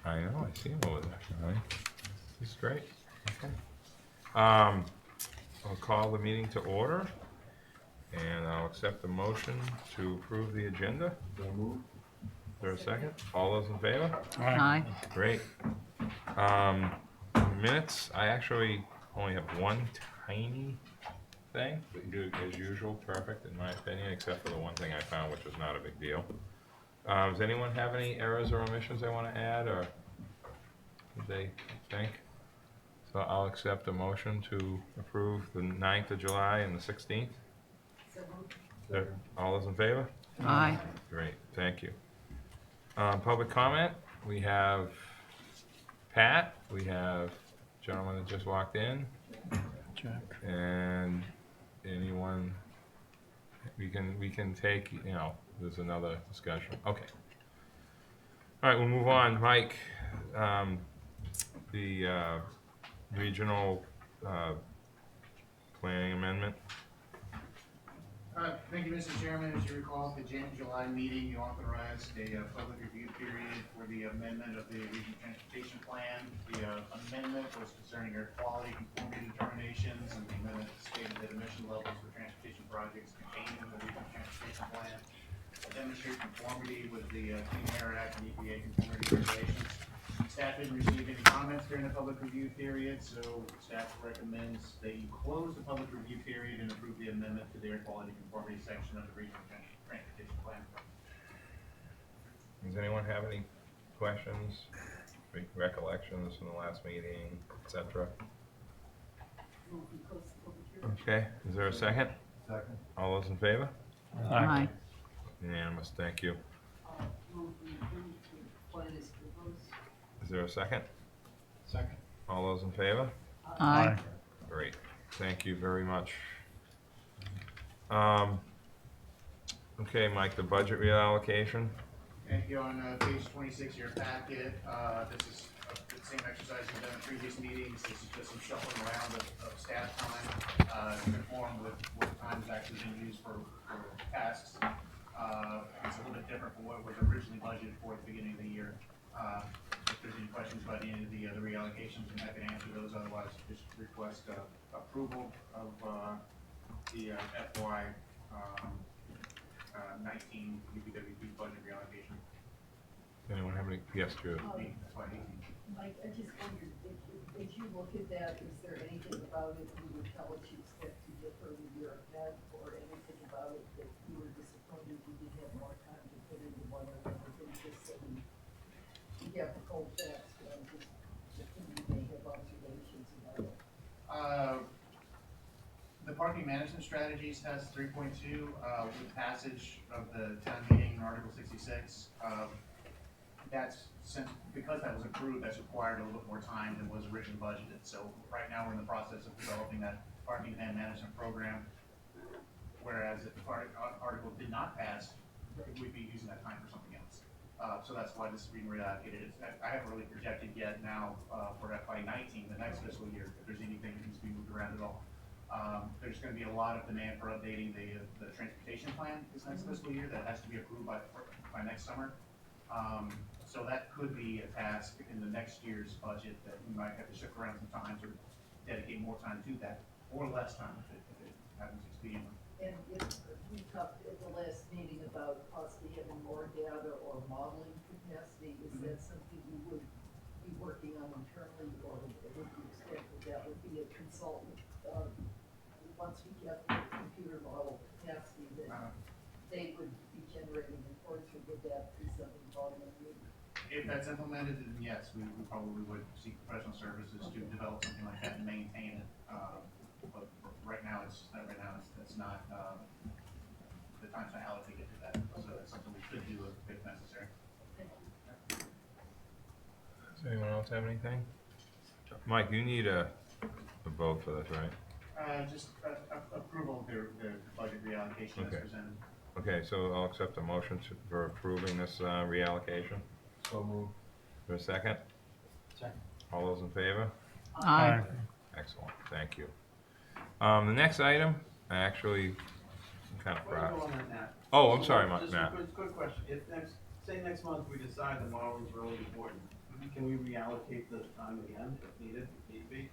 I know, I see him over there, all right? He's great, okay. I'll call the meeting to order, and I'll accept the motion to approve the agenda. So moved. Is there a second? All those in favor? Aye. Great. Minutes, I actually only have one tiny thing, but you do as usual, perfect in my opinion, except for the one thing I found, which was not a big deal. Does anyone have any errors or omissions they want to add, or did they think? So I'll accept a motion to approve the 9th of July and the 16th. All those in favor? Aye. Great, thank you. Public comment, we have Pat, we have gentleman that just walked in, Jack. and anyone, we can take, you know, there's another discussion, okay. All right, we'll move on, Mike, the regional planning amendment. Thank you, Mr. Chairman. As you recall, at the July meeting, you authorized a public review period for the amendment of the regional transportation plan. The amendment was concerning air quality conformity determinations, and the amendment stated that emission levels for transportation projects contained in the regional transportation plan demonstrate conformity with the Clean Air Act and EPA conformity regulations. Staff didn't receive any comments during the public review period, so staff recommends that you close the public review period and approve the amendment to the air quality conformity section of the regional transportation plan. Does anyone have any questions, recollections from the last meeting, etc.? Okay, is there a second? Second. All those in favor? Aye. Unanimous, thank you. Is there a second? Second. All those in favor? Aye. Great, thank you very much. Okay, Mike, the budget reallocation. Thank you. On page 26 of your packet, this is the same exercise we've done in previous meetings. This is just some shuffling around of staff time to conform with what time is actually being used for tasks. It's a little bit different from what was originally budgeted for at the beginning of the year. If there's any questions about any of the other reallocations, I'm happy to answer those. Otherwise, just request approval of the FY 19 UPWP budget reallocation. Anyone have any? Yes, Drew. FY 18. Mike, I just wondered, if you look at that, is there anything about it you would tell us you expect to differ with your head, or anything about it that you were disappointed you didn't have more time to put into one of them, or just that you have the cold facts, but I'm just, you may have observations about it. The parking management strategies test 3.2, with passage of the town meeting in Article 66, because that was approved, that's required a little bit more time than was originally budgeted. So right now, we're in the process of developing that parking plan management program, whereas if the article did not pass, we'd be using that time for something else. So that's why this is being reallocated. I haven't really projected yet now for FY 19, the next fiscal year, if there's anything that needs to be moved around at all. There's going to be a lot of demand for updating the transportation plan this next fiscal year that has to be approved by next summer. So that could be a task in the next year's budget that we might have to shift around some time to dedicate more time to that, or less time if it happens expediently. And if we talked at the last meeting about possibly having more data or modeling capacity, is that something you would be working on internally, or would you expect that would be a consultant, once we get the computer model capacity that they would be generating reports, or would that be something involving you? If that's implemented, then yes, we probably would seek professional services to develop something like that and maintain it. But right now, that's not the time's not allocated to that. So that's something we could do if necessary. Does anyone else have anything? Mike, you need a vote for this, right? Just approval of the budget reallocation as Okay. presented. Okay, so I'll accept a motion for approving this reallocation. So moved. For a second? Second. All those in favor? Aye. Excellent, thank you. The next item, I actually, I'm kind of Before you proud. go on that, Oh, I'm sorry, just Matt. a quick question. If say next month we decide the model is really important, Can we reallocate the time again if needed, if need be?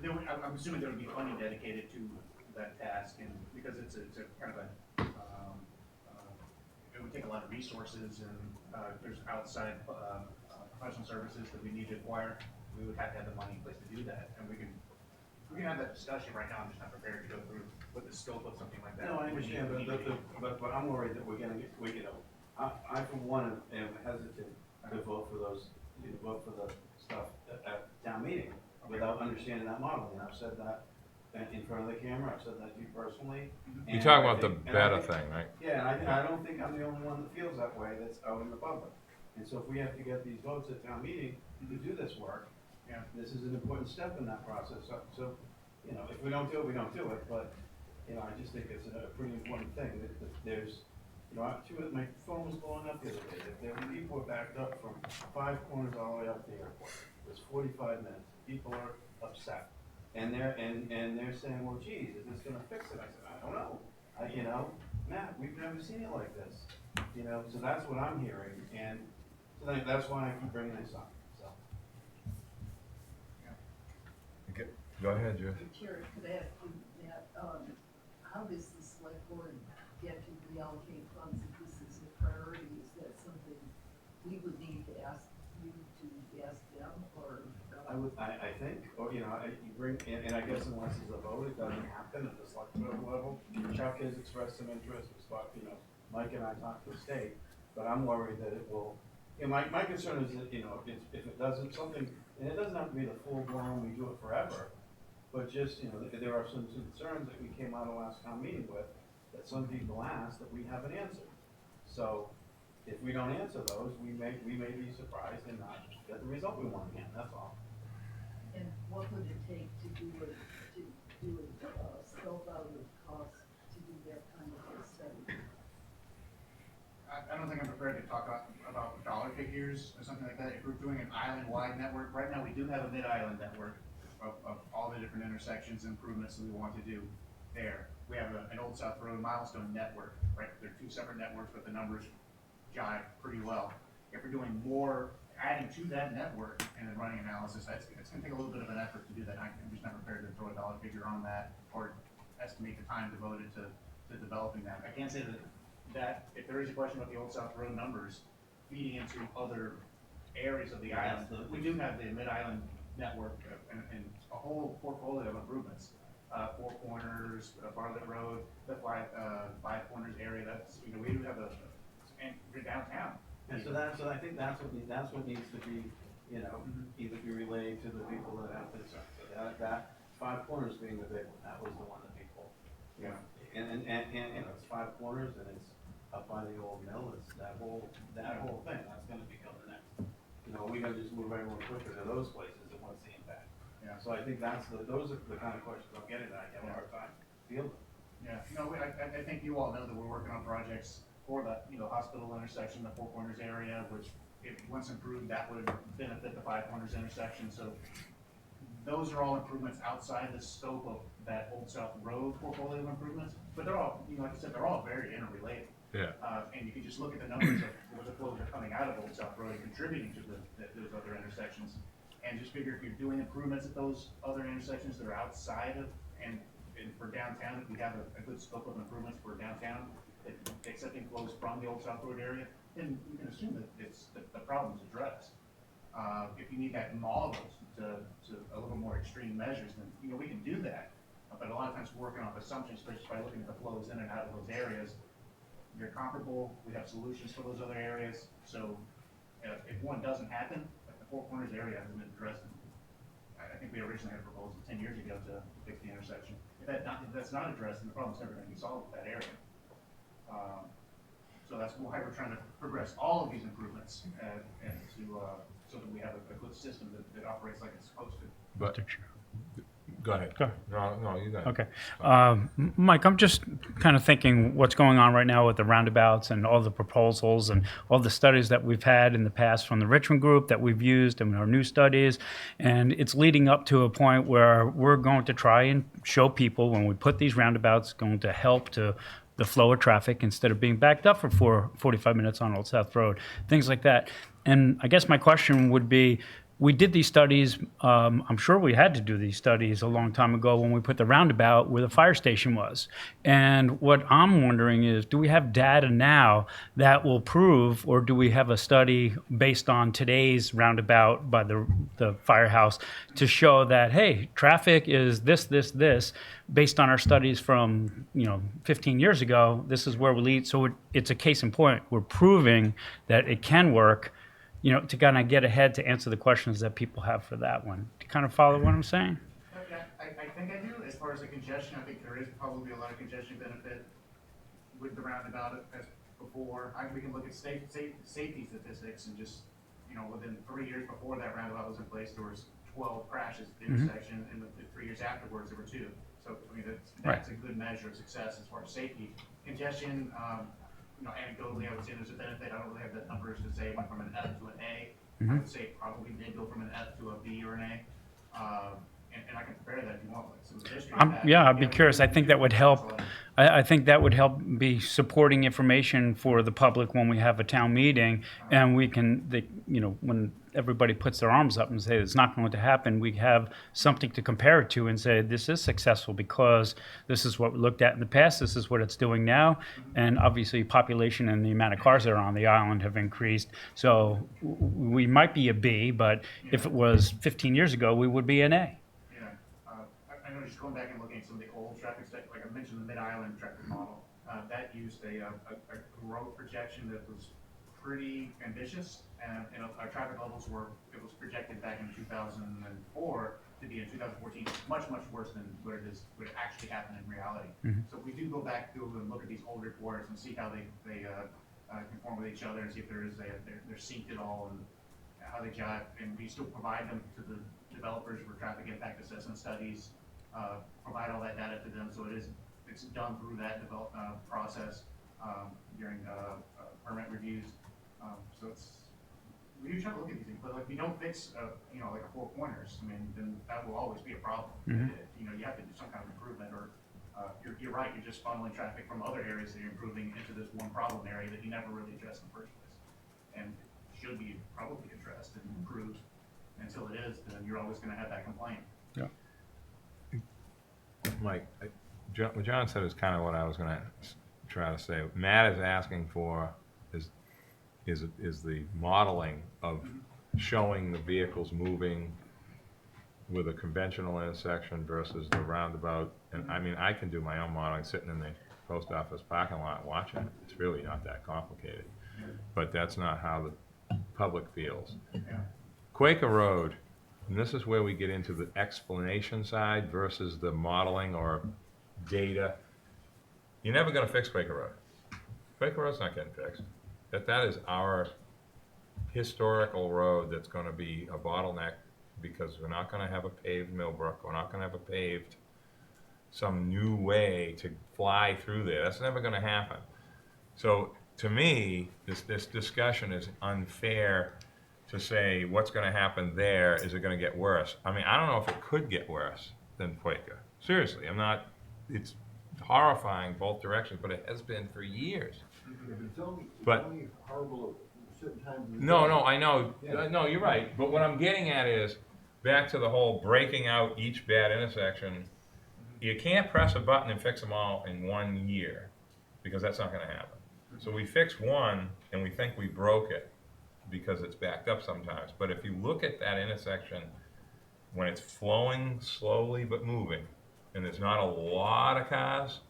I'm assuming there would be funding dedicated to that task, and because it's a kind of a, it would take a lot of resources, and there's outside professional services that we need to acquire. We would have to have the money in place to do that, and we can have that discussion right now. I'm just not prepared to go through what the scope of something like that. No, I would be- understand, would need to be. but I'm worried that we're gonna get, I for one am hesitant to vote for those, vote for the stuff at town meeting without understanding that model, and I've said that in front of the camera, I've said that to you personally. You and talk I about the think- and I beta think- thing, right? Yeah, and I don't think I'm the only one that feels that way that's out in the public. And so if we have to get these votes at town meeting to do this work, Yeah. this is an important step in that process. So, if we don't do it, we don't do it, but, I just think it's a pretty important thing that there's, my phone was blowing up the other day, that there were people backed up from 5 corners all the way up to the airport. It was 45 minutes. People are upset. And they're saying, well, geez, is this gonna fix it? I said, I don't know. Matt, we've never seen it like this. So that's what I'm hearing, and so that's why I keep bringing this up, so. Okay, go ahead, Joe. Chair, could I ask you, Matt, how does the select board get to reallocate funds if this is a priority? Is that something we would need to ask you to ask them, or? I think, or, you bring, and I guess unless it's a vote, it doesn't happen at the select board level. Chuck has expressed some interest, Mike and I talked to the state, but I'm worried that it will, my concern is that, if it doesn't, something, and it doesn't have to be the full blown, we do it forever, but just, there are some concerns that we came out of last town meeting with, that some people asked that we haven't answered. So, if we don't answer those, we may be surprised and not get the result we want again, that's all. And what would it take to do a scope out of cost to do that kind of a study? I don't think I'm prepared to talk about dollar figures or something like that. If we're doing an island-wide network, right now we do have a mid-island network of all the different intersections and improvements that we want to do there. We have an Old South Road milestone network, right? They're 2 separate networks, but the numbers jive pretty well. If we're doing more, adding to that network and then running analysis, it's gonna take a little bit of an effort to do that. I'm just not prepared to throw a dollar figure on that or estimate the time devoted to developing that. I can't say that if there is a question about the Old South Road numbers feeding into other areas of the island, we do have the mid-island network and a whole portfolio of improvements. 4 Corners, Bartlett Road, the 5 Corners area, that's, we do have and we're downtown. And so I think that's what needs to be, either be relayed to the people that have concerns. So that 5 Corners being the big one, that was the one that people, and it's 5 Corners and it's up by the old mill, it's that whole thing, that's gonna become the next. We gotta just move everyone quicker to those places and what's the impact? Yeah. So I think those are the kind of questions I'm getting at, I have a hard time fielding. Yeah, I think you all know that we're working on projects for the, hospital intersection, the 4 Corners area, which if once improved, that would benefit the 5 Corners intersection. So those are all improvements outside the scope of that Old South Road portfolio of improvements, but they're all, like I said, they're all very interrelated. Yeah. And you can just look at the numbers of what the flows are coming out of Old South Road and contributing to those other intersections. And just figure if you're doing improvements at those other intersections that are outside of, and for downtown, if we have a good scope of improvements for downtown, accepting flows from the Old South Road area, then you can assume that the problem's addressed. If you need to add models to a little more extreme measures, then, we can do that. But a lot of times we're working off assumptions just by looking at the flows in and out of those areas. They're comparable, we have solutions for those other areas, so if one doesn't happen, like the 4 Corners area hasn't been addressed. I think we originally had a proposal 10 years ago to fix the intersection. If that's not addressed, then the problem's never gonna be solved with that area. So that's why we're trying to progress all of these improvements and so that we have a good system that operates like it's supposed to. But, go ahead. Go. No, you go ahead. Okay. Mike, I'm just kind of thinking what's going on right now with the roundabouts and all the proposals and all the studies that we've had in the past from the Richmond group that we've used in our new studies. And it's leading up to a point where we're going to try and show people when we put these roundabouts, going to help to the flow of traffic instead of being backed up for 45 minutes on Old South Road, things like that. And I guess my question would be, we did these studies, I'm sure we had to do these studies a long time ago when we put the roundabout where the fire station was. And what I'm wondering is, do we have data now that will prove, or do we have a study based on today's roundabout by the firehouse to show that, hey, traffic is this, based on our studies from 15 years ago, this is where we lead. So it's a case in point. We're proving that it can work, to kind of get ahead to answer the questions that people have for that one. Do you kind of follow what I'm saying? Yeah, I think I do. As far as the congestion, I think there is probably a lot of congestion benefit with the roundabout as before. We can look at safety statistics and just, within 3 years before that roundabout was in place, there was 12 crashes at the intersection, and the 3 years afterwards, there were 2. So, I mean, that's a good measure of success as far as safety. Congestion, anecdotally, I would say there's a benefit. I don't really have the numbers to say it went from an F to an A. I would say it probably did go from an F to a B or an A. And I can compare that if you want, like some history of that. Yeah, I'd be curious. I think that would help. I think that would help be supporting information for the public when we have a town meeting, and we can, when everybody puts their arms up and say it's not going to happen, we have something to compare it to and say this is successful because this is what we looked at in the past, this is what it's doing now, and obviously population and the amount of cars that are on the island have increased. So we might be a B, but if it was 15 years ago, we would be an A. I know just going back and looking at some of the old traffic stuff, like I mentioned the Mid-Island traffic model, that used a growth projection that was pretty ambitious, and our traffic levels it was projected back in 2004 to be in 2014 much worse than what it actually happened in reality. So if we do go back through and look at these old reports and see how they conform with each other and see if they're synced at all and how they jive, and we still provide them to the developers for traffic impact assessment studies, provide all that data to them, so it's done through that process during permit reviews. So we do try to look at these things, but like we don't fix like a 4 pointers. I mean, then that will always be a problem. You have to do some kind of improvement, or you're right. You're just funneling traffic from other areas that you're improving into this one problem area that you never really addressed in the first place, and should be probably addressed and improved. Until it is, then you're always going to have that complaint. Yeah. Mike, what John said is kind of what I was going to try to say. Matt is asking for is the modeling of showing the vehicles moving with a conventional intersection versus the roundabout. And I mean, I can do my own modeling sitting in the post office parking lot watching it. It's really not that complicated. But that's not how the public feels. Quaker Road, and this is where we get into the explanation side versus the modeling or data. You're never going to fix Quaker Road. Quaker Road's not getting fixed. That is our historical road that's going to be a bottleneck because we're not going to have a paved Millbrook. We're not going to have a paved some new way to fly through there. That's never going to happen. So to me, this discussion is unfair to say what's going to happen there. Is it going to get worse? I mean, I don't know if it could get worse than Quaker. Seriously, it's horrifying both directions, but it has been for years. But only horrible at certain times. no, I know. Yeah. No, you're right. But what I'm getting at is back to the whole breaking out each bad intersection. You can't press a button and fix them all in 1 year because that's not going to happen. So we fix one and we think we broke it because it's backed up sometimes. But if you look at that intersection when it's flowing slowly but moving, and there's not a lot of cars,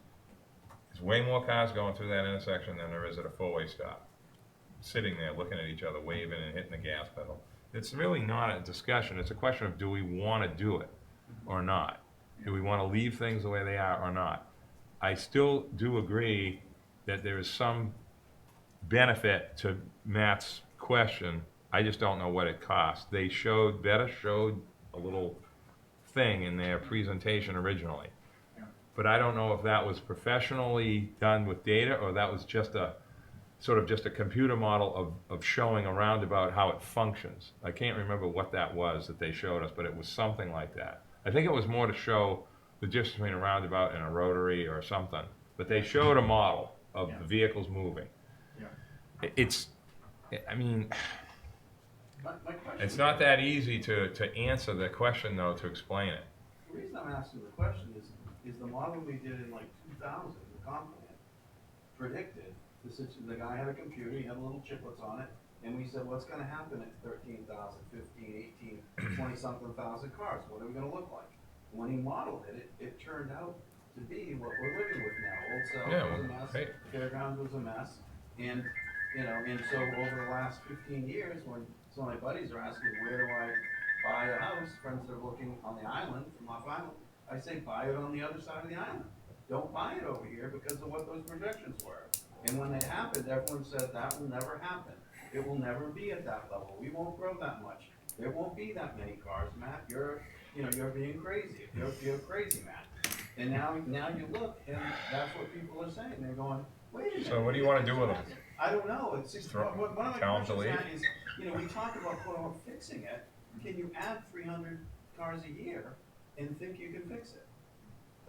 there's way more cars going through that intersection than there is at a four-way stop. Sitting there looking at each other, waving and hitting the gas pedal. It's really not a discussion. It's a question of do we want to do it or not? Do we want to leave things the way they are or not? I still do agree that there is some benefit to Matt's question. I just don't know what it costs. Beta showed a little thing in their presentation originally. But I don't know if that was professionally done with data or that was just a computer model of showing a roundabout how it functions. I can't remember what that was that they showed us, but it was something like that. I think it was more to show the difference between a roundabout and a rotary or something. but they showed a model of the vehicles moving. Yeah. It's, I mean, My question. it's not that easy to answer the question though, to explain it. The reason I'm asking the question is the model we did in like 2000, the comp plan, predicted the guy had a computer, he had little chiplets on it, and we said, what's gonna happen at 13,000, 15, 18, 20-something thousand cars? What are we gonna look like? When he modeled it, it turned out to be what we're living with now. Old South Yeah, was a well, mess, hey. Fairgrounds was a mess, and, you know, and so over the last 15 years, when some of my buddies are asking, where do I buy a house, friends that are looking on the island, from Off Island, I say, buy it on the other side of the island. Don't buy it over here because of what those projections were. And when they happened, everyone said, that will never happen. It will never be at that level. We won't grow that much. There won't be that many cars, Matt. You're being crazy. You're crazy, Matt. And now you look, and that's what people are saying. They're going, wait a minute. So what do you wanna do with them? I don't know. It's just, Throw- one of my tell 'em to questions, leave? Matt, is, we talk about quote unquote fixing it. Can you add 300 cars a year and think you can fix it?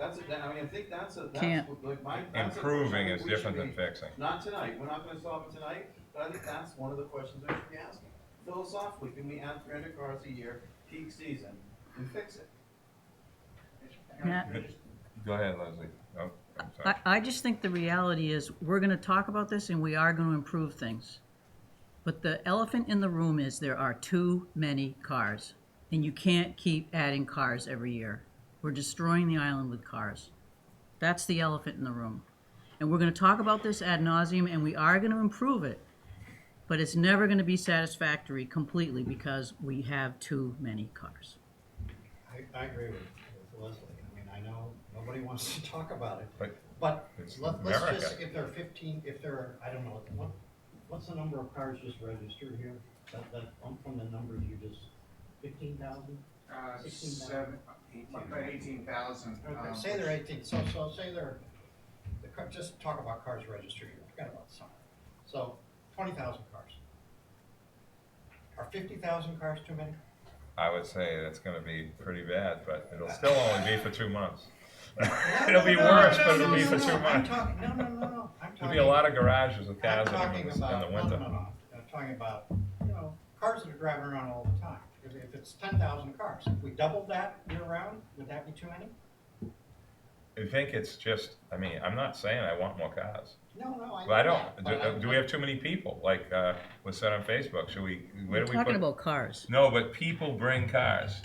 I think that's Can't. like that's a Improving question is we should different than be- fixing. Not tonight, we're not gonna solve it tonight, but I think that's one of the questions we should be asking. Philosophically, can we add 300 cars a year, peak season, and fix it? Matt? Go ahead, Leslie. Oh, I'm sorry. I just think the reality is, we're gonna talk about this and we are gonna improve things. But the elephant in the room is there are too many cars. And you can't keep adding cars every year. We're destroying the island with cars. That's the elephant in the room. And we're gonna talk about this ad nauseum, and we are gonna improve it. But it's never gonna be satisfactory completely because we have too many cars. I agree with Leslie. I mean, I know nobody wants to talk about it, But but it's let's America. just, if there are 15, if there are, I don't know, what's the number of cars just registered here? That, from the numbers you just, 15,000? 16,000. 18,000. Okay, say they're 18, so say they're, just talk about cars registered here, forget about the summer. So, 20,000 cars. Are 50,000 cars too many? I would say that's gonna be pretty bad, but it'll still only be for 2 months. It'll be worse, but it'll be for 2 I'm months. talking, no, I'm talking. There'll be a lot of garages with I'm cars in talking them about, in the winter. no. I'm talking about, cars that are driving around all the time. If it's 10,000 cars, if we doubled that year round, would that be too many? I think it's just, I mean, I'm not saying I want more cars. No, I. But I know don't. that, Do we have too many people? Like, was said on Facebook, where We're do we talking put? about cars. No, but people bring cars.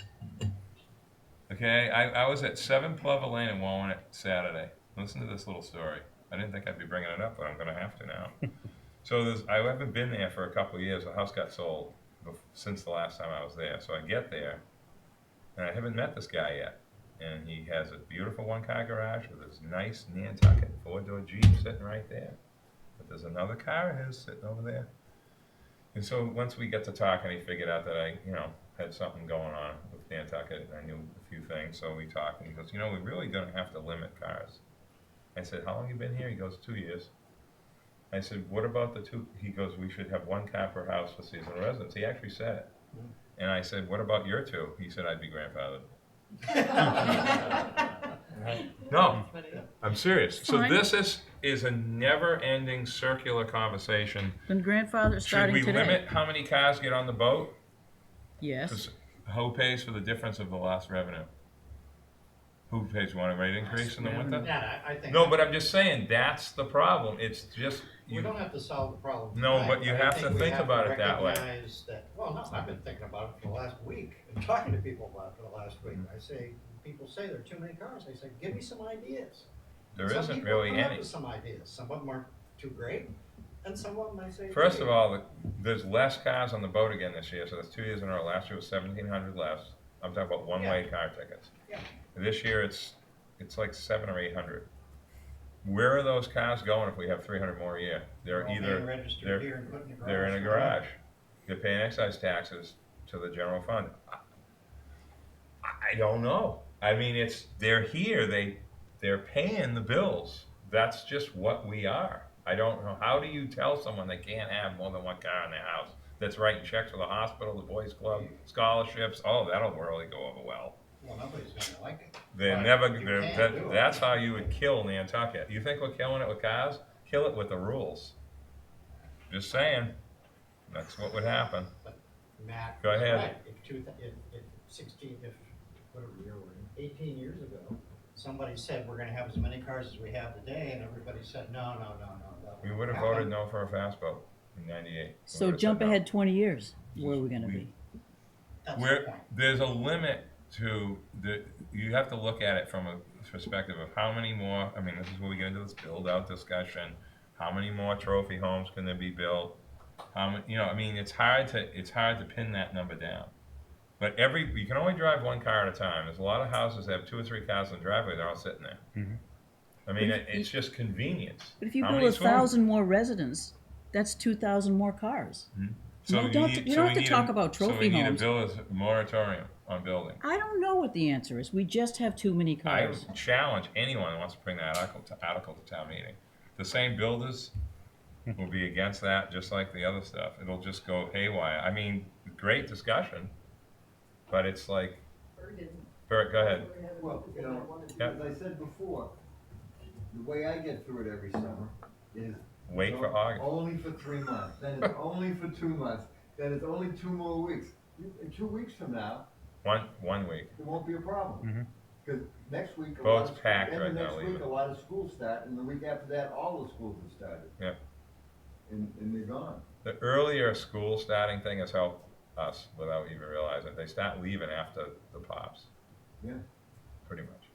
Okay, I was at 7 Plover Lane in Walnut Saturday. Listen to this little story. I didn't think I'd be bringing it up, but I'm gonna have to now. So I haven't been there for a couple of years. The house got sold since the last time I was there. So I get there, and I haven't met this guy yet. And he has a beautiful one-car garage with his nice Nantucket 4-door Jeep sitting right there. But there's another car of his sitting over there. And so once we got to talking, he figured out that I, had something going on with Nantucket, and I knew a few things. So we talked, and he goes, we're really going to have to limit cars. I said, how long you been here? He goes, 2 years. I said, what about the two? He goes, we should have 1 car per house for seasonal residents. He actually said it. And I said, what about your 2? He said, I'd be grandfathered. No, I'm serious. So Fine. this is a never-ending circular conversation. Then grandfather Should starting we today. limit how many cars get on the boat? Yes. 'Cause who pays for the difference of the lost revenue? Who pays? Want a rate increase in the winter? Yeah, I think. No, but I'm just saying, that's the problem. It's just, We don't have to solve the problem No, tonight, but you I have think to we think have about it that way. recognize that, well, no, I've been thinking about it for the last week, and talking to people about it for the last week. Mm-hmm. I say, people say there are too many cars, I say, give me some ideas. there Some isn't people really come up any. with some ideas, some of them aren't too great, and some of them I say. First of all, there's less cars on the boat again this year, so that's 2 years in a row. Last year was 1,700 less. I'm talking about one-way car tickets. Yeah. This year it's like 700 or 800. Where are those cars going if we have 300 more a year? They're all either being registered they're- here and put in the garage. they're in a garage. They're paying excise taxes to the general fund. I don't know. I mean, they're here. They're paying the bills. That's just what we are. I don't know. How do you tell someone they can't have more than 1 car in their house? That's writing checks for the hospital, the boys club, scholarships. Oh, that'll really go over well. Well, nobody's gonna like it. They're But never, you they're, can do it. that's how you would kill Nantucket. You think we're killing it with cars? Kill it with the rules. Just saying, that's what would happen. Matt Go was ahead. right. If 16, if, whatever year we're in, 18 years ago, somebody said, we're gonna have as many cars as we have today, and everybody said, no, no, no, no. that We won't would have happen." voted no for a fast boat in '98. So jump ahead 20 years, where are we gonna be? That's the Where, point. there's a limit to you have to look at it from a perspective of how many more, I mean, this is where we get into this build-out discussion. How many more trophy homes can there be built? How many, I mean, it's hard to pin that number down. But you can only drive one car at a time. There's a lot of houses that have 2 or 3 cars in the driveway, they're all sitting there. I mean, But if it's just convenience. But if you How build many 1,000 more residents, that's 2,000 more cars. So You don't have to talk about So we trophy need homes. a moratorium on building. I don't know what the answer is. We just have too many I cars. challenge anyone who wants to bring that article to town meeting. The same builders will be against that, just like the other stuff. It'll just go haywire. I mean, great discussion, but it's like, Bert didn't. Bert, go ahead. Bert had Well, everything I wanted to Yeah. As I said before, the way I get through it every summer is. Wait for August. Only for 3 months, then it's only for 2 months, then it's only 2 more weeks. In 2 weeks from now, One week. there won't be a problem. Because next week, Boat's packed and right the now, next leave week, it. a lot of schools start, and the week after that, all the schools have started. Yeah. And they're gone. The earlier school starting thing has helped us without even realizing. They start leaving after the pops, Yeah. pretty much.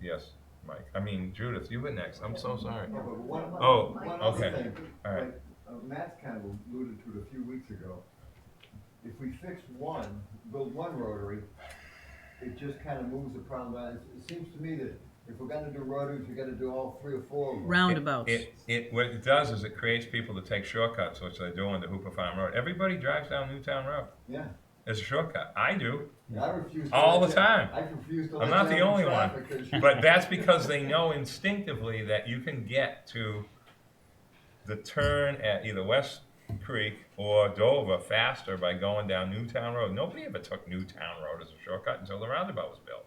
Yes, Mike. I mean, Judith, you were next. I'm so sorry. No, but one Oh, other okay. thing, All right. like, Matt's kind of alluded to it a few weeks ago. If we fix build one rotary, it just kind of moves the problem down. It seems to me that if we're gonna do rotaries, we gotta do all 3 or 4 of them. Roundabouts. What it does is it creates people to take shortcuts, which they do on the Hooper Farm Road. Everybody drives down Newtown Road. Yeah. It's a shortcut. I do. I refuse to. All let the you- time. I refuse to. I'm let not you the out in only one. traffic 'cause- But that's because they know instinctively that you can get to the turn at either West Creek or Dover faster by going down Newtown Road. Nobody ever took Newtown Road as a shortcut until the roundabout was built.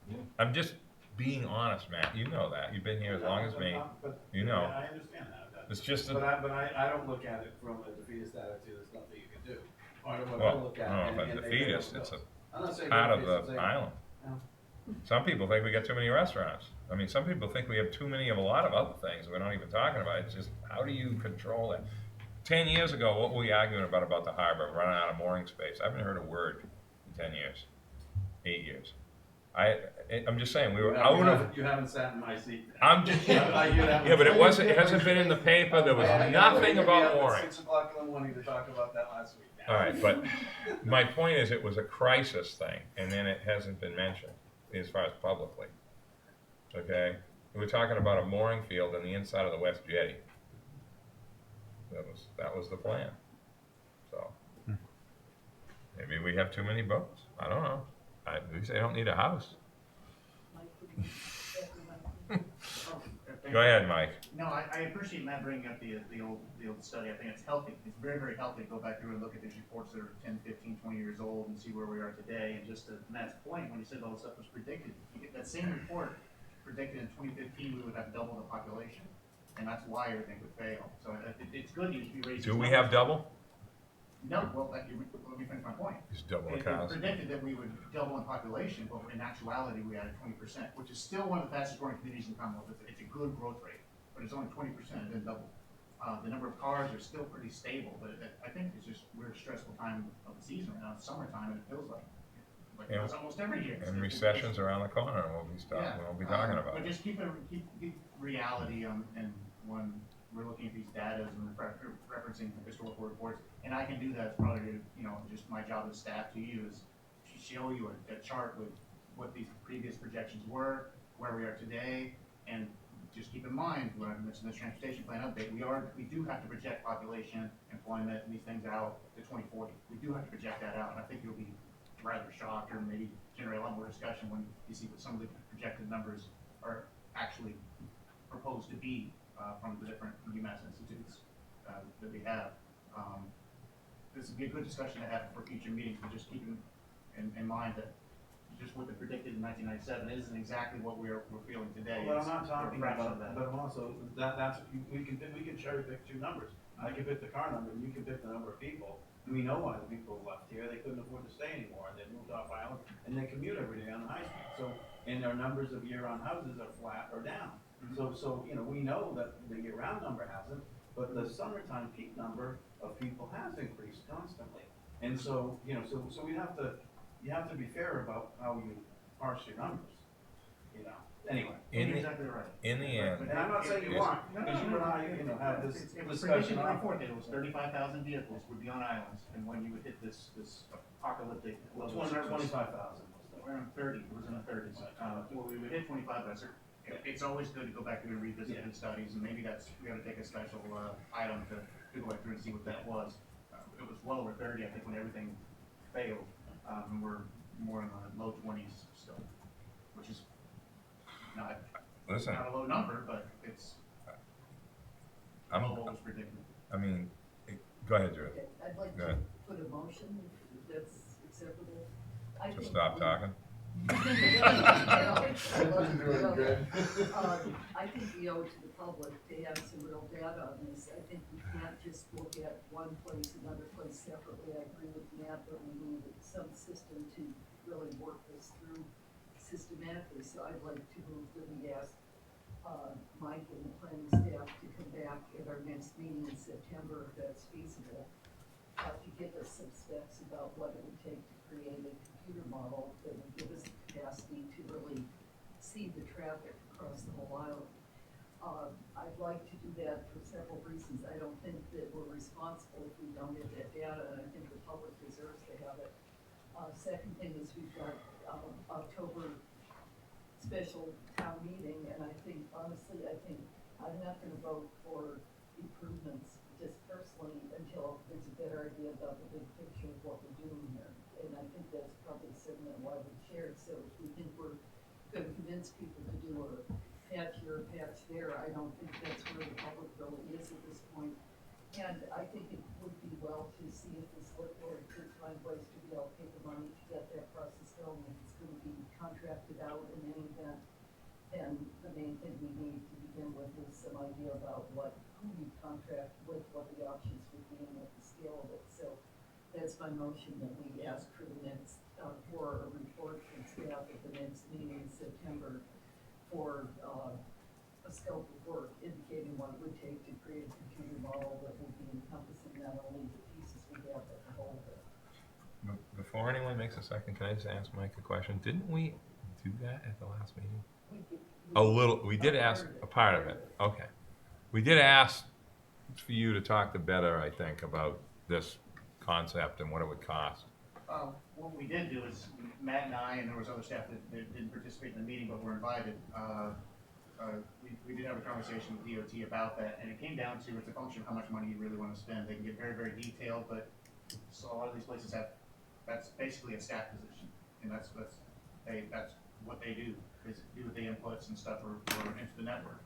Yeah. I'm just being honest, Matt. You know that. You've been here as long as me. But- You know. I understand that. It's just But a, I don't look at it from a defeatist attitude, there's nothing you can do. Part of what I well, look I at. don't know and if I'm they fail defeatist. to It's go. a I'm not saying part of defeatist, I'm the saying- island. Yeah. Some people think we got too many restaurants. I mean, some people think we have too many of a lot of other things we're not even talking about. It's just, how do you control it? 10 years ago, what were we arguing about the harbor, running out of mooring space? I haven't heard a word in 10 years, 8 years. I'm just saying, we were out of, You haven't sat in my seat. I'm just, I hear that yeah, but one. it hasn't been in the paper, there was I nothing waited about up at mooring. 6 o'clock in the morning to talk about that last week. All right, but my point is, it was a crisis thing, and then it hasn't been mentioned as far as publicly. Okay, we were talking about a mooring field on the inside of the West Jetty. That was the plan. So maybe we have too many boats. I don't know. We say don't need a house. Mike would be everyone. Go ahead, Mike. No, I appreciate Matt bringing up the old study. I think it's healthy. It's very, very healthy to go back through and look at these reports that are 10, 15, 20 years old and see where we are today. And just to Matt's point, when he said all this stuff was predicted, you get that same report predicted in 2015 we would have double the population. And that's why everything would fail. So it's good you should be raising. Do we have double? No, well, let me finish my point. Just double the It cows. predicted that we would double in population, but in actuality, we added 20%, which is still one of the fastest growing communities in the Commonwealth. It's a good growth rate, but it's only 20%, it didn't double. The number of cars are still pretty stable, but I think it's just, we're at a stressful time of the season right now, it's summertime, and it feels like Yeah. it's almost every year. And recession's around the corner, and we'll be talking about But it. just keep reality, and when we're looking at these data and referencing historical reports, and I can do that, it's probably, just my job as staff to you is to show you a chart with what these previous projections were, where we are today, and just keep in mind, when I mentioned the transportation plan update, we do have to project population, employment, and these things out to 2040. We do have to project that out, and I think you'll be rather shocked, or maybe generate a lot more discussion when you see what some of the projected numbers are actually proposed to be from the different UMass institutes that we have. This would be a good discussion to have for future meetings, but just keep in mind that just what they predicted in 1997 isn't exactly what we're feeling today. But I'm It's not a talking fraction of about, that. but I'm also, we can cherry pick two numbers. I can pick the car number, and you can pick the number of people. We know why the people left here, they couldn't afford to stay anymore, and they moved off island, and they commute every day on the high street. So, and their numbers of year-round houses are flat or down. So, you know, we know that the year-round number hasn't, but the summertime peak number of people has increased constantly. And so, you know, so you have to be fair about how you parse your numbers, you know, anyway. In You're the, exactly right. in the end, And I'm not saying you Yes. aren't, because you and I, you know, have this It was discussion predicted often. before that it was 35,000 vehicles would be on islands, and when you would hit this apocalyptic level. of service- 25,000 was the. Around 30, it was in the 30s. Well, we would hit 25, but it's always good to go back through and revisit Yeah. the studies, and maybe we gotta take a special, item to go back through and see what that was. It was well over 30, I think, when everything failed, and we're more in the low 20s still, which is not listen, a low number, but it's below what was predicted. I mean, go ahead, Judith, Okay, I'd like Go to ahead. put a motion, if that's acceptable. I to think stop we- talking. I wasn't doing good. I think we owe it to the public to have some real data on this. I think we can't just look at one place, another place separately. I agree with Matt that we need some system to really work this through systematically. So I'd like to move that we ask Mike and the planning staff to come back at our next meeting in September, if that's feasible, to give us some specs about what it would take to create a computer model that would give us the capacity to really see the traffic across the whole island. I'd like to do that for several reasons. I don't think that we're responsible if we don't get that data, and I think the public deserves to have it. Second thing is we've got, October special town meeting, and I think, honestly, I'm not gonna vote for improvements just personally until there's a better idea about the big picture of what we're doing here. And I think that's probably a segment why we shared, so if we think we're gonna convince people to do a patch here, a patch there, I don't think that's where the public really is at this point. And I think it would be well to see if the select board could find ways to be able to pay the money to get that process going. If it's gonna be contracted out in any event, then the main thing we need to begin with is some idea about who we contract with, what the options would be, and what the scale of it. So that's my motion, that we ask for the next, for a report from staff at the next meeting in September for, a scope of work indicating what it would take to create a computer model that would be encompassing not only the pieces we have, but the whole of it. Before anyone makes a second, can I just ask Mike a question? Didn't we do that at the last meeting? A little, we did ask a part of it, okay. We did ask for you to talk to Better, I think, about this concept and what it would cost. What we did do is, Matt and I, and there was other staff that didn't participate in the meeting but were invited, we did have a conversation with DOT about that, and it came down to, it's a function of how much money you really wanna spend. They can get very, very detailed, but, so a lot of these places that's basically a staff position, and that's what they do, is do the inputs and stuff for into the network.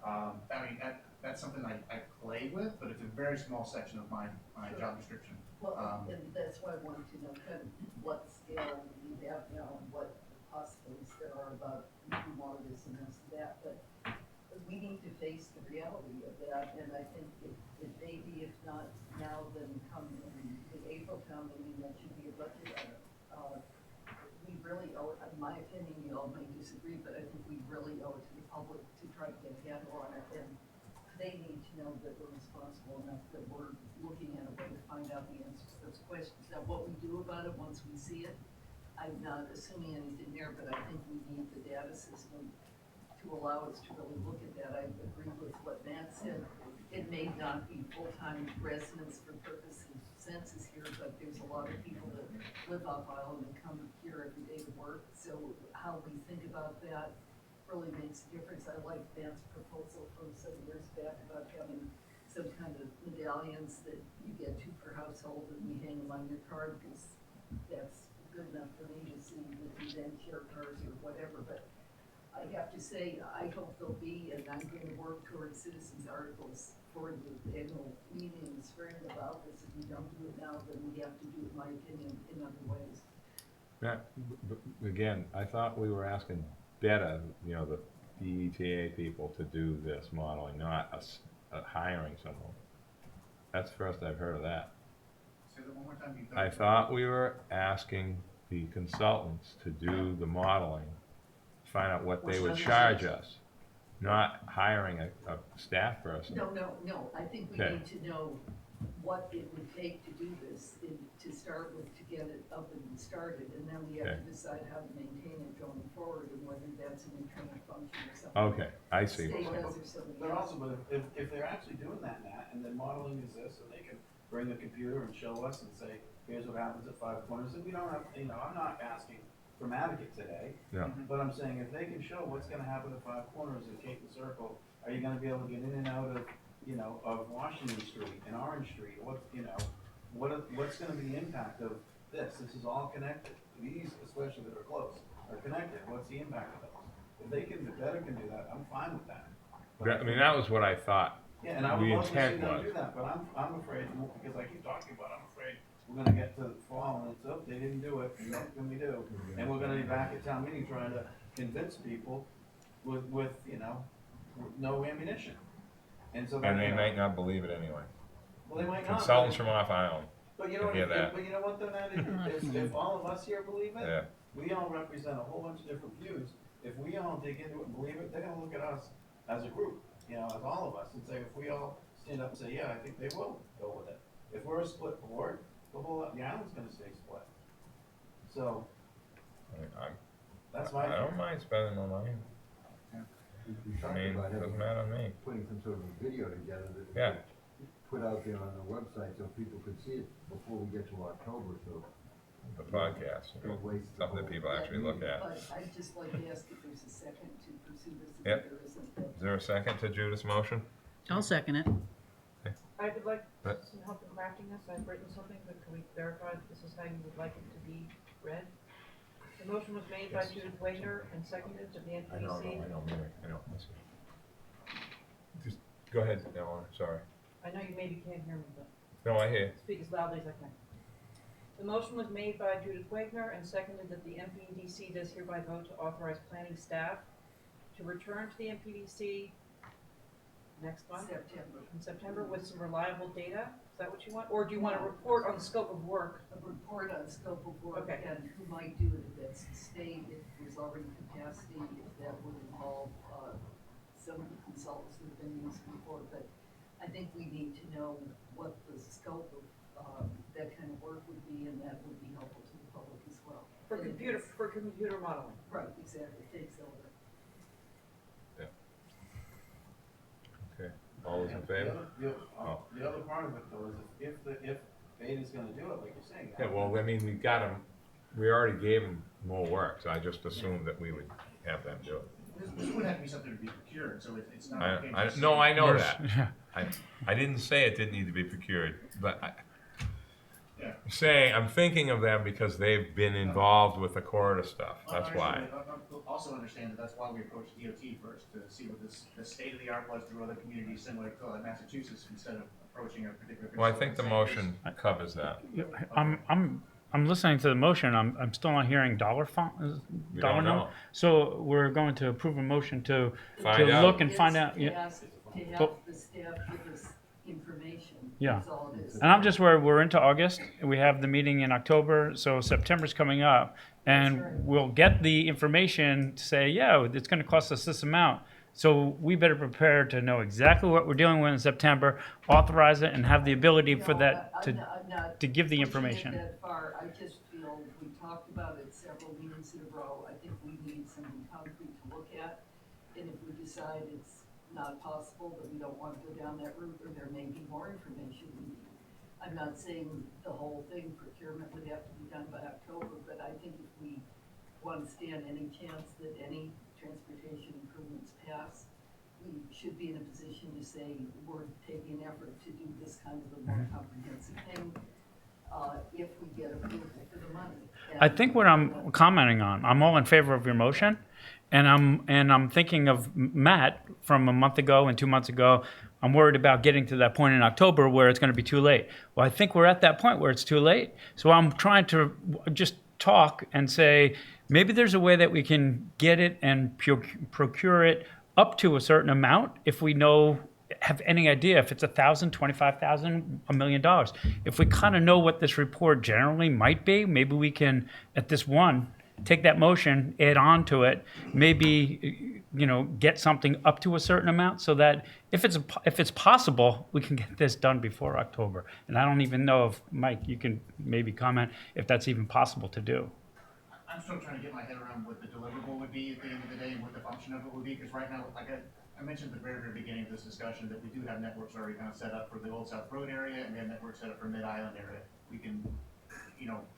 I mean, that's something I play with, but it's a very small section of my job description. Well, and that's why I wanted to know kind of what scale we have now and what possibilities there are about who wanted this and this and that, but we need to face the reality of that, and I think it may be, if not now, then come in the April town meeting, that should be a budget item. We really owe it, in my opinion, you all may disagree, but I think we really owe it to the public to try to get a handle on it, and they need to know that we're responsible enough, that we're looking at a way to find out the answers to those questions. Now, what we do about it once we see it, I'm not assuming anything there, but I think we need the data system to allow us to really look at that. I agree with what Matt said. It may not be full-time residents for purposes of census here, but there's a lot of people that live off island and come here every day to work. So how we think about that really makes a difference. I like Matt's proposal from some years back about having some kind of medallions that you get two per household and you hang them on your car, because that's good enough for me to see that you then share cars or whatever. But I have to say, I hope there'll be, and I'm going to work towards citizens articles for the annual meeting in the spring about this. If we don't do it now, then we have to do it, in my opinion, in other ways. Yeah, again, I thought we were asking better, you know, the DETA people to do this modeling, not us hiring someone. That's the first I've heard of that. Say that one more time. I thought we were asking the consultants to do the modeling, find out what they Which would doesn't charge exist. us, not hiring a staff person. No, I think we Okay. need to know what it would take to do this, to start with, to get it up and started, and then we have Okay. to decide how to maintain it going forward, and whether that's an internal function or something. Okay, I see. State what you're does saying. or somebody But else. also, but if they're actually doing that, Nat, and then modeling is this, and they can bring the computer and show us and say, here's what happens at Five Corners, and we don't have, you know, I'm not asking for Nantucket today, Yeah, but I'm saying if they can show what's gonna happen at Five Corners and Cape and Circle, are you gonna be able to get in and out of, you know, of Washington Street and Orange Street, or what, you know, what's gonna be the impact of this? This is all connected. These, especially that are close, are connected. What's the impact of those? If they can, the better can do that, I'm fine with that. But I mean, that was what I thought. yeah, and I would the love to see intent them was. do that, but I'm afraid, because I keep talking about it, I'm afraid we're gonna get to the fall and it's, oh, they didn't do it, and what can we do? And we're gonna be back at town meeting trying to convince people with, you know, with no ammunition. And so that, And they you know, might not believe it anyway. well, they might not. Consultants from off island, But you know what, hear that. but you know what though, Nat, if all of us here believe it, yeah. we all represent a whole bunch of different views. If we all dig into it and believe it, they're gonna look at us as a group, you know, as all of us, and say, if we all stand up and say, yeah, I think they will go with it. If we're a split board, the island's gonna stay split. So, that's my. I don't mind spending my money. We I talked mean, about doesn't having, matter to me. putting some sort of a video together that we Yeah. could put out there on the website so people could see it before we get to October, so The podcast, you know, don't waste the something that whole- people actually look at. But I'd just like to ask if there's a second to pursue this, if Yep. there isn't. Is there a second to Judith's motion? I'll second it. I would like But- some help in crafting this. I've written something, but can we verify that this is how you would like it to be read? The motion was made by Yes. Judith Wagner and seconded to the I know, NPDC. Mary, I know. Listen. Just go ahead, Eleanor, sorry. I know you maybe can't hear me, but No, I hear. speak as loudly as I can. The motion was made by Judith Wagner and seconded that the NPDC does hereby vote to authorize planning staff to return to the NPDC next month, September, in September, with some reliable data. Is that what you want? Or do you want a report on the scope of work? a report on scope of work Okay. and who might do it, if that's the state, if there's already capacity, if that would involve, some of the consultants that have been used before, but I think we need to know what the scope of, that kind of work would be, and that would be helpful to the public as well. For And if computer, it's- for computer modeling. Right, exactly, takes over. Okay, all those in favor? The other part of it though is if Beta's gonna do it, like you're saying. Yeah, well, I mean, we got them, we already gave them more work, so I just assumed that we would have them do it. This would have to be something to be procured, so it's not. okay I, just no, say- I know There's- that. I didn't say it didn't need to be procured, but Yeah. I'm saying, I'm thinking of them because they've been involved with the corridor stuff, that's why. Also understand that that's why we approached DOT first, to see what the state of the art was through other communities similar to Massachusetts, instead of approaching a particular. Well, I think the consultant saying motion covers that. I'm listening to the motion. I'm still not hearing dollar font. We Dollar don't no? know. So we're going to approve a motion to Find out. look and find It's out. to Yeah. ask, to have But- the staff give us information, Yeah. that's all it is. And I'm just worried, we're into August, we have the meeting in October, so September's coming up. That's And right. we'll get the information to say, yeah, it's gonna cost us this amount. So we better prepare to know exactly what we're dealing with in September, authorize it, and have the ability for No, that I'm to, not to give the pushing it information. that far. I just feel, we talked about it several meetings in a row, I think we need something concrete to look at. And if we decide it's not possible, that we don't wanna go down that route, or there may be more information we need. I'm not saying the whole thing, procurement would have to be done by October, but I think if we wanna stand any chance that any transportation improvements pass, we should be in a position to say, we're taking effort to do this kind of a more comprehensive thing, if we get approval for the money. I think what I'm commenting on, I'm all in favor of your motion, and I'm thinking of Matt from a month ago and 2 months ago. I'm worried about getting to that point in October where it's going to be too late. Well, I think we're at that point where it's too late. So I'm trying to just talk and say, maybe there's a way that we can get it and procure it up to a certain amount if we have any idea if it's 1,000, 25,000, $1 million. If we kind of know what this report generally might be, maybe we can, at this one, take that motion, add on to it, maybe, get something up to a certain amount so that if it's possible, we can get this done before October. And I don't even know if, Mike, you can maybe comment if that's even possible to do. I'm still trying to get my head around what the deliverable would be at the end of the day and what the function of it would be, because right now, like I mentioned at the very beginning of this discussion, that we do have networks already kind of set up for the Old South Road area, and we have networks set up for Mid-Island area. We can,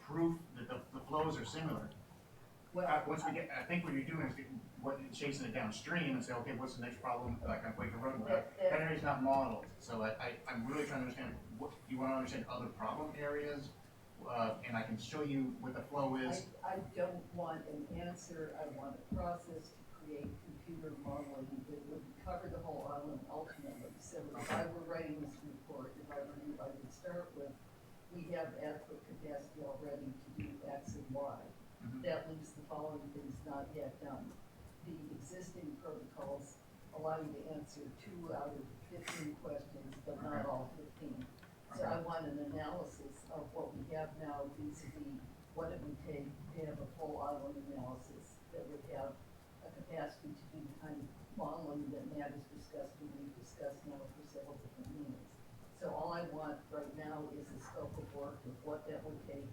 prove that the flows are similar. Well, Once we get, I think what you're doing is chasing it downstream and say, okay, what's the next problem, like on Quaker Road, that area's not modeled. So I'm really trying to understand, you want to understand other problem areas, and I can show you what the flow is. I don't want an answer, I want a process to create computer modeling that would cover the whole island ultimately. So if I were writing this report, if I were you, I would start with, we have adequate capacity already to do X and Y. That leaves the following things not yet done. The existing protocols allow you to answer 2 out of 15 questions, but not all 15. So I want an analysis of what we have now vis-a-vis what it would take to have a full island analysis that would have a capacity to do the kind of modeling that Matt has discussed and we've discussed now for several different meetings. So all I want right now is a scope of work of what that would take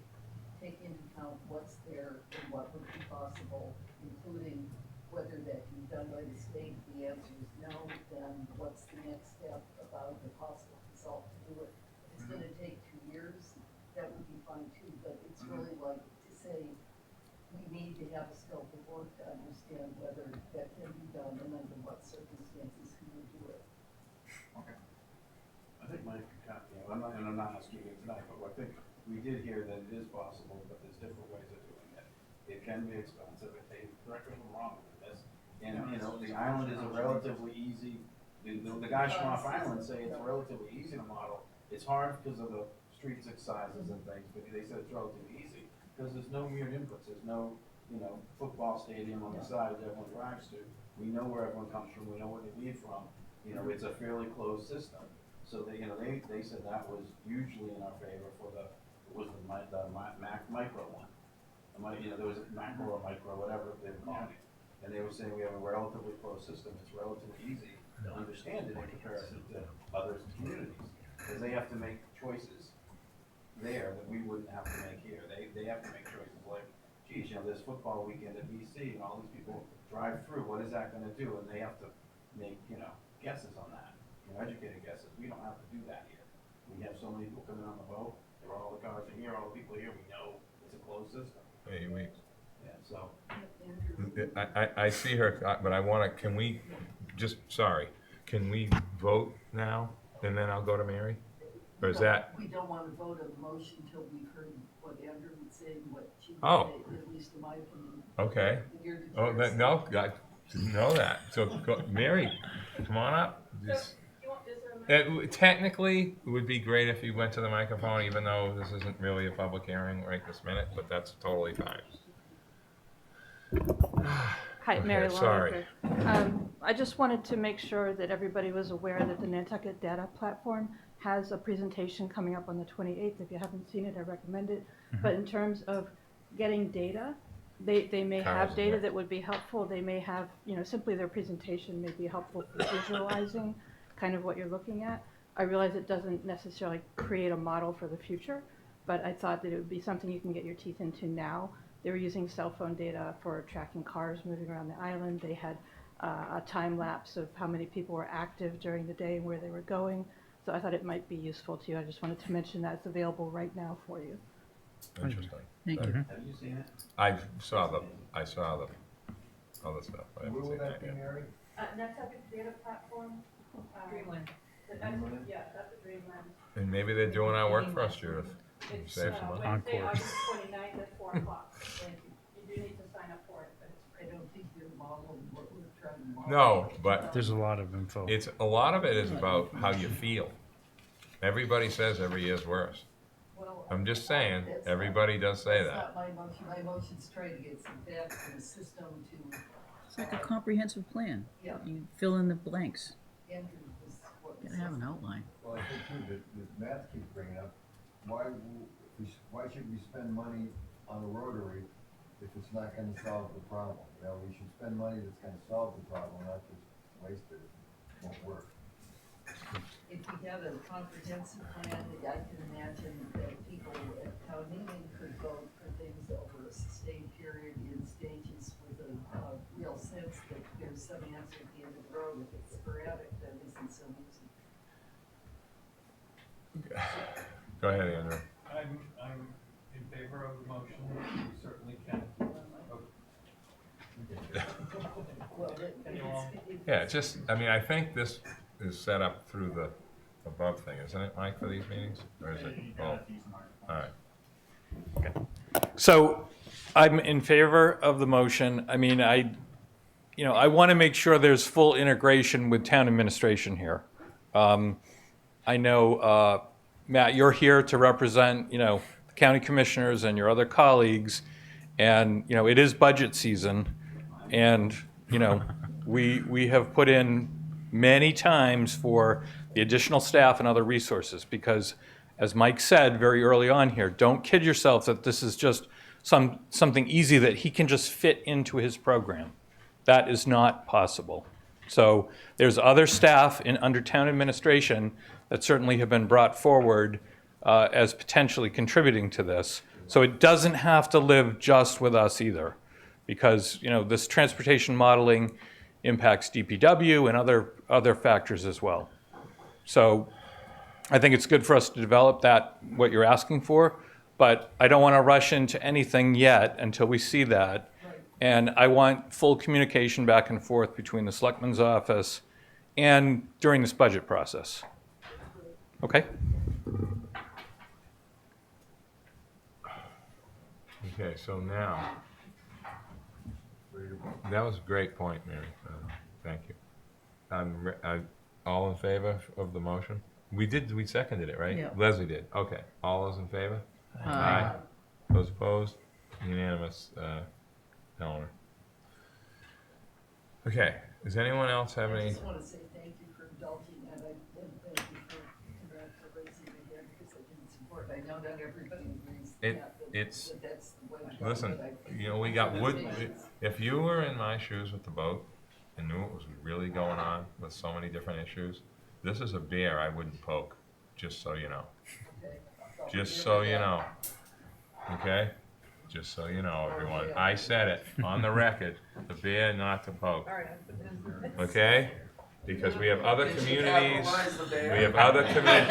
into account what's there and what would be possible, including whether that can be done by the state. If the answer is no, then what's the next step about the possible consultant to do it? If it's gonna take 2 years, that would be fine too, but it's really like to say, we need to have a scope of work to understand whether that can be done and under what circumstances we would do it. Okay. I think Mike, I'm not asking you tonight, but I think we did hear that it is possible, but there's different ways of doing it. It can be expensive, if they, correct me if I'm wrong with this, and, the island is a relatively easy, the guys from off island say it's relatively easy to model. It's hard because of the street sizes and things, but they said it's relatively easy, because there's no weird inputs, there's no, football stadium on the side that everyone drives to. We know where everyone comes from, we know where they leave from, it's a fairly closed system. So they said that was hugely in our favor for the micro one. There was a macro or micro, whatever they were calling it. And they were saying we have a relatively closed system, it's relatively easy to understand it in comparison to other communities. Because they have to make choices there that we wouldn't have to make here. They have to make choices like, geez, there's football weekend at BC and all these people drive through, what is that gonna do? And they have to make, guesses on that, educated guesses. We don't have to do that here. We have so many people coming on the boat, there are all the cars in here, all the people here, we know it's a closed system. 8 weeks. Yeah, so. I see her, but can we vote now and then I'll go to Mary? Or is that, We don't want to vote on the motion until we've heard what Andrew would say and what she would Oh. say, at least in my opinion. okay. And you're the Oh, chair, so- no, I didn't know that. So, Mary, come on up. Just- technically, it would be great if you went to the microphone, even though this isn't really a public hearing right this minute, but that's totally fine. Hi, Okay, Mary sorry. Lawler. I just wanted to make sure that everybody was aware that the Nantucket Data Platform has a presentation coming up on the 28th. If you haven't seen it, I recommend it. But in terms of getting data, they may have data that would be helpful. They may have, simply their presentation may be helpful for visualizing kind of what you're looking at. I realize it doesn't necessarily create a model for the future, but I thought that it would be something you can get your teeth into now. They were using cell phone data for tracking cars moving around the island. They had a time lapse of how many people were active during the day and where they were going. So I thought it might be useful to you. I just wanted to mention that it's available right now for you. Interesting. Thank you. Have you seen it? I saw the other stuff. I Where haven't will seen that that be, yet. Mary? Nantucket Data Platform. Dreamland. Yeah, that's a Dreamland. And maybe they're doing our work for us, Judith. It's Save some money. Wednesday, Encore. August 29th at 4 o'clock. And you do need to sign up for it, but it's I free. don't think you're modeling what we're trying to model. No, but There's a lot of info. a lot of it is about how you feel. Everybody says every year's worse. Well, I'm just saying, That's not- everybody does say That's that. not my motion. My motion's trying to get some facts in the system to, It's like a comprehensive plan. Yeah. You fill in the blanks. Andrew was what You gotta have an outline. Well, I think too, that Matt keeps bringing up, why should we spend money on a rotary if it's not gonna solve the problem? You know, we should spend money that's gonna solve the problem, not just waste it, it won't work. if we had a comprehensive plan, I can imagine that people at town meeting could vote for things over a sustained period in stages with a real sense that there's some answer at the end of the road. If it's sporadic, that isn't so easy. Go ahead, Andrew. I'm in favor of the motion, we certainly can. Well, Yeah, just, I mean, I think this is set up through the above thing, isn't it, Mike, for these meetings? Or is it? You Oh, got a decent mark. all right. So I'm in favor of the motion. I mean, I want to make sure there's full integration with town administration here. I know, Matt, you're here to represent, the county commissioners and your other colleagues. And, it is budget season. And, we have put in many times for the additional staff and other resources because, as Mike said very early on here, don't kid yourself that this is just something easy that he can just fit into his program. That is not possible. So there's other staff under town administration that certainly have been brought forward as potentially contributing to this. So it doesn't have to live just with us either, because this transportation modeling impacts DPW and other factors as well. So I think it's good for us to develop what you're asking for, but I don't want to rush into anything yet until we see that. And I want full communication back and forth between the selectman's office and during this budget process. Okay? Okay, so now, that was a great point, Mary. Thank you. All in favor of the motion? We seconded it, right? Yeah. Leslie did. Okay. All those in favor? Aye. Those opposed? Unanimous, Eleanor. Okay. Does anyone else have I any? just wanna say thank you for indulging that, and thank you for raising the hand, because I didn't support, I know not everybody agrees that that's the way to go. Listen, but we got wood. If you were in my shoes with the boat and knew what was really going on with so many different issues, this is a bear I wouldn't poke, just so you know. Okay, I'll Just remember so you that. know. Okay? Just so you know, everyone. I said it on the record, the bear not to poke. All right. Okay? Because we have other communities, we have other communities,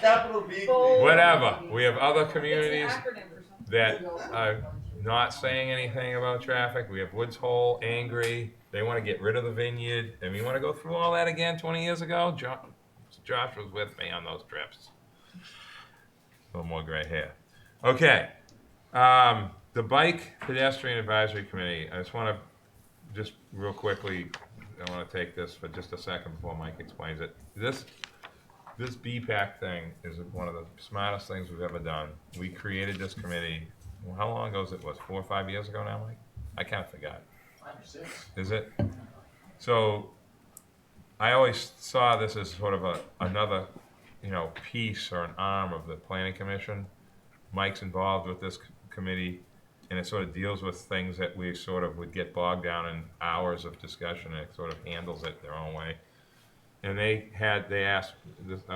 Capital B. whatever. We have other communities It's an acronym or something. that are not saying anything about traffic. We have Woods Hole angry. They want to get rid of the vineyard. And we want to go through all that again 20 years ago? Josh was with me on those trips. A little more gray hair. Okay. The Bike Pedestrian Advisory Committee. I just want to, just real quickly, I want to take this for just a second before Mike explains it. This BPAC thing is one of the smartest things we've ever done. We created this committee, well, how long ago was it? 4 or 5 years ago now, Mike? I kind of forgot. 5 or 6. Is it? So I always saw this as sort of another, piece or an arm of the planning commission. Mike's involved with this committee, and it sort of deals with things that we sort of would get bogged down in hours of discussion, and it sort of handles it their own way. And I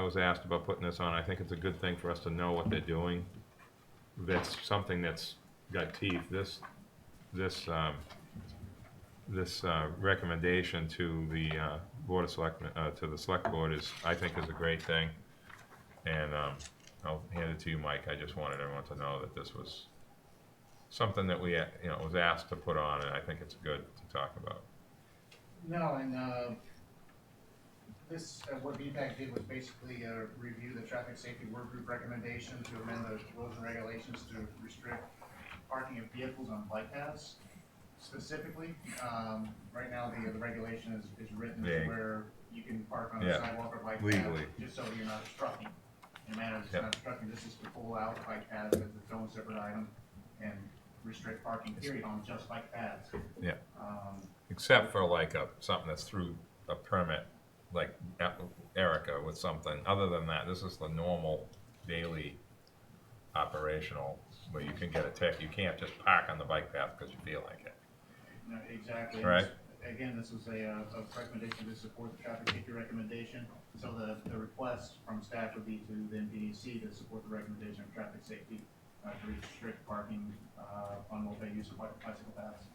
was asked about putting this on. I think it's a good thing for us to know what they're doing. That's something that's got teeth. This recommendation to the Board of Selectmen, to the Select Board I think is a great thing. And I'll hand it to you, Mike. I just wanted everyone to know that this was something that we, was asked to put on, and I think it's good to talk about. No, and this, what BPAC did was basically review the traffic safety work group recommendation to amend the rules and regulations to restrict parking of vehicles on bike paths. Specifically, right now the regulation is written Yeah. where you can park on a Yeah. sidewalk or bike path, Legally. just so you're not obstructing. in a manner that's Yep. not obstructing. This is to pull out bike paths as its own separate item and restrict parking period on just bike paths. Yeah. Um, Except for like something that's through a permit, like Erica with something. Other than that, this is the normal daily operational where you can get a ticket. You can't just park on the bike path because you feel like it. No, exactly. Right. Again, this was a recommendation to support the traffic safety recommendation. So the request from staff would be to the NPDC to support the recommendation of traffic safety to restrict parking on multi-use of bicycle paths.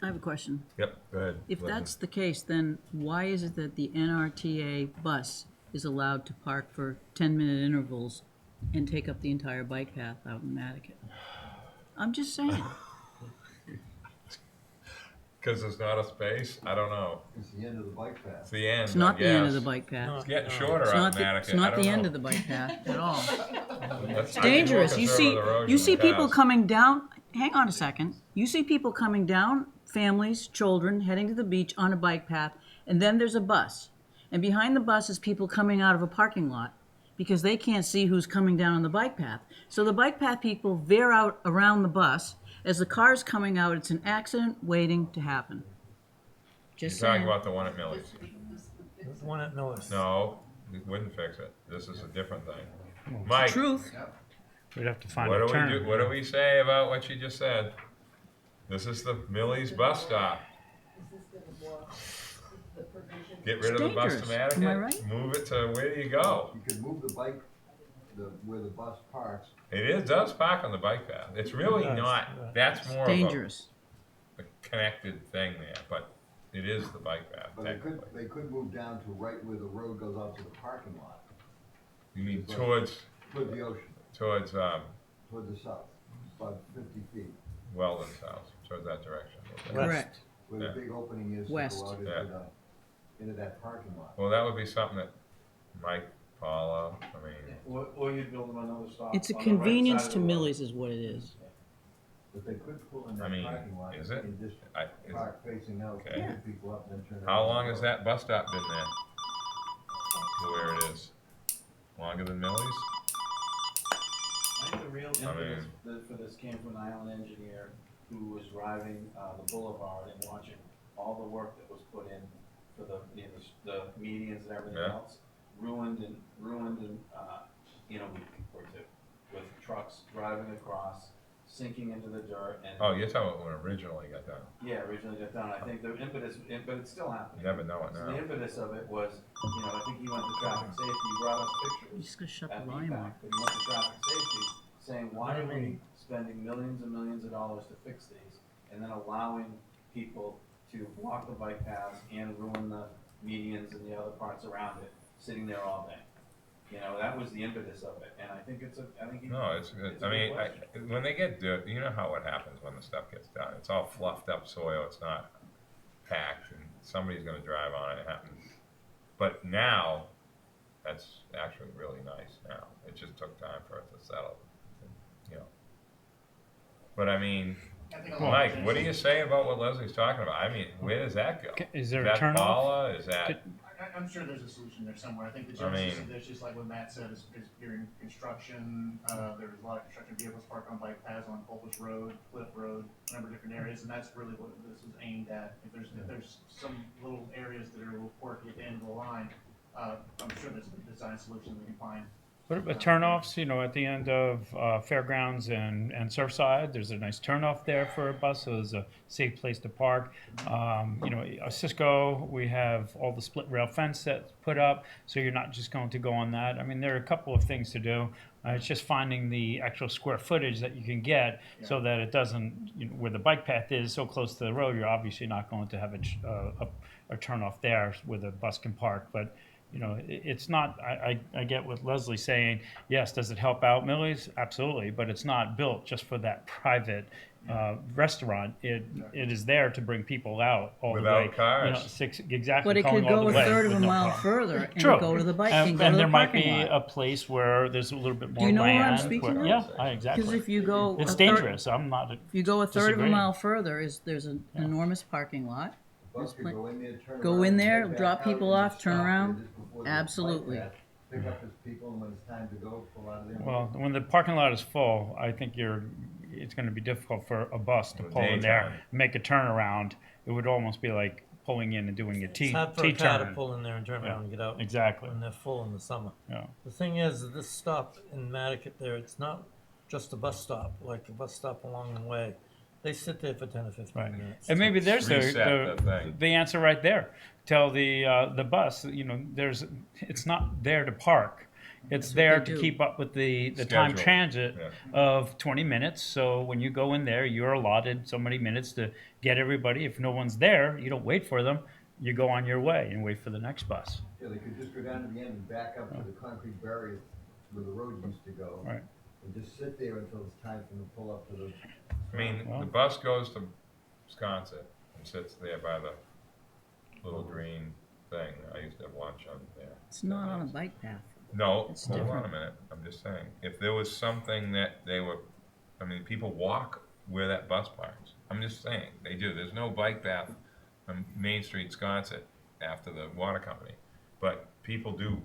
I have a question. Yep, go ahead. If Listen. that's the case, then why is it that the NRTA bus is allowed to park for 10-minute intervals and take up the entire bike path out in Nantucket? I'm just saying. Because there's not a space? I don't know. It's the end of the bike path. It's the end, It's not I the end of guess. the bike path. It's getting shorter It's out not in the, Nantucket. it's not I don't the end know. of the bike path at all. It's Dangerous. You see people coming down, hang on a second. You see people coming down, families, children, heading to the beach on a bike path, and then there's a bus. And behind the bus is people coming out of a parking lot because they can't see who's coming down on the bike path. So the bike path people veer out around the bus. As the car's coming out, it's an accident waiting to happen. You're Just talking saying. about the one at Millie's. The one at Millis. No, it wouldn't fix it. This is a different thing. Mike, Truth. We'd have to find what a do turn. we do? What do we say about what you just said? This is the Millie's bus stop. Is this gonna block the provision? Get rid of the bus to dangerous. Nantucket. Am I right? Move it to where do you go? You could move the bike, where the bus parks. Does park on the bike path. It's really It does, not. yeah. That's more Dangerous. of a connected thing there, but it is the bike path But technically. they could move down to right where the road goes out to the parking lot, You mean towards toward the ocean, towards toward the south, about 50 feet, Weldon's house, towards that direction. Correct. where the Yeah. big opening is to West. go out Yeah. into that parking lot. Well, that would be something that Mike, Paula, I mean, Or you'd build them another stop. It's a on the right convenience side of to the road. Millie's is what it is. But they could pull in I that mean, parking lot is it? and just is- park facing out, Okay. pick people up, then turn around. how long has that bus stop been there? To where it is? Longer than Millie's? I think the real I impetus for this came from an island engineer who was driving the boulevard and watching all the work that was put in for the medians and everything Yeah. else, ruined in a week or two, with trucks driving across, sinking into the dirt, and Oh, you're talking about when it originally got done. yeah, originally got done. I think the impetus, but it's still You happening. never know it So the now. impetus of it was, I think he went to traffic safety, he brought us You pictures just gotta shut at the volume off. PPAC, but he went to traffic safety, saying, why are we spending millions and millions of dollars to fix these, and then allowing people to block the bike paths and ruin the medians and the other parts around it, sitting there all day? That was the impetus of it, and I think No, it's good. it's a I good mean, question. when they get dirt, you know how it happens when the stuff gets done. It's all fluffed up soil. It's not packed, and somebody's going to drive on it. It happens. But now, that's actually really nice. Now it just took time for it to settle. But I mean, I think a lot of Mike, things- what do you say about what Leslie's talking about? I mean, where does that go? Is there Is a that turnoff? Paula? Is that? I'm sure there's a solution there somewhere. I think the I genesis mean- of this, just like what Matt said, is during construction, there was a lot of construction vehicles parked on bike paths on Polish Road, Cliff Road, a number of different areas, and that's really what this is aimed at. If there's some little areas that are a little quirky at the end of the line, I'm sure there's a design solution we can find. What about turnoffs, at the end of Fairgrounds and Surfside, there's a nice turnoff there for a bus, so there's a safe place to park. At Cisco, we have all the split rail fence that's put up, so you're not just going to go on that. I mean, there are a couple of things to do. It's just finding the actual square footage that you can get so that it doesn't, where the bike path is so close to the road, you're obviously not going to have a turnoff there where the bus can park, but it's not, I get what Leslie's saying. Yes, does it help out Millie's? Absolutely, but it's not built just for that private restaurant. It is there to bring people out all Without the way. cars. Exactly. But it going could all go the a way third of a with no mile car. further and True. go to the bike And, and go and to there the might parking be lot. a place where there's a little bit more you know land. where I'm speaking of? Yeah, Because exactly. if you go It's a third- dangerous. I'm not. If you go a third of a Disagreeing. mile further, there's an enormous parking lot. Bus could go in there, turn Go around, in there, head back drop out, people and off, just turn stop there around. just before the bike Absolutely. path pick up his people, and when it's time to go, pull out of there. Well, when the parking lot is full, I think it's gonna be difficult for a bus to In the pull in there, daytime. make a turnaround. It would almost be like pulling in and doing a It's hard for a car to T-turn. pull in there and turn Yeah, around and get out. exactly. When they're full in the summer. Yeah. The thing is, this stop in Nantucket there, it's not just a bus stop, like a bus stop along the way. They sit there for 10 or 15 Right. minutes. And maybe there's Reset the thing. the answer right there. Tell the bus, it's not there to park. It's what there they to do. keep up with the time Schedule. transit Yeah. of 20 minutes. So when you go in there, you're allotted so many minutes to get everybody. If no one's there, you don't wait for them. You go on your way and wait for the next bus. Yeah, they could just go down to the end and back up to the concrete barriers where the road used to go. Right. And just sit there until it's time for them to pull up to the. I mean, Well- the bus goes to Wisconsin and sits there by the little green thing. I used to have lunch on there. It's not on a bike path. No, It's hold on different. a minute. I'm just saying, if there was something that they were, I mean, people walk where that bus parks. I'm just saying, they do. There's no bike path on Main Street, Wisconsin, after the water company. But people do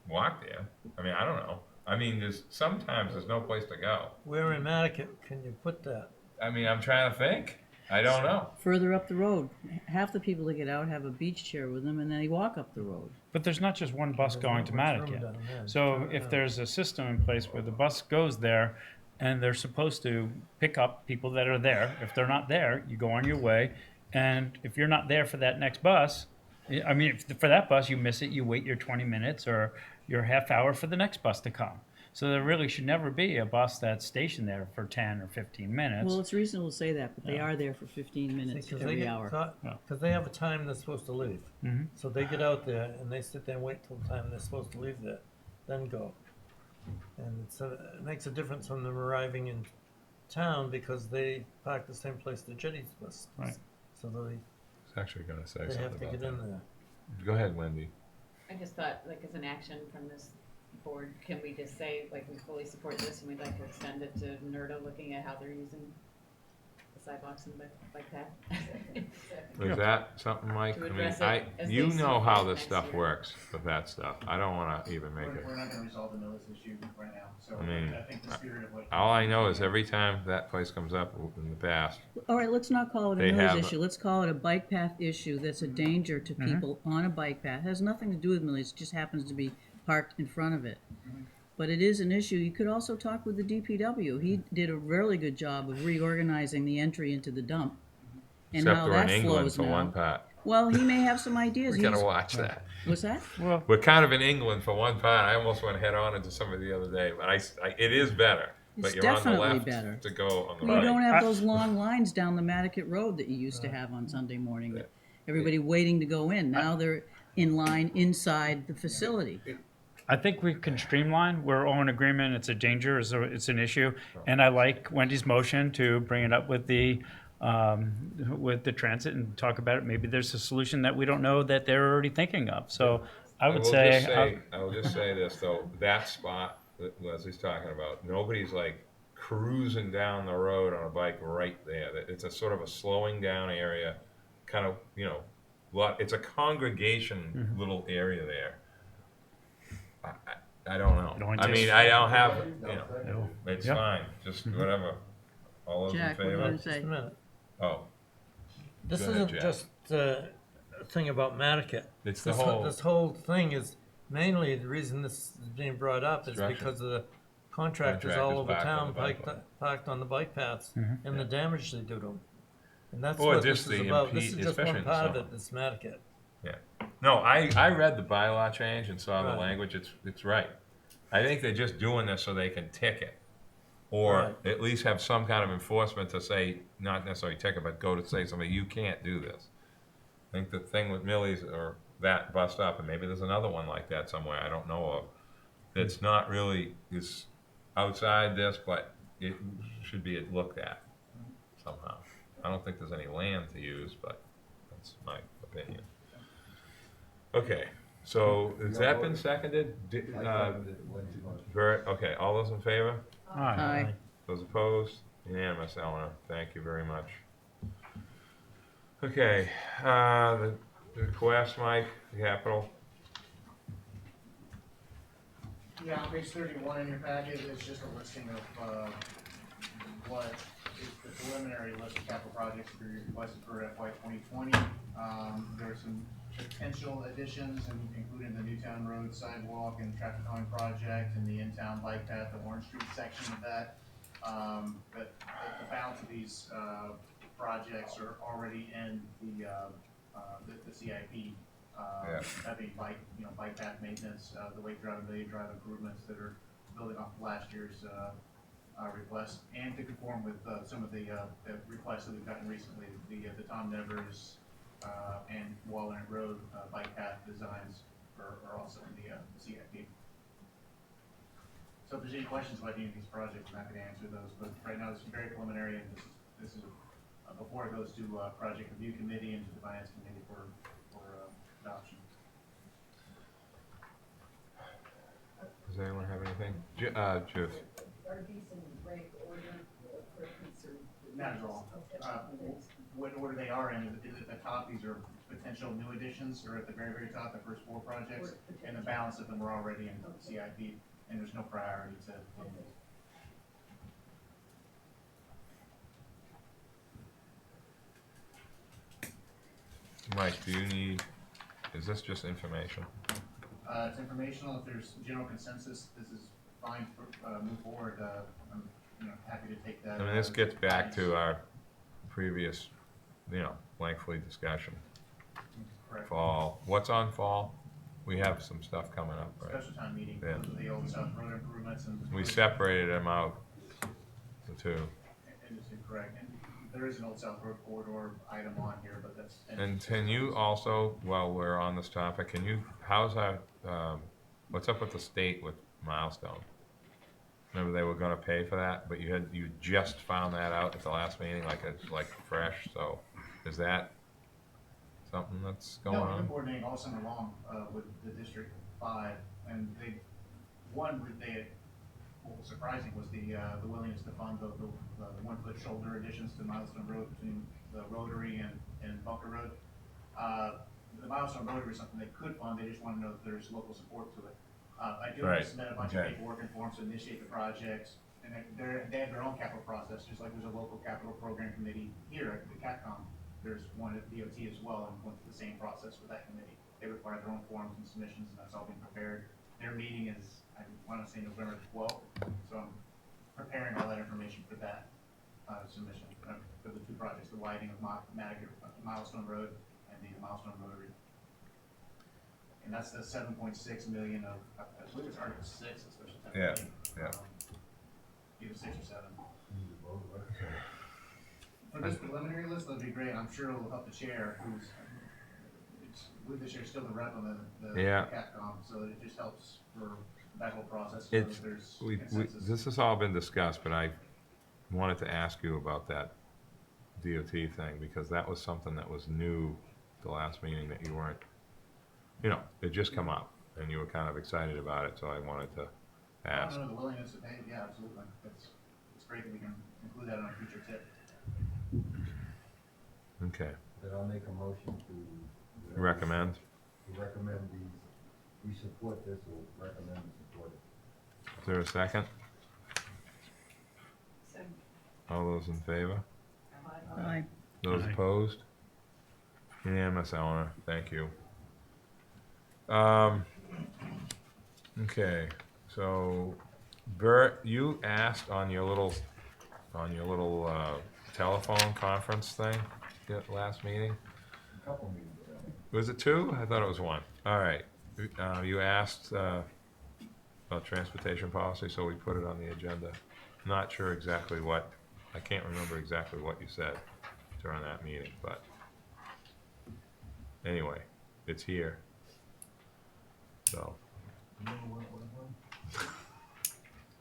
walk there. I mean, I don't know. I mean, sometimes there's no place to go. Where in Nantucket can you put that? I mean, I'm trying to think. I don't know. Further up the road, half the people that get out have a beach chair with them and they walk up the road. But there's not just one bus There's going not to much room Nantucket. down there. So if there's a system in place where the bus goes there and they're supposed to pick up people that are there, if they're not there, you go on your way. And if you're not there for that next bus, I mean, for that bus, you miss it, you wait your 20 minutes or your half hour for the next bus to come. So there really should never be a bus that's stationed there for 10 or 15 minutes. Well, it's reasonable to say that, but they Yeah. are there for 15 minutes Because every hour. Because they have a time they're supposed to leave. Mhm. So they get out there and they sit there and wait till the time they're supposed to leave there, then go. And it makes a difference from them arriving in town because they park the same place the Jetty's bus. Right. So I was actually going to say they have something to about get in that. there. Go ahead, Wendy. I just thought, like, as an action from this board, can we just say, like, we fully support this and we'd like to extend it to NERDA looking at how they're using the sidewalks and bike path? Was that something, Mike? To I mean, address it as you they know see how fit this next stuff year. works with that stuff. I don't want to even make it. We're not gonna resolve the millis issue right now, so I mean, I think the spirit of what. All I know is every time that place comes up in the past, All right, let's not call it They a have noise a- issue. Let's call it a bike path issue that's a danger to people on a bike path. Has nothing to do with millies, it just happens to be parked in front of it. But it is an issue. You could also talk with the DPW. He did a really good job of reorganizing the entry into the dump and except how we're in that England flows for one now. part. Well, he may have some ideas. We gotta He's- watch that. What's that? Well, We're kind of in England for one part. I almost went head on into somebody the other day, but it is better. But It's you're on the definitely left better. to go on the Well, you don't right. have those long lines down the Nantucket Road that you used to have on Sunday morning. Everybody waiting to go in. Now they're in line inside the facility. I think we can streamline. We're all in agreement. It's a danger. It's an issue, and I like Wendy's motion to bring it up with the transit and talk about it. Maybe there's a solution that we don't know that they're already thinking of. So I would say, I will just say this though, that spot that Leslie's talking about, nobody's like cruising down the road on a bike right there. It's a sort of a slowing down area, kind of, it's a congregation little area there. I don't know. Don't I mean, just- I don't have, No. it's Yeah. fine, just whatever. All those in Jack, what do you favor? want to Just say? a minute. Oh, This Go ahead, isn't Jack. just a thing about Nantucket. it's the This whole, this whole thing is mainly the reason this is being brought up is Structure. because of the contractors Contractors all over parked on town the bike parked on the bike paths and the damage they do to them. And that's Or what just this is the about. This is impede- just especially one in the part of summer. it. This Nantucket. no, I read the bylaw change and saw the Right. language, it's right. I think they're just doing this so they can ticket. Or Right. at least have some kind of enforcement to say, not necessarily ticket, but go to say to somebody, you can't do this. I think the thing with Millie's or that bus stop, and maybe there's another one like that somewhere I don't know of, that's not really, is outside this, but it should be looked at somehow. I don't think there's any land to use, but that's my opinion. Okay, so has that been seconded? Bert, okay, all those in favor? Aye. Those opposed? Unanimous, Eleanor. Thank you very much. Okay, the request, Mike, the Capitol. Yeah, on page 31 in your packet is just a listing of what is the preliminary list of capital projects to be requested for FY 2020. There are some potential additions, including the Newtown Road sidewalk and traffic calming project and the in-town bike path, the Orange Street section of that. But the balance of these projects are already in the CIP. Yeah. That being bike path maintenance, the Wake Drive and Million Drive improvements that are building off of last year's request, and to conform with some of the requests that we've gotten recently, the Tom Nevers and Walnut Road bike path designs are also in the CIP. So if there's any questions about any of these projects, I'm happy to answer those, but right now it's very preliminary, and this is before it goes to project review committee and to the finance committee for adoption. Does anyone have anything? Judith? Are these in rank order, preference, or? Not at all. What order they are in is at the top, these are potential new additions, or at the very, very top, the first 4 projects, and the balance of them are already in the CIP, and there's no priority to. Mike, do you need, is this just information? It's informational. If there's general consensus, this is fine for move forward. I'm happy to take that. I mean, this gets back to our previous, lengthy discussion. Correct. Fall, what's on fall? We have some stuff coming up, right? Special time meeting, Yeah. those are the old South Road improvements and. We separated them out, the two. And it's incorrect. And there is an old South Road corridor item on here, but that's. And can you also, while we're on this topic, how's our, what's up with the state with Milestone? Remember they were gonna pay for that, but you just found that out at the last meeting, like it's like fresh, so is that something that's going No, we've been on? coordinating all summer long, with the District 5, and what was surprising was the willingness to fund the 1-foot shoulder additions to Milestone Road between the Rotary and Bunker Road. The Milestone Rotary is something they could fund, they just want to know that there's local support to it. I do have to submit a bunch of paperwork and forms to initiate the projects, and they have their own capital process, just like there's a local capital program committee here at the CATCOM. There's one at DOT as well, and went through the same process with that committee. They require their own forms and submissions, and that's all being prepared. Their meeting is, I want to say, November 12th, so I'm preparing all that information for that submission for the 2 projects, the widening of Milestone Road and the Milestone Rotary. And that's the 7.6 million of, I believe it's Article 6, especially. Yeah. Either 6 or 7. For this preliminary list, that'd be great. I'm sure it'll help the chair, the chair's still the rep on the Yeah. CATCOM, so it just helps for that whole process. It's, There's we, consensus. this has all been discussed, but I wanted to ask you about that DOT thing, because that was something that was new the last meeting that you weren't, it just come up, and you were kind of excited about it, so I wanted to ask. The willingness to pay, yeah, absolutely. It's great that we can include that on a future tip. Okay, Then I'll make a motion to. recommend? To recommend these, we support this, or recommend and support it. Is there a second? So, All those in favor? Aye. Those Aye. opposed? Unanimous, Eleanor, thank you. Okay, so Bert, you asked on your little telephone conference thing, that last meeting? A couple meetings ago. Was it 2? I thought it was 1. All right. You asked about transportation policy, so we put it on the agenda. Not sure exactly I can't remember exactly what you said during that meeting, but anyway, it's here. So,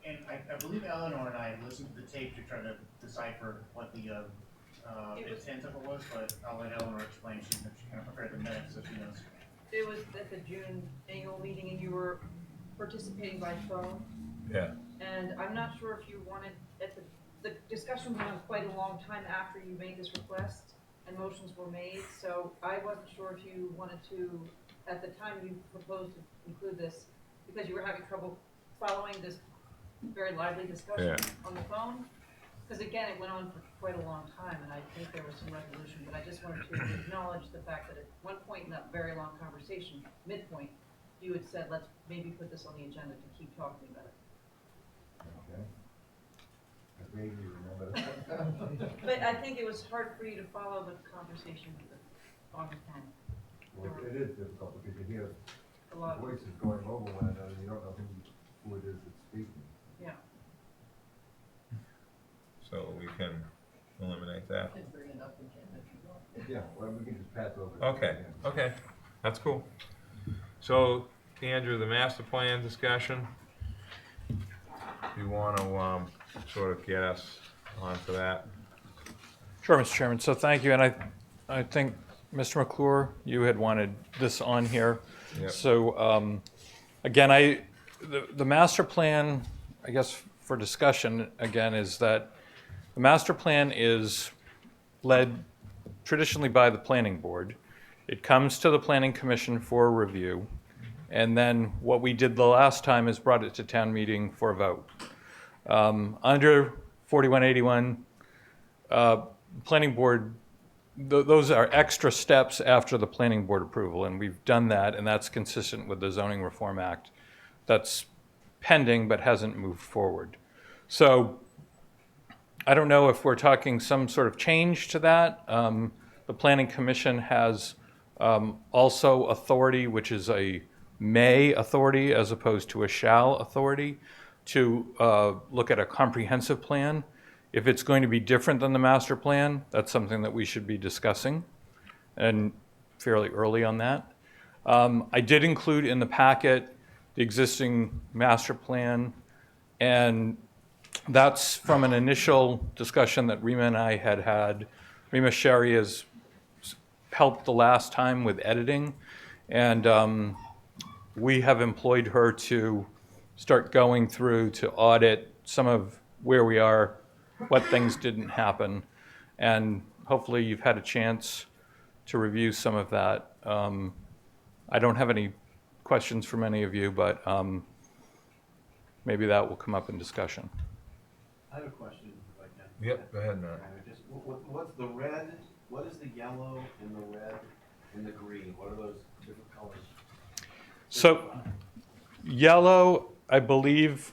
And I believe Eleanor and I listened to the tape to try to decipher what the intent of it was, but I'll let Eleanor explain. She kind of prepared the minutes, so she knows. It was at the June annual meeting and you were participating by phone. yeah. And I'm not sure if you wanted, the discussion went on quite a long time after you made this request and motions were made, so I wasn't sure if you wanted to, at the time you proposed to include this, because you were having trouble following this very lively discussion Yeah. on the phone. Because again, it went on for quite a long time, and I think there was some resolution, but I just wanted to acknowledge the fact that at one point in that very long conversation, midpoint, you had said, let's maybe put this on the agenda to keep talking about it. Okay. I vaguely remember that. But I think it was hard for you to follow the conversation on the phone. Well, it is difficult because you hear A lot, voices going over one another, you don't know who it is that's speaking. yeah. So we can eliminate that. Can bring it up again if you want. Yeah, well, we can just pass over. it. Okay, Yeah. okay, that's cool. So, Andrew, the master plan discussion, you want to sort of get us onto that? Sure, Mr. Chairman. So thank you. And I think, Mr. McClure, you had wanted this on here. Yep. So again, the master plan, I guess for discussion, again, is that the master plan is led traditionally by the planning board. It comes to the planning commission for review. And then what we did the last time is brought it to town meeting for a vote. Under 4181, planning board, those are extra steps after the planning board approval, and we've done that, and that's consistent with the Zoning Reform Act. That's pending but hasn't moved forward. So I don't know if we're talking some sort of change to that. The Planning Commission has also authority, which is a may authority as opposed to a shall authority, to look at a comprehensive plan. If it's going to be different than the master plan, that's something that we should be discussing, and fairly early on that. I did include in the packet the existing master plan, and that's from an initial discussion that Rima and I had had. Rima Sherry has helped the last time with editing, and we have employed her to start going through to audit some of where we are, what things didn't happen, and hopefully you've had a chance to review some of that. I don't have any questions from any of you, but maybe that will come up in discussion. I have a question, if I can. Yep, go ahead, Matt. Just, what's the red, what is the yellow and the red and the green? What are those different colors? So yellow, I believe,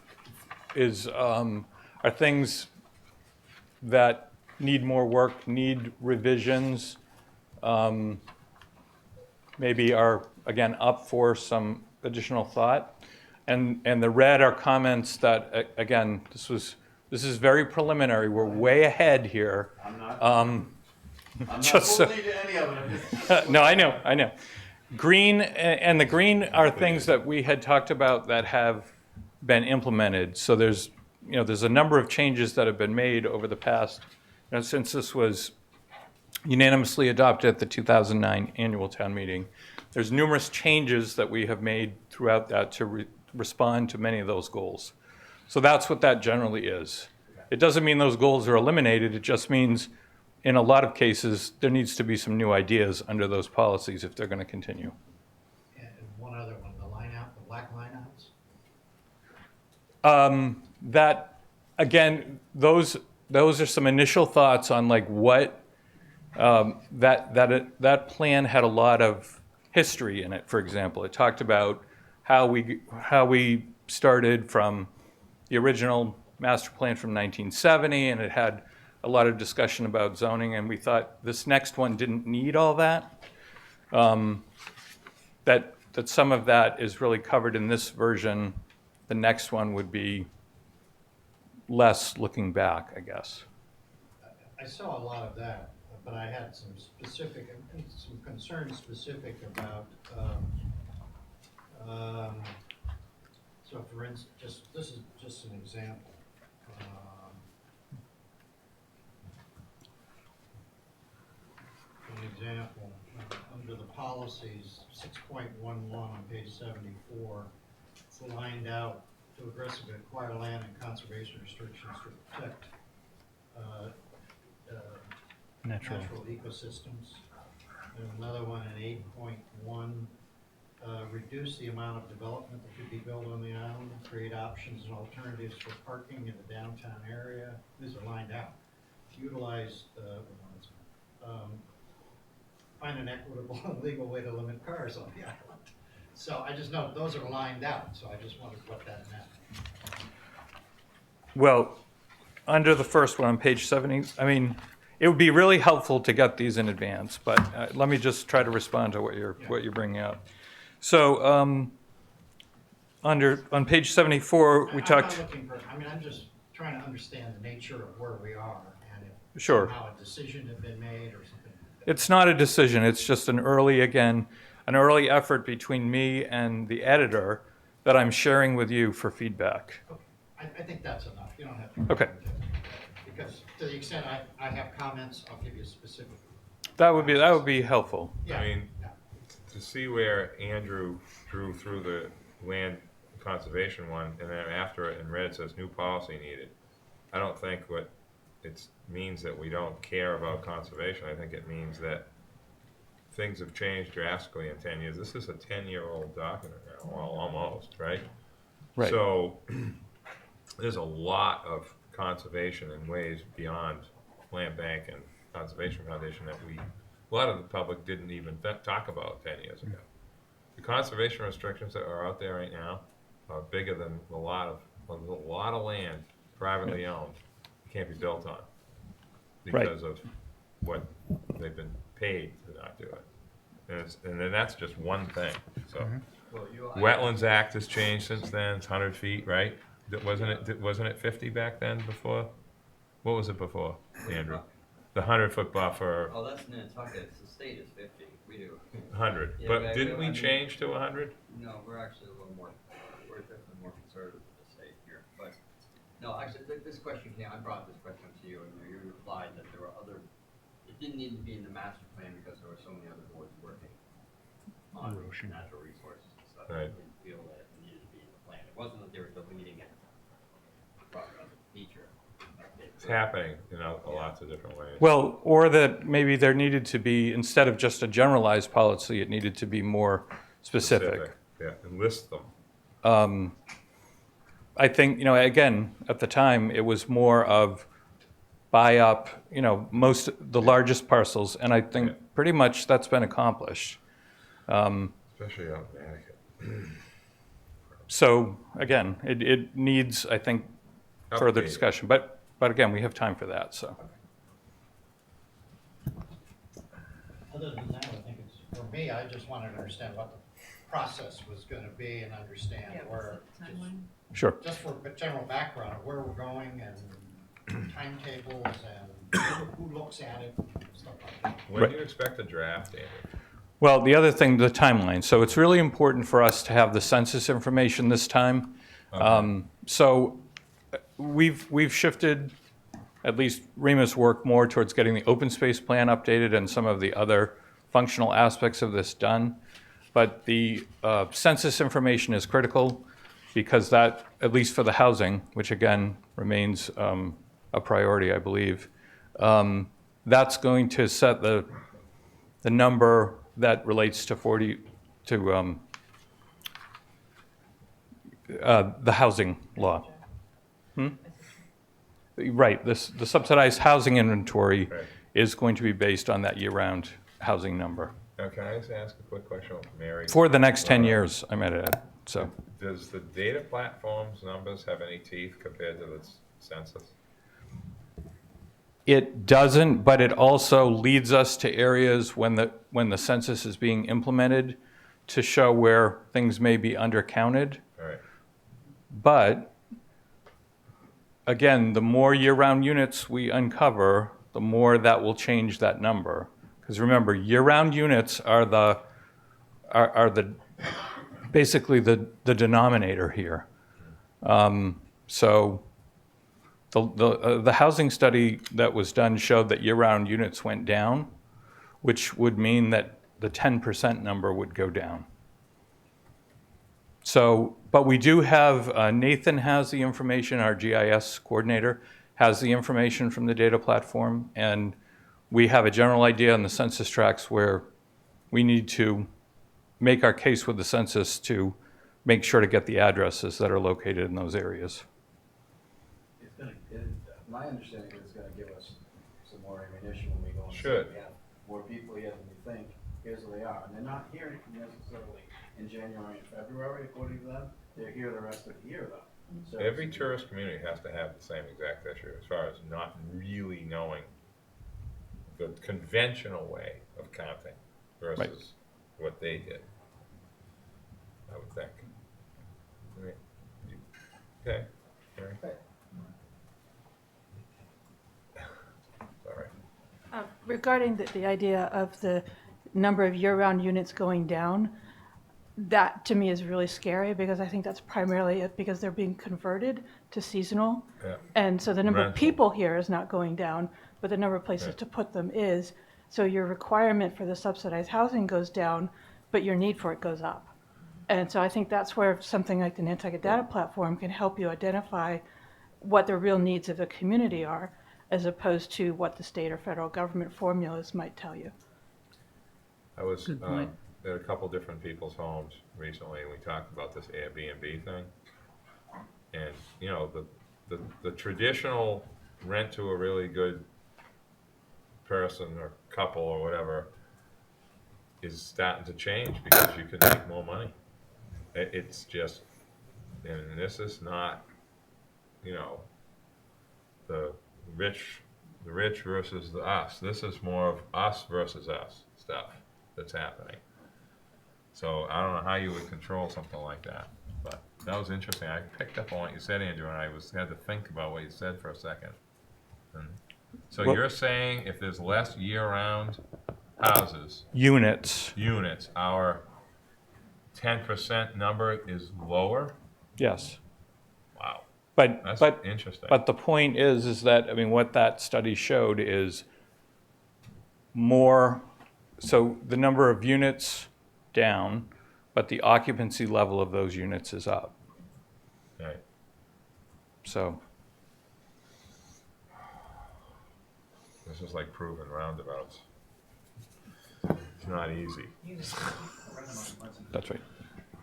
are things that need more work, need revisions, maybe are, again, up for some additional thought. And the red are comments that, again, this is very preliminary. We're way ahead here. I'm not just so- fully to any of it. No, I know. Green, and the green are things that we had talked about that have been implemented. So there's a number of changes that have been made over the past, since this was unanimously adopted at the 2009 annual town meeting. There's numerous changes that we have made throughout that to respond to many of those goals. So that's what that generally is. It doesn't mean those goals are eliminated. It just means in a lot of cases, there needs to be some new ideas under those policies if they're going to continue. And one other one, the line out, the black line outs. That, again, those are some initial thoughts on like what, that plan had a lot of history in it, for example. It talked about how we started from the original master plan from 1970, and it had a lot of discussion about zoning, and we thought this next one didn't need all that. That some of that is really covered in this version. The next one would be less looking back, I guess. I saw a lot of that, but I had some concerns specific about, so for instance, this is just an example. Under the policies, 6.11 on page 74, it's lined out to aggressively acquire land and conservation restrictions to protect Natural. natural ecosystems. There's another one in 8.1, reduce the amount of development that could be built on the island, create options and alternatives for parking in the downtown area. These are lined out. Utilize, find an equitable and legal way to limit cars on the island. So I just know those are lined out, so I just wondered what that meant. Well, under the first one on page 70, I mean, it would be really helpful to get these in advance, but let me just try to respond to what you're bringing up. So, on page 74, we I'm talked. not looking for, I mean, I'm just trying to understand the nature of where we are and if Sure. somehow a decision had been made or something. It's not a decision, it's just an early effort between me and the editor that I'm sharing with you for feedback. Okay. I think that's enough. You don't have to. Okay. Because to the extent I have comments, I'll give you specific. That would be helpful. Yeah. I mean, Yeah. to see where Andrew drew through the land conservation one, and then after it in red says new policy needed. I don't think what it means that we don't care about conservation. I think it means that things have changed drastically in 10 years. This is a 10-year-old document now, well, almost, right? Right. So there's a lot of conservation in ways beyond Land Bank and Conservation Foundation that a lot of the public didn't even talk about 10 years ago. The conservation restrictions that are out there right now are bigger than a lot of land privately owned can't be built on because of what they've been paid to not do it. And then that's just one thing. So, Wetlands Act has changed since then. It's 100 feet, right? Wasn't it 50 back then before? What was it before, Andrew? The 100-foot buffer. Oh, that's Nantucket. The state is 50. We do. 100. Yeah, But I didn't we mean, change to 100? No, we're actually a little more. We're definitely more conservative than the state here. But no, actually, this question came. I brought this question to you, and you replied that there were other. It didn't need to be in the master plan because there were so many other boards working on natural resources and stuff. Right. I didn't feel that it needed to be in the plan. It wasn't that they were deleting it from the feature. It's happening in lots of different ways. Well, or that maybe there needed to be, instead of just a generalized policy, it needed to be more specific. Yeah, and list them. I think, again, at the time, it was more of buy up, the largest parcels, and I think pretty much that's been accomplished. Especially out in Nantucket. So, again, it needs, I think, further Updated. discussion, but again, we have time for that, so. Other than that, I think it's, for me, I just wanted to understand what the process was gonna be and understand Yeah, where, what's the timeline? Sure. just for general background of where we're going and timetables and who looks at it, stuff like that. When do you expect a draft, Andrew? Well, the other thing, the timeline. So it's really important for us to have the census information this time. Okay. So we've shifted, at least Rima's work, more towards getting the open space plan updated and some of the other functional aspects of this done. But the census information is critical because that, at least for the housing, which again remains a priority, I believe, that's going to set the number that relates to the housing law. Right, the subsidized housing inventory Right. is going to be based on that year-round housing number. Now, can I just ask a quick question of Mary? For the next 10 years, I might add, so. Does the data platform's numbers have any teeth compared to the census? It doesn't, but it also leads us to areas when the census is being implemented to show where things may be undercounted. All right. But again, the more year-round units we uncover, the more that will change that number. Because remember, year-round units are the basically the denominator here. So the housing study that was done showed that year-round units went down, which would mean that the 10% number would go down. So, but we do have, Nathan has the information, our GIS coordinator has the information from the data platform, and we have a general idea on the census tracts where we need to make our case with the census to make sure to get the addresses that are located in those areas. My understanding is it's gonna give us some more ammunition when we go and say Should. we have more people here than we think, here's where they are. And they're not here necessarily in January and February, according to them, they're here the rest of the year though. So Every tourist community has to have the same exact issue as far as not really knowing the conventional way of counting versus what they did, I would think. Right. Okay. Right. Sorry. Regarding the idea of the number of year-round units going down, that to me is really scary because I think that's primarily it because they're being converted to seasonal. Yeah. And so the number of Rental. people here is not going down, but the number of places Yeah. to put them is. So your requirement for the subsidized housing goes down, but your need for it goes up. And so I think that's where something like the Nantucket Data Platform can help you identify what the real needs of the community are, as opposed to what the state or federal government formulas might tell you. I was Good point. at a couple different people's homes recently, and we talked about this Airbnb thing. And you know, the traditional rent to a really good person or couple or whatever is starting to change because you can make more money. It's just, and this is not, you know, the rich versus the us. This is more of us versus us stuff that's happening. So I don't know how you would control something like that, but that was interesting. I picked up on what you said, Andrew, and I had to think about what you said for a second. And so Well- you're saying if there's less year-round houses, Units, our 10% number is lower? yes. Wow, But, that's but, interesting. but the point is that, I mean, what that study showed is more, so the number of units down, but the occupancy level of those units is up. Right. So, This is like proving roundabouts. It's not easy. that's right.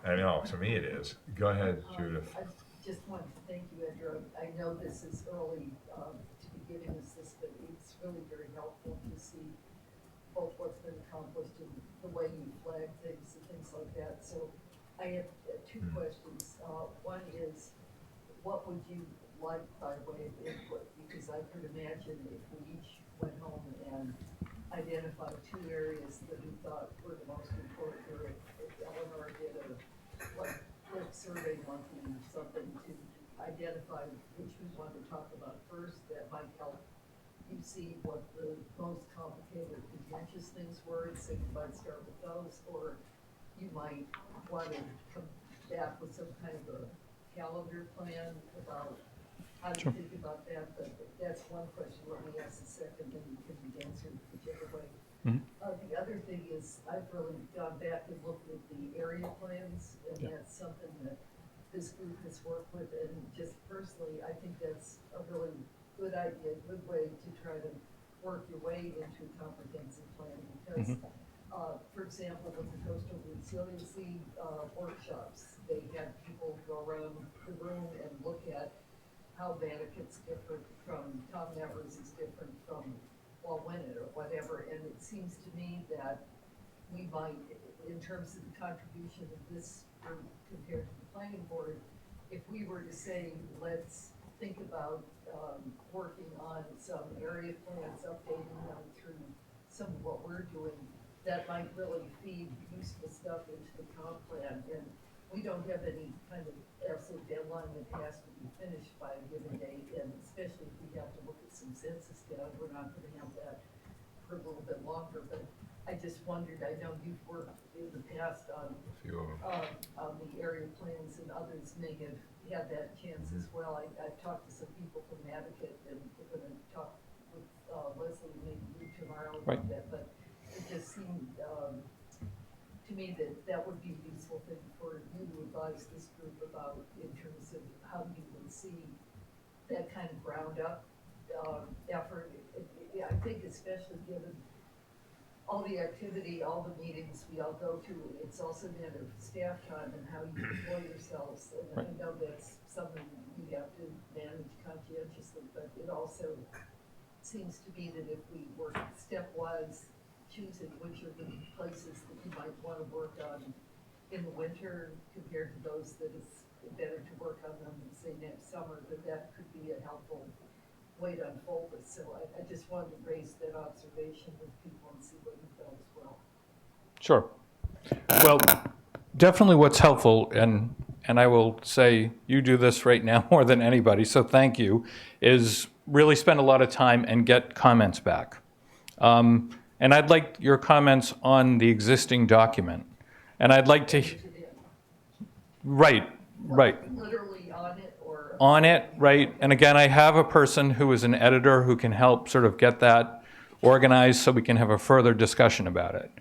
I know, to me it is. Go ahead, Judith. I just wanted to thank you, Andrew. I know this is early, to be giving us this, but it's really very helpful to see both what's been accomplished and the way you flag things and things like that. So I have two questions. One is, what would you like by way of input? Because I could imagine if we each went home and identified two areas that we thought were the most important, or if Eleanor did a flip survey monthly or something to identify which we want to talk about first, that might help you see what the most complicated, contentious things were, and so you might start with those, or you might want to come back with some kind of a calendar plan about how to think about that, but that's one question. Let me ask the second, then you can answer whichever way. The other thing is, I've really gone back and looked at the area plans, and that's something that this group has worked with, and just personally, I think that's a really good idea, a good way to try to work your way into comprehensive plan, because, for example, with the coastal resiliency, workshops, they had people go around the room and look at how Nantucket's different from, Tom Nevers is different from Wauwinet or whatever, and it seems to me that we might, in terms of the contribution of this group compared to the planning board, if we were to say, let's think about, working on some area plans, updating them through some of what we're doing, that might really feed useful stuff into the comp plan, and we don't have any kind of absolute deadline that has to be finished by a given date, and especially if we have to look at some census data, we're not gonna have that for a little bit longer, but I just wondered, I know you've worked in the past on, A few of them. on the area plans, and others may have had that chance as well. I've talked to some people from Nantucket, and we're gonna talk with, Leslie, maybe you tomorrow about Right. that, but it just seemed, to me that that would be a useful thing for you to advise this group about in terms of how you would see that kind of ground up, effort. I think especially given all the activity, all the meetings we all go to, it's also a matter of staff time and how you employ yourselves. And I know that's something we have to manage conscientiously, but it also seems to be that if we work stepwise, choosing which are the places that you might want to work on in the winter compared to those that it's better to work on them, say, next summer, that could be a helpful way to unfold it. So I just wanted to raise that observation with people and see what you felt as well. Sure. Well, definitely what's helpful, and I will say you do this right now more than anybody, so thank you, is really spend a lot of time and get comments back. And I'd like your comments on the existing document. And I'd like to, right. Literally on it or? On it, right. And again, I have a person who is an editor who can help sort of get that organized so we can have a further discussion about it.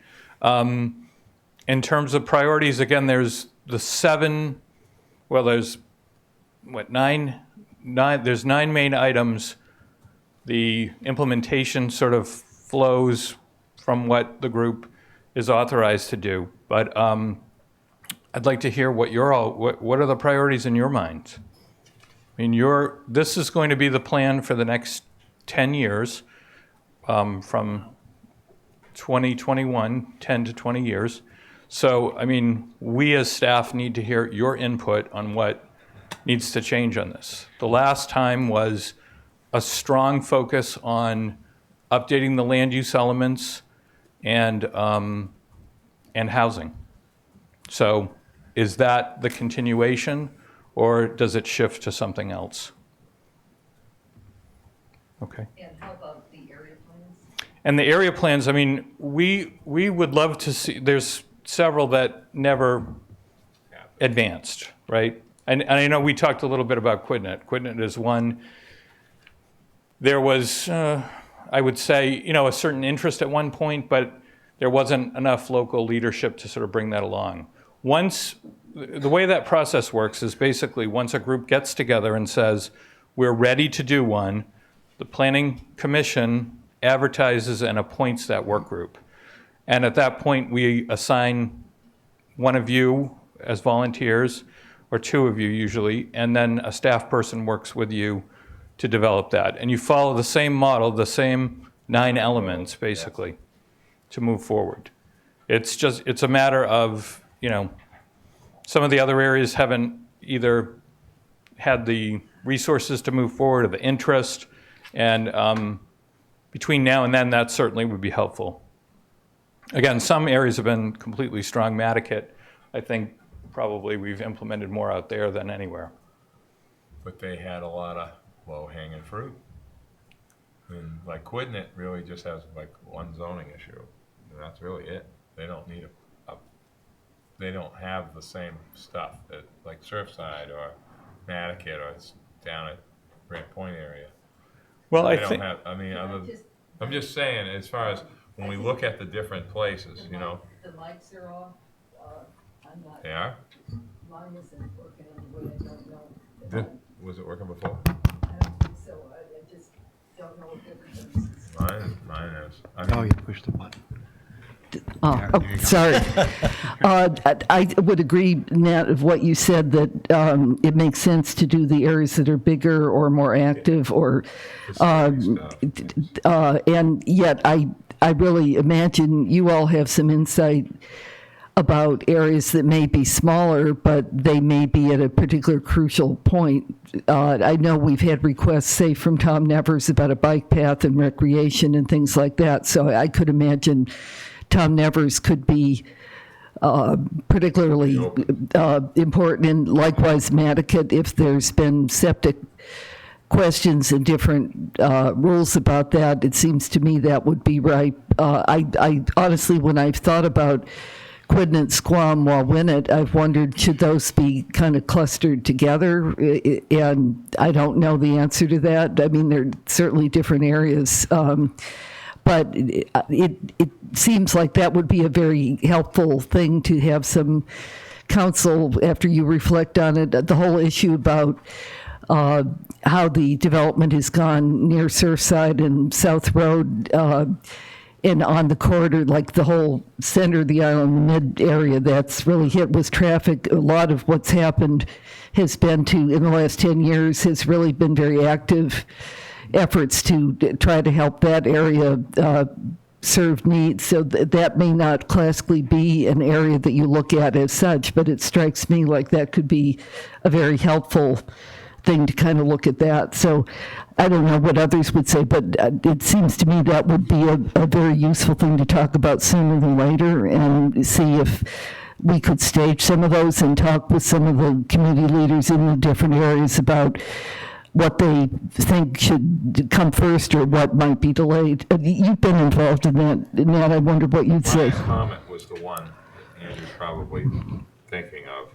In terms of priorities, again, there's the there's there's 9 main items. The implementation sort of flows from what the group is authorized to do. But I'd like to hear what what are the priorities in your minds? I mean, this is going to be the plan for the next 10 years, from 2021, 10 to 20 years. So, I mean, we as staff need to hear your input on what needs to change on this. The last time was a strong focus on updating the land use elements and housing. So is that the continuation, or does it shift to something else? Okay. And how about the area plans? And the area plans, I mean, we would love to see, there's several that never advanced, right? And I know we talked a little bit about Quidnet. Quidnet is one. There was, I would say, a certain interest at one point, but there wasn't enough local leadership to sort of bring that along. The way that process works is basically once a group gets together and says, we're ready to do one, the Planning Commission advertises and appoints that work group. And at that point, we assign one of you as volunteers, or 2 of you usually, and then a staff person works with you to develop that. And you follow the same model, the same 9 elements, basically, to move forward. It's a matter of, some of the other areas haven't either had the resources to move forward or the interest, and between now and then, that certainly would be helpful. Again, some areas have been completely strong. Nantucket, I think probably we've implemented more out there than anywhere. But they had a lot of low-hanging fruit. And like Quidnet really just has like one zoning issue, and that's really it. They don't need they don't have the same stuff that like Surfside or Nantucket or it's down at Grant Point area. Well, They don't have, I'm just saying, as far as when we look at the different places, The mics are off. I'm not. They are? Mine isn't working anyway. I don't know. Was it working before? I don't think so. I just don't know if everything's. Mine is. Oh, you pushed the button. Sorry. I would agree, Nat, of what you said, that it makes sense to do the areas that are bigger or more active, or and yet I really imagine you all have some insight about areas that may be smaller, but they may be at a particular crucial point. I know we've had requests, say, from Tom Nevers about a bike path and recreation and things like that, so I could imagine Tom Nevers could be particularly important, and likewise Nantucket, if there's been septic questions and different rules about that, it seems to me that would be right. I honestly, when I've thought about Quidnet, Squam, Wawinnet, I've wondered, should those be kind of clustered together? And I don't know the answer to that. I mean, they're certainly different areas. But it seems like that would be a very helpful thing to have some counsel after you reflect on it. The whole issue about how the development has gone near Surfside and South Road, and on the corridor, like the whole center of the island, the mid area, that's really hit with traffic. A lot of what's happened has been in the last 10 years, has really been very active efforts to try to help that area serve needs. So that may not classically be an area that you look at as such, but it strikes me like that could be a very helpful thing to kind of look at that. So I don't know what others would say, but it seems to me that would be a very useful thing to talk about sooner than later, and see if we could stage some of those and talk with some of the community leaders in the different areas about what they think should come first or what might be delayed. You've been involved in that, Nat. I wonder what you'd say. My comment was the one Andrew's probably thinking of.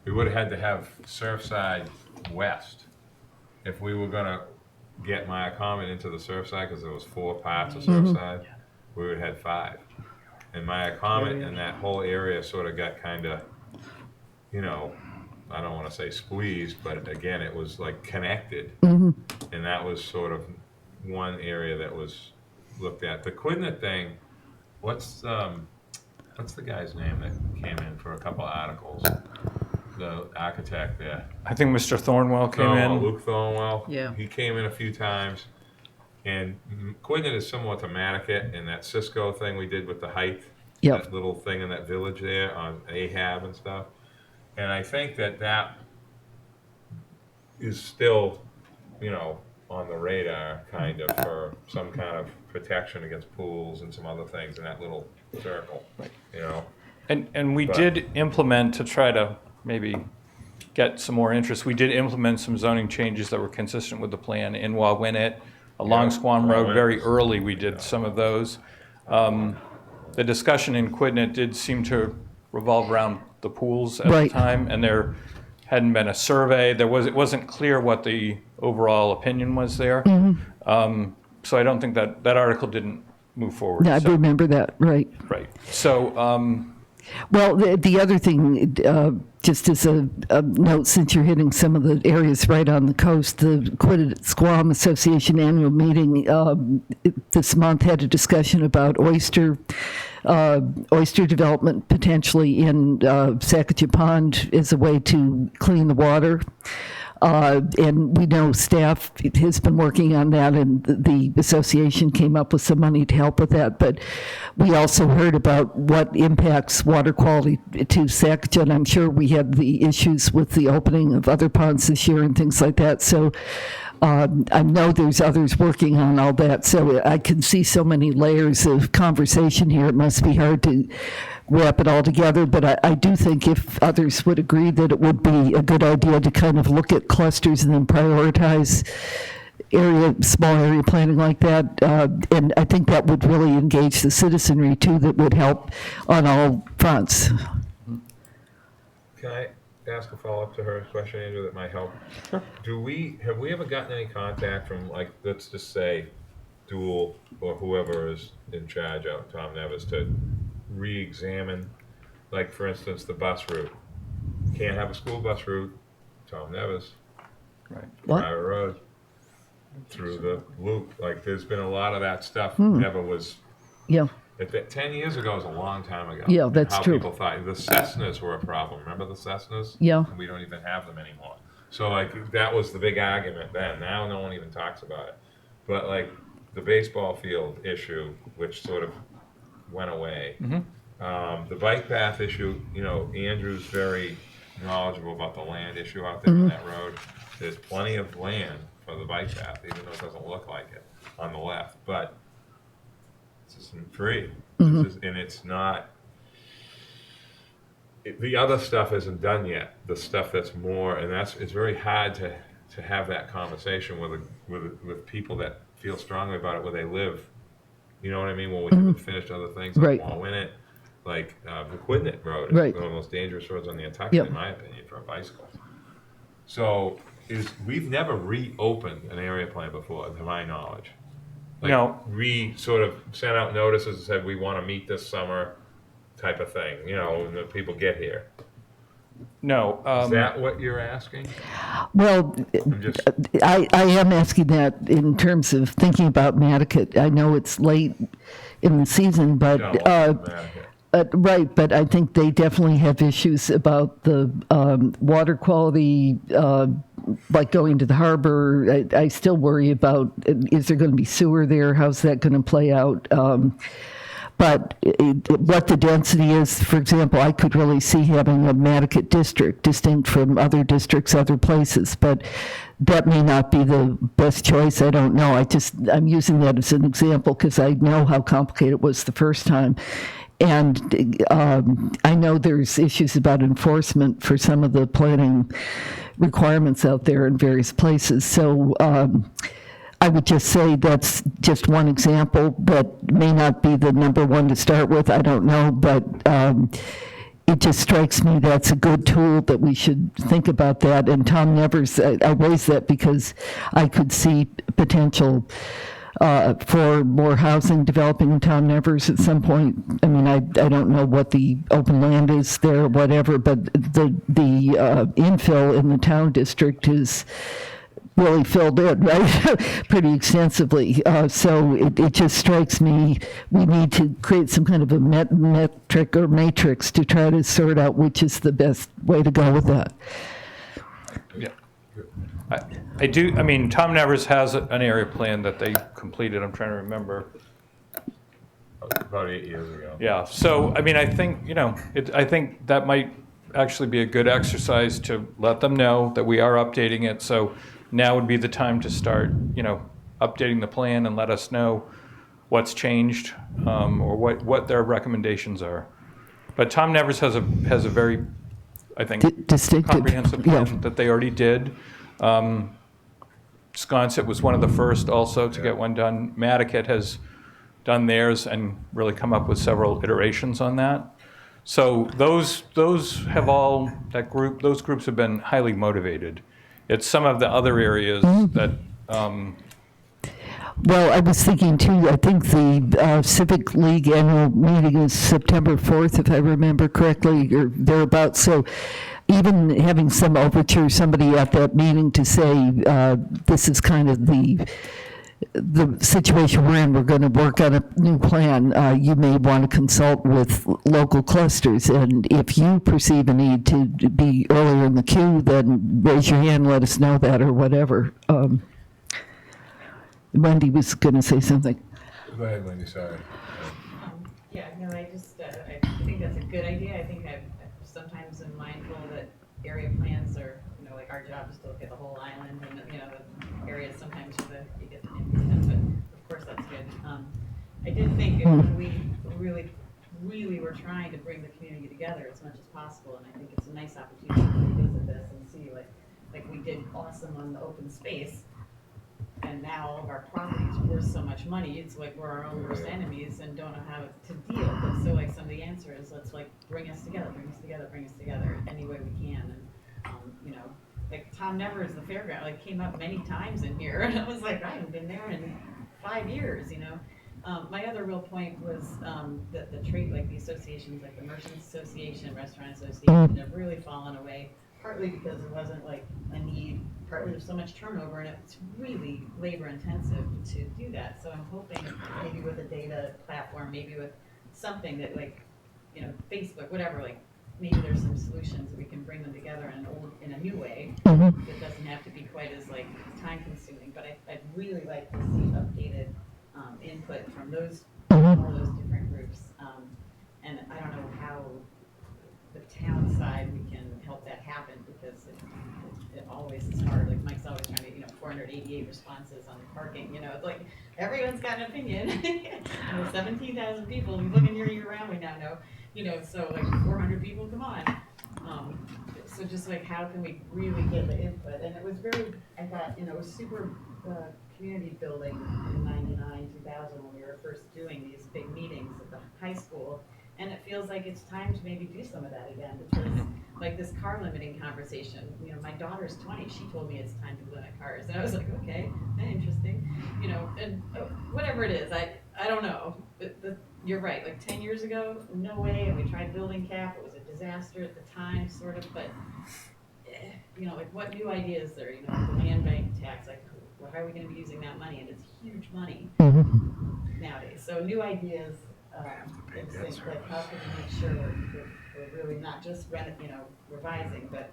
We would have had to have Surfside West if we were gonna get my comment into the Surfside, because there was 4 parts of Surfside. We would have had 5. And my comment in that whole area sort of got kind of, I don't want to say squeezed, but again, it was like connected. And that was sort of one area that was looked at. The Quidnet thing, what's the guy's name that came in for a couple of articles? The architect there. I think Mr. Thornwell came in. Luke Thornwell. Yeah. He came in a few times. And Quidnet is similar to Nantucket and that Cisco thing we did with the height. Yep. That little thing in that village there on Ahab and stuff. And I think that is still, on the radar kind of for some kind of protection against pools and some other things in that little circle, And we did implement, to try to maybe get some more interest, we did implement some zoning changes that were consistent with the plan in Wawinet, along Squam Road. Very early, we did some of those. The discussion in Quidnet did seem to revolve around the pools at the time, and there hadn't been a survey. It wasn't clear what the overall opinion was there. So I don't think that article didn't move forward. Yeah, I remember that, right. Right. So, well, the other thing, just as a note, since you're hitting some of the areas right on the coast, the Quidnet Squam Association annual meeting this month had a discussion about oyster development potentially in Sacajah Pond as a way to clean the water. And we know staff has been working on that, and the association came up with some money to help with that. But we also heard about what impacts water quality to Sacajah, and I'm sure we had the issues with the opening of other ponds this year and things like that. So I know there's others working on all that, so I can see so many layers of conversation here. It must be hard to wrap it all together, but I do think if others would agree that it would be a good idea to kind of look at clusters and then prioritize small area planning like that, and I think that would really engage the citizenry too, that would help on all fronts. Can I ask a follow-up to her question, Andrew, that might help? Sure. Have we ever gotten any contact from, like, let's just say, Dual or whoever is in charge out in Tom Nevis to re-examine, like, for instance, the bus route? Can't have a school bus route, Tom Nevis. Right. Private road through the loop. Like, there's been a lot of that stuff. Never was. Yeah. 10 years ago was a long time ago. Yeah, that's how true. People thought the Cessnas were a problem. Remember the Cessnas? Yeah. We don't even have them anymore. So, like, that was the big argument then. Now no one even talks about it. But, like, the baseball field issue, which sort of went away. The bike path issue, Andrew's very knowledgeable about the land issue out there on that road. There's plenty of land for the bike path, even though it doesn't look like it on the left. But this isn't free. And it's not. The other stuff isn't done yet. The stuff that's more, and it's very hard to have that conversation with people that feel strongly about it where they live. You know what I mean? When we haven't finished other things like Wawinet, like the Quidnet Road is one of the most dangerous roads on the Nantucket, in my opinion, for a bicycle. So we've never reopened an area plan before, to my knowledge. Like, No. We sort of sent out notices and said we want to meet this summer, type of thing. And the people get here. No. Is that what you're asking? Well, I'm just, I am asking that in terms of thinking about Nantucket. I know it's late in the season, but, done a lot of that here. right, but I think they definitely have issues about the water quality, like going to the harbor. I still worry about, is there going to be sewer there? How's that going to play out? But what the density is, for example, I could really see having a Nantucket district distinct from other districts, other places, but that may not be the best choice. I don't know. I'm using that as an example because I know how complicated it was the first time. And I know there's issues about enforcement for some of the planning requirements out there in various places. So I would just say that's just one example that may not be the number one to start with. I don't know, but it just strikes me that's a good tool that we should think about that. And Tom Nevers, I raised that because I could see potential for more housing developing in Tom Nevers at some point. I mean, I don't know what the open land is there or whatever, but the infill in the town district is really filled in, right, pretty extensively. So it just strikes me we need to create some kind of a metric or matrix to try to sort out which is the best way to go with that. Yeah. I do, I mean, Tom Nevers has an area plan that they completed, I'm trying to remember. About 8 years ago. Yeah, so, I mean, I think, I think that might actually be a good exercise to let them know that we are updating it, so now would be the time to start, updating the plan and let us know what's changed, or what their recommendations are. But Tom Nevers has a very, I think, Distinctive, comprehensive yeah. plan that they already did. Sconset was one of the first also to get one done. Nantucket has done theirs and really come up with several iterations on that. So those have all, those groups have been highly motivated. It's some of the other areas that, Well, I was thinking too, I think the Civic League annual meeting is September 4th, if I remember correctly, or thereabouts. So even having some overture, somebody at that meeting to say, this is kind of the situation we're in, we're going to work on a new plan, you may want to consult with local clusters. And if you perceive a need to be earlier in the queue, then raise your hand, let us know that or whatever. Wendy was going to say something. Go ahead, Wendy, sorry. Yeah, no, I think that's a good idea. I think I sometimes am mindful that area plans are, like our job is to look at the whole island and, the areas sometimes you get interested, but of course that's good. I did think if we really were trying to bring the community together as much as possible, and I think it's a nice opportunity to revisit this and see like we did awesome on the open space, and now all of our properties worth so much money, it's like we're our own worst enemies and don't know how to deal. But so some of the answer is let's bring us together any way we can. And like Tom Nevers, the fairground, came up many times in here, and I was like, I haven't been there in 5 years, My other real point was that the trade, the associations, like the Merchants Association, Restaurant Association, have really fallen away. Partly because there wasn't a need, partly there's so much turnover and it's really labor intensive to do that. So I'm hoping maybe with a data platform, maybe with something that Facebook, whatever, maybe there's some solutions that we can bring them together in a new way that doesn't have to be quite as time consuming. But I'd really like to see updated input from all those different groups. And I don't know how the town side we can help that happen because it always is hard. Mike's always trying to, 488 responses on parking, it's everyone's got an opinion. 17,000 people who live in here year round, we now know, so 400 people, come on. So just how can we really get the input? And it was I thought, it was super community building in 99, 2000 when we were first doing these big meetings at the high school. And it feels like it's time to maybe do some of that again because this car limiting conversation, my daughter's 20, she told me it's time to limit cars. And I was like, okay, interesting. And whatever it is, I don't know. You're right, 10 years ago, no way, and we tried building cap, it was a disaster at the time, sort of, but, you know, like, what new ideas there, you know, the land bank tax, like, well, how are we gonna be using that money, and it's huge money nowadays, so new ideas, and things like, how can we make sure we're really not just revising, but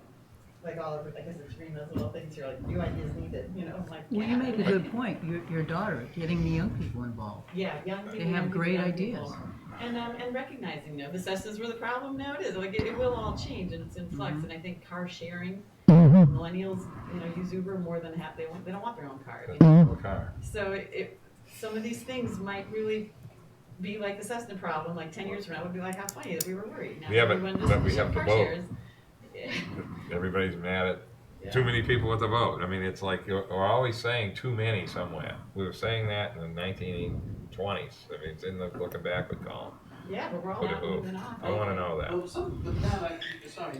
like all of, I guess it's reading those little things here, like, new ideas needed, you know, I'm like, Well, yeah. you make a good point, your daughter, getting the young people involved. Yeah, young people. They have young people, great young ideas. people. And recognizing, you know, the assessors were the problem, now it is, like, it will all change, and it's in flux, and I think car sharing, millennials, you know, use Uber more than half, they don't want their own car, you know? Car. So some of these things might really be like the Cessna problem, like 10 years from now, would be like, how funny that we were worried. Now Yeah, everyone but just we have the car vote. shares. Everybody's mad at too many people with the vote. I mean, it's like we're always saying too many somewhere. We were saying that in the 1920s. I mean, it's in the looking backward column. Yeah, but we're all Put it out who? moving on. I want to know that. Well, but Matt, sorry,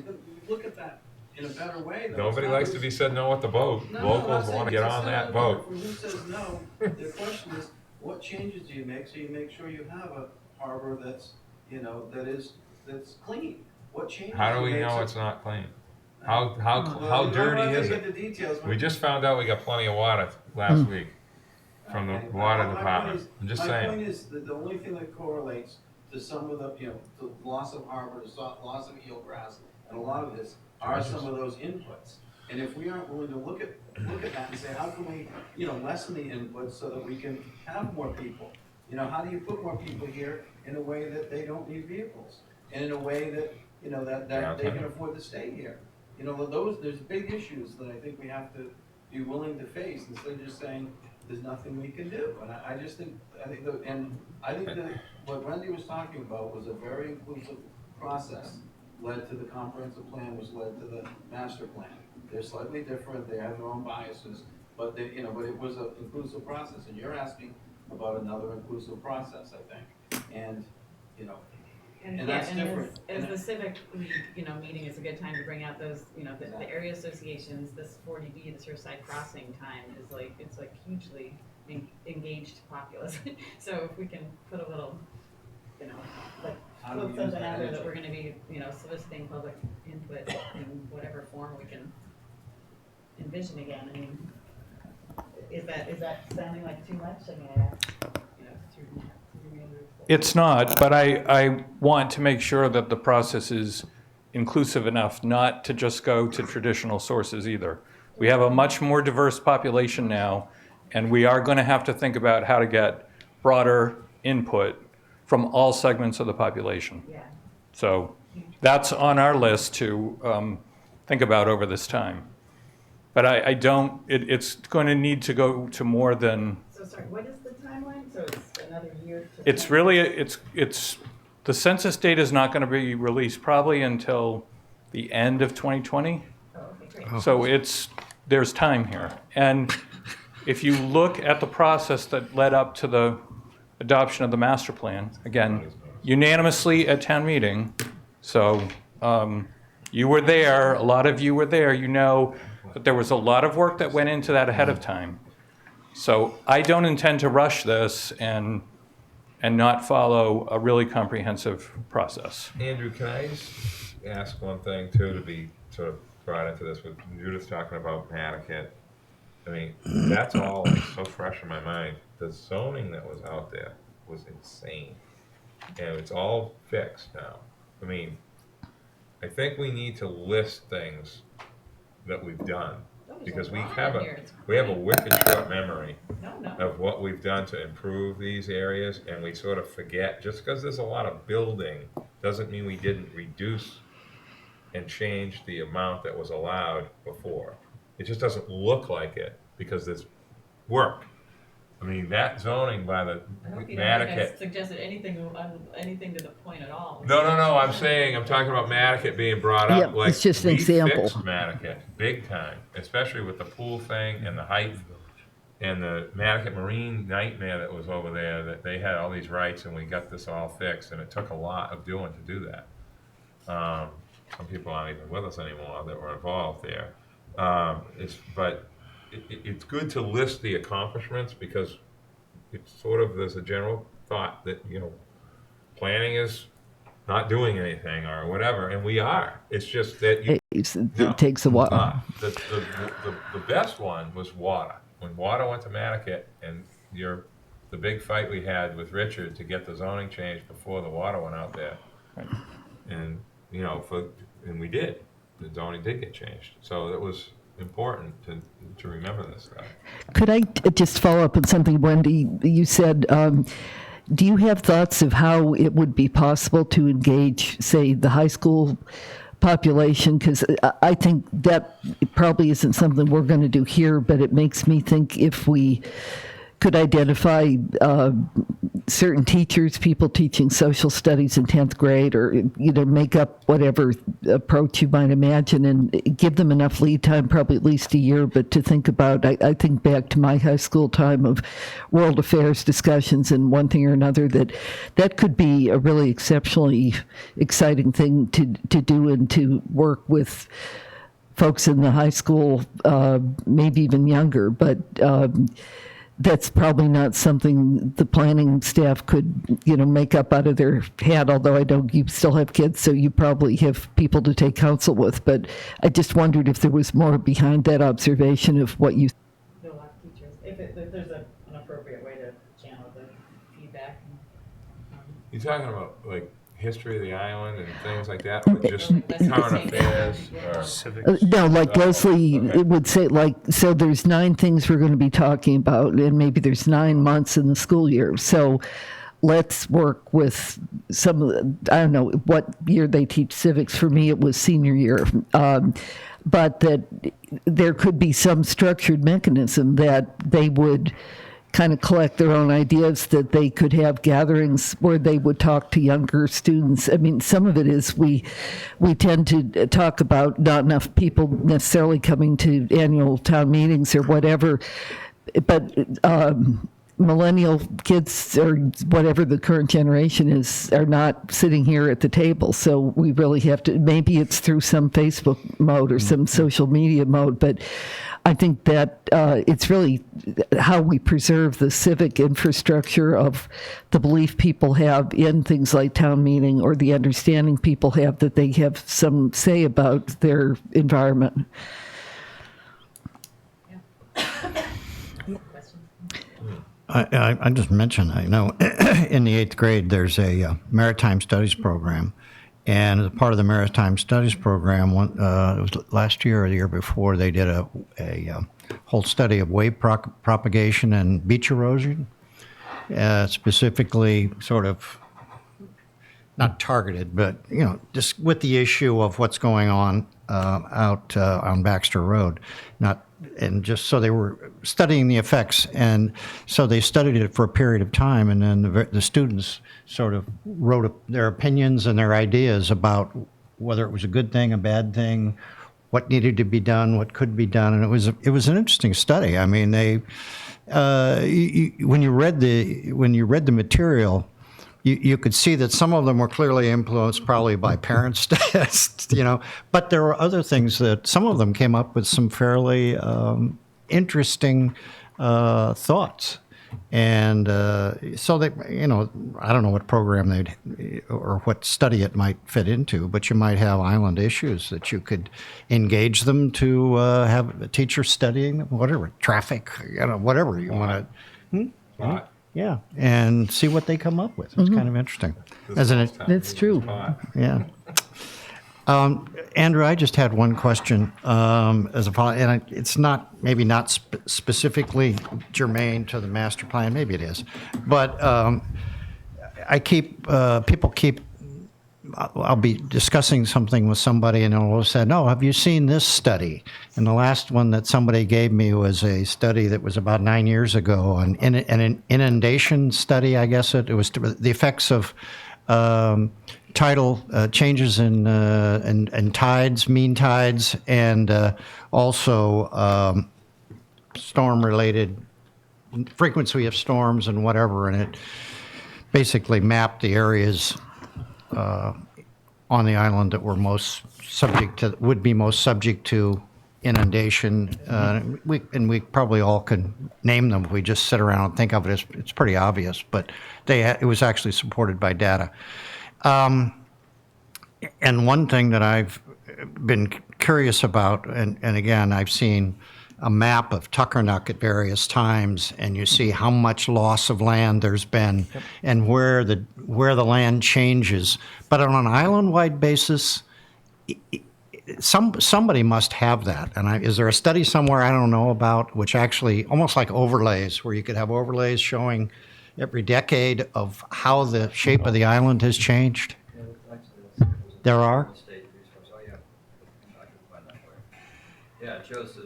look at that in a better way, though. Nobody It's not likes to be said no at the vote. No, I'm not Locals saying want to it's get a on that step vote. for who says no. The question is, what changes do you make so you make sure you have a harbor that's, you know, that's clean? What changes? How do you we make know so- it's not clean? Well, How I'm dirty not gonna is get it? the details, but- We just found out we got plenty of water last week from the Okay. water My point department. is- I'm just My saying. point is that the only thing that correlates to some of the, you know, the loss of harbor, the loss of eelgrass, and a lot of this are some of those inputs. And if we aren't willing to look at that and say, how can we, you know, lessen the inputs so that we can have more people? You know, how do you put more people here in a way that they don't need vehicles? And in a way that, you know, that they can afford to stay here? You know, there's big issues that I think we have to be willing to face instead of just saying, there's nothing we can do. And I think that what Wendy was talking about was a very inclusive process, led to the comprehensive plan, which led to the master plan. They're slightly different, they have their own biases, but but it was an inclusive process, and you're asking about another inclusive process, I think. And, you know, and that's different. As the civic league, you know, meeting is a good time to bring out those, you know, the area associations, this 40B, the Surfside Crossing time is like, it's like hugely engaged populace. So if we can put a little, you know, like, How do we put use something that out there that energy? we're gonna be, you know, soliciting public input in whatever form we can envision again. I mean, is that sounding like too much? I mean, you know, through It's not, but I want to make sure that the process is inclusive enough not to just go to traditional sources either. We have a much more diverse population now, and we are going to have to think about how to get broader input from all segments of the population. Yeah. So that's on our list to think about over this time. But I don't, it's going to need to go to more than, So sorry, what is the timeline? So it's another year to. it's really, it's, the census data is not going to be released probably until the end of 2020. Oh, okay, great. So there's time here. And if you look at the process that led up to the adoption of the master plan, again, unanimously at town meeting, so you were there, a lot of you were there, you know that there was a lot of work that went into that ahead of time. So I don't intend to rush this and not follow a really comprehensive process. Andrew, can I just ask one thing too, to be sort of brought into this with Judith talking about Nantucket? I mean, that's all like so fresh in my mind. The zoning that was out there was insane. And it's all fixed now. I mean, I think we need to list things that we've done. Because we have a wicked short memory of what we've done to improve these areas, and we sort of forget, just because there's a lot of building, doesn't mean we didn't reduce and change the amount that was allowed before. It just doesn't look like it, because there's work. I mean, that zoning by the I hope you don't think I Nantucket. suggested anything to the point at all. No, I'm talking about Nantucket being brought up. Yep, Like, it's just an we example. fixed Nantucket big time, especially with the pool thing and the height and the Nantucket Marine nightmare that was over there, that they had all these rights and we got this all fixed, and it took a lot of doing to do that. Some people aren't even with us anymore that were involved there. It's good to list the accomplishments, because it's sort of, there's a general thought that, you know, planning is not doing anything or whatever, and we are. It's just that you. It takes a while. The best one was water. When water went to Nantucket, and the big fight we had with Richard to get the zoning changed before the water went out there, and and we did. The zoning did get changed, so it was important to remember this stuff. Could I just follow up on something, Wendy? You said, do you have thoughts of how it would be possible to engage, say, the high school population? Because I think that probably isn't something we're going to do here, but it makes me think if we could identify certain teachers, people teaching social studies in 10th grade, or make up whatever approach you might imagine and give them enough lead time, probably at least a year, but to think about, I think back to my high school time of world affairs discussions and one thing or another, that could be a really exceptionally exciting thing to do and to work with folks in the high school, maybe even younger, but that's probably not something the planning staff could, make up out of their hat, although I know you still have kids, so you probably have people to take counsel with. But I just wondered if there was more behind that observation of what you... There are a lot of teachers, if there's an appropriate way to channel the feedback. You talking about like history of the island and things like that, or just current affairs or civics? No, like Leslie would say, so there's 9 things we're going to be talking about, and maybe there's 9 months in the school year. So let's work with some of the, I don't know what year they teach civics. For me, it was senior year. But that there could be some structured mechanism that they would kind of collect their own ideas, that they could have gatherings where they would talk to younger students. I mean, some of it is we tend to talk about not enough people necessarily coming to annual town meetings or whatever, but millennial kids or whatever the current generation is are not sitting here at the table. So we really have to, maybe it's through some Facebook mode or some social media mode, but I think that it's really how we preserve the civic infrastructure of the belief people have in things like town meeting, or the understanding people have that they have some say about their environment. I just mentioned, I know in the 8th grade there's a maritime studies program, and as a part of the maritime studies program, it was last year or the year before, they did a whole study of wave propagation and beach erosion, specifically sort of not targeted, but just with the issue of what's going on out on Baxter Road, and just so they were studying the effects, and so they studied it for a period of time, and then the students sort of wrote their opinions and their ideas about whether it was a good thing, a bad thing, what needed to be done, what could be done, and it was an interesting study. I mean, when you read the material, you could see that some of them were clearly influenced probably by parents' but there were other things that some of them came up with some fairly interesting thoughts. And so they, I don't know what program or what study it might fit into, but you might have island issues that you could engage them to have a teacher studying, whatever, traffic, whatever you want to. Yeah, and see what they come up with. It's kind of interesting. That's true. Yeah. Andrew, I just had one question as a follow, and it's maybe not specifically germane to the master plan. Maybe it is, but people keep. I'll be discussing something with somebody, and they'll say, "No, have you seen this study?" And the last one that somebody gave me was a study that was about 9 years ago, an inundation study. I guess it was the effects of tidal changes in tides, mean tides, and also storm-related frequency of storms and whatever. And it basically mapped the areas on the island that were would be most subject to inundation. We probably all could name them if we just sit around and think of it. It's pretty obvious, but it was actually supported by data. And one thing that I've been curious about, and again, I've seen a map of Tuckernuck at various times, and you see how much loss of land there's been, and where the land changes. But on an island-wide basis, somebody must have that. And is there a study somewhere I don't know about, which actually almost like overlays, where you could have overlays showing every decade of how the shape of the island has changed? There are? State resource, oh yeah, I can find that for you. Yeah, it shows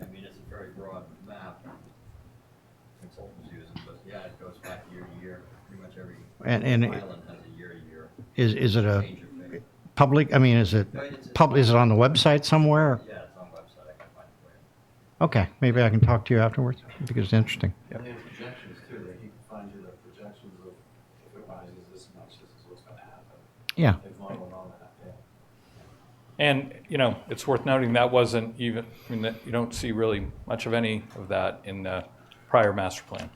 I mean, it's a very broad map. Consultants use it, but yeah, it goes back year to year. Pretty much every And island has a year to year. is it a change of phase. public, I mean, is it is it on the website somewhere? Yeah, it's on the website, I can find it for you. Okay, maybe I can talk to you afterwards, because it's interesting. And they have projections too, that he can find you the projections of if it rises this much, this is what's gonna happen. Yeah. They've modeled all that, yeah. And, it's worth noting that wasn't even, I mean, you don't see really much of any of that in the prior master plan.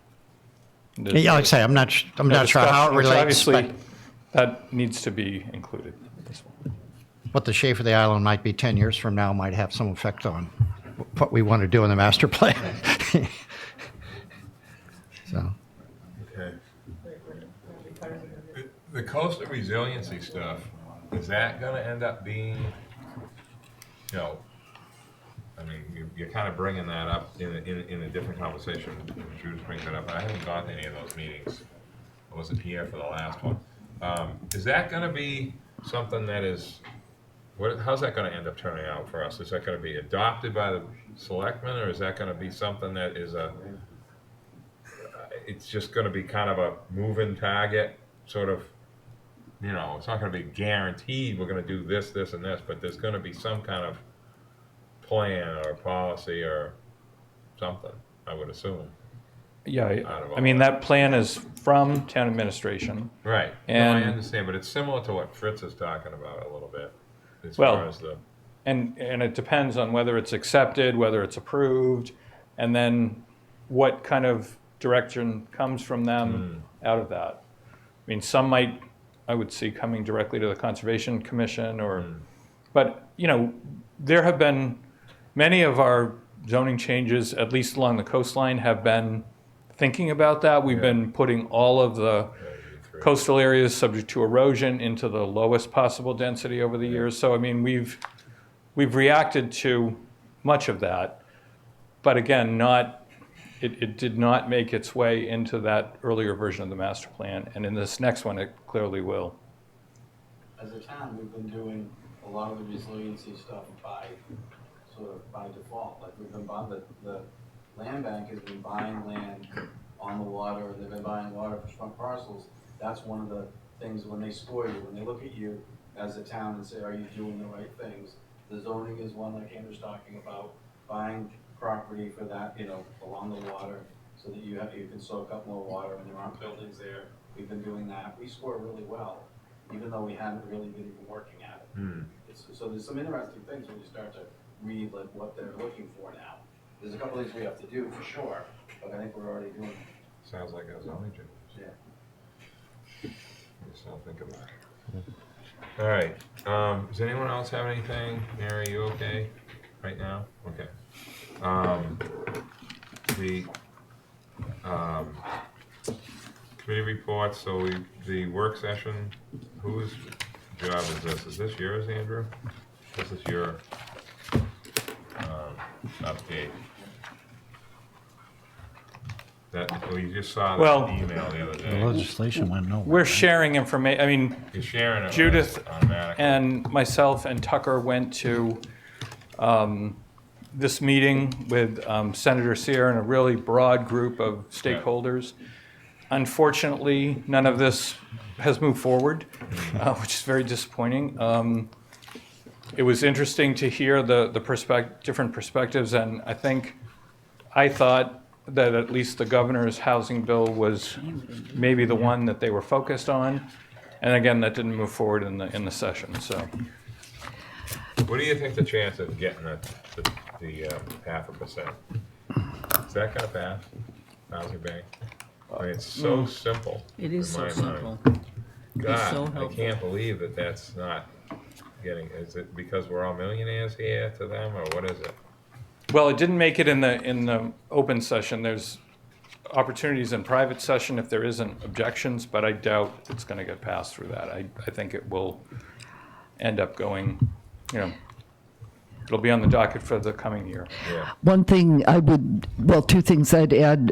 Yeah, like I say, I'm not sure how it Which relates, obviously, but that needs to be included. what the shape of the island might be 10 years from now might have some effect on what we want to do in the master plan. So, Okay. The coastal resiliency stuff, is that gonna end up being, I mean, you're kind of bringing that up in a different conversation. Judith brings that up, but I haven't gone to any of those meetings. I wasn't here for the last one. Is that gonna be something that is, how's that gonna end up turning out for us? Is that gonna be adopted by the selectmen, or is that gonna be something that is it's just gonna be kind of a moving target, sort of, it's not gonna be guaranteed we're gonna do this, this, and this, but there's gonna be some kind of plan or policy or something, I would assume. Yeah, out of all I mean, that. that plan is from town administration. Right. No, I And- understand, but it's similar to what Fritz is talking about a little bit, as Well, far as the. And it depends on whether it's accepted, whether it's approved, and then what kind of direction comes from them out of that. I mean, some might, I would see, coming directly to the Conservation Commission but, there have been, many of our zoning changes, at least along the coastline, have been thinking about that. We've been putting all of the coastal areas subject to erosion into the lowest possible density over the years. So, I mean, we've reacted to much of that, but again, it did not make its way into that earlier version of the master plan, and in this next one, it clearly will. As a town, we've been doing a lot of the resiliency stuff by default. Like we've been buying, the land bank has been buying land on the water, and they've been buying water for front parcels. That's one of the things when they score you, when they look at you as a town and say, are you doing the right things? The zoning is one like Andrew's talking about, buying property for that, along the water, so that you can soak up more water and there aren't buildings there. We've been doing that. We score really well, even though we haven't really been even working at it. So there's some interesting things when you start to read like what they're looking for now. There's a couple things we have to do for sure, but I think we're already doing it. Sounds like a zoning change. Yeah. Just don't think about it. All right, does anyone else have anything? Mary, you okay right now? Okay. The committee reports, so the work session, whose job is this? Is this yours, Andrew? This is your update. We just saw Well, the email the other the day. legislation went nowhere. We're sharing information, I mean, You're sharing it with Judith us automatically. and myself and Tucker went to this meeting with Senator Sear and a really broad group of stakeholders. Unfortunately, none of this has moved forward, which is very disappointing. It was interesting to hear the different perspectives, and I thought that at least the governor's housing bill was maybe the one that they were focused on. And again, that didn't move forward in the session, so. What do you think the chance of getting the 0.5%? Is that gonna pass, housing bank? I mean, it's so simple. It is in so my mind. simple. so God, I helpful. can't believe that that's not getting, is it because we're all millionaires here to them, or what is it? Well, it didn't make it in the open session. There's opportunities in private session if there isn't objections, but I doubt it's going to get passed through that. I think it will end up going, it'll be on the docket for the coming year. Yeah. One thing two things I'd add.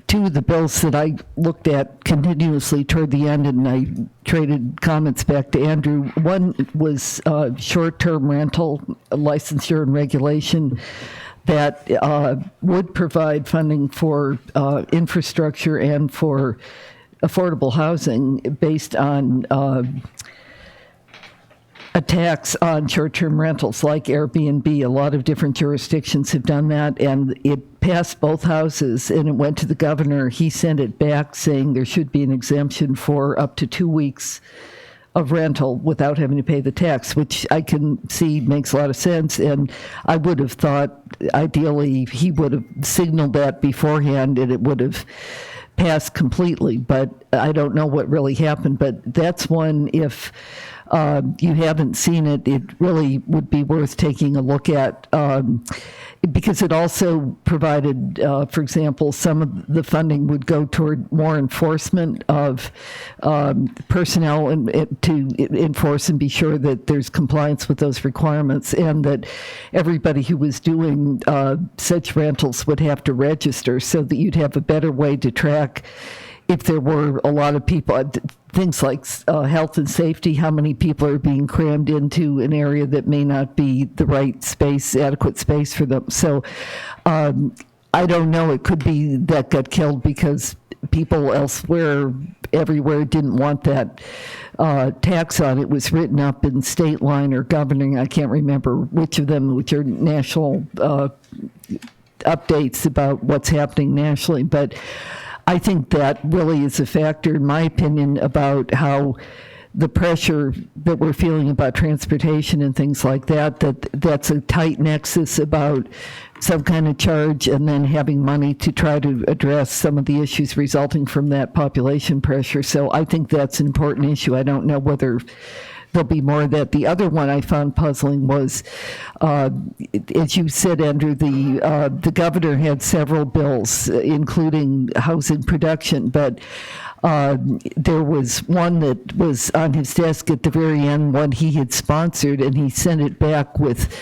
Two of the bills that I looked at continuously toward the end, and I traded comments back to Andrew. One was short-term rental licensure and regulation that would provide funding for infrastructure and for affordable housing based on a tax on short-term rentals like Airbnb. A lot of different jurisdictions have done that, and it passed both houses, and it went to the governor. He sent it back saying there should be an exemption for up to 2 weeks of rental without having to pay the tax, which I can see makes a lot of sense. And I would have thought, ideally, he would have signaled that beforehand, and it would have passed completely. But I don't know what really happened. But that's one, if you haven't seen it, it really would be worth taking a look at, because it also provided, for example, some of the funding would go toward more enforcement of personnel to enforce and be sure that there's compliance with those requirements, and that everybody who was doing such rentals would have to register so that you'd have a better way to track if there were a lot of people, things like health and safety, how many people are being crammed into an area that may not be the right space, adequate space for them. So I don't know, it could be that got killed because people elsewhere, everywhere, didn't want that tax on it. It was written up in state line or governing, I can't remember which of them, which are national updates about what's happening nationally. But I think that really is a factor, in my opinion, about how the pressure that we're feeling about transportation and things like that, that's a tight nexus about some kind of charge and then having money to try to address some of the issues resulting from that population pressure. So I think that's an important issue. I don't know whether there'll be more of that. The other one I found puzzling was, as you said, Andrew, the governor had several bills, including housing production, but there was one that was on his desk at the very end, one he had sponsored, and he sent it back with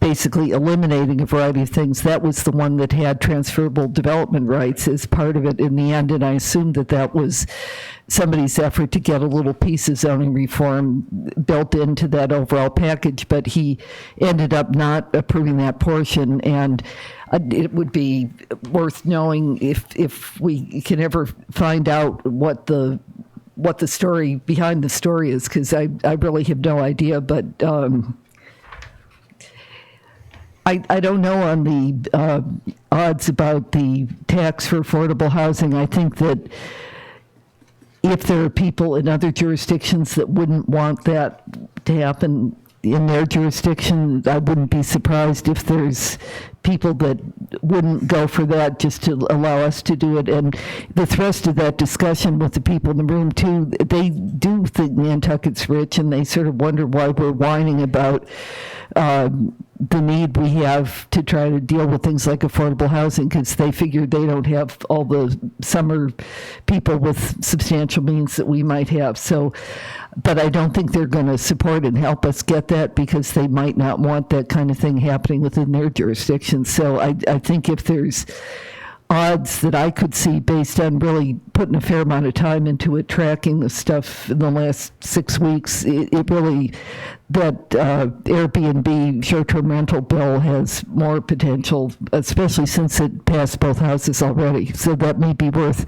basically eliminating a variety of things. That was the one that had transferable development rights as part of it in the end, and I assumed that was somebody's effort to get a little piece of zoning reform built into that overall package, but he ended up not approving that portion, and it would be worth knowing if we can ever find out what the story behind the story is, because I really have no idea. But I don't know on the odds about the tax for affordable housing. I think that if there are people in other jurisdictions that wouldn't want that to happen in their jurisdiction, I wouldn't be surprised if there's people that wouldn't go for that just to allow us to do it. And the thrust of that discussion with the people in the room too, they do think Nantucket's rich, and they sort of wonder why we're whining about the need we have to try to deal with things like affordable housing, because they figure they don't have all the summer people with substantial means that we might have. So, but I don't think they're going to support and help us get that, because they might not want that kind of thing happening within their jurisdiction. So I think if there's odds that I could see based on really putting a fair amount of time into it, tracking the stuff in the last 6 weeks, it really, that Airbnb short-term rental bill has more potential, especially since it passed both houses already. So that may be worth,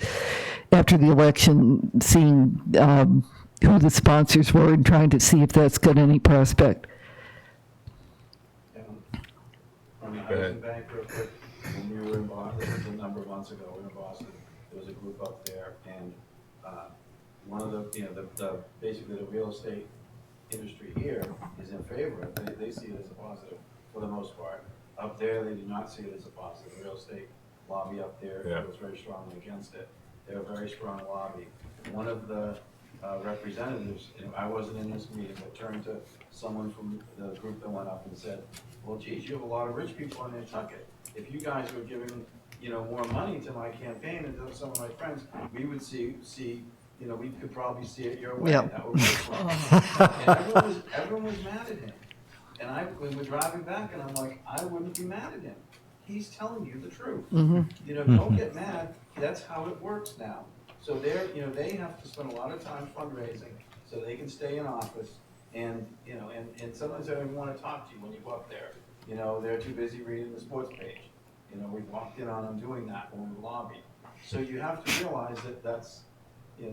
after the election, seeing who the sponsors were and trying to see if that's got any prospect. From the housing bank, real quick, when we were in Boston, this was a number of months ago, we were in Boston, there was a group up there, and one of the basically the real estate industry here is in favor of it. They see it as a positive for the most part. Up there, they do not see it as a positive. The real estate lobby up there feels very strongly against it. They're a very strong lobby. one of the representatives, I wasn't in this meeting, but turned to someone from the group that went up and said, well, geez, you have a lot of rich people in Nantucket. If you guys were giving, more money to my campaign and to some of my friends, we would see, we could probably see it your way. Yeah. That would work for us." And everyone was mad at him. And we were driving back and I'm like, I wouldn't be mad at him. He's telling you the truth. Don't get mad. That's how it works now. So they have to spend a lot of time fundraising so they can stay in office. And, and sometimes they don't even want to talk to you when you go up there. They're too busy reading the sports page. We've walked in on them doing that when we lobby. So you have to realize that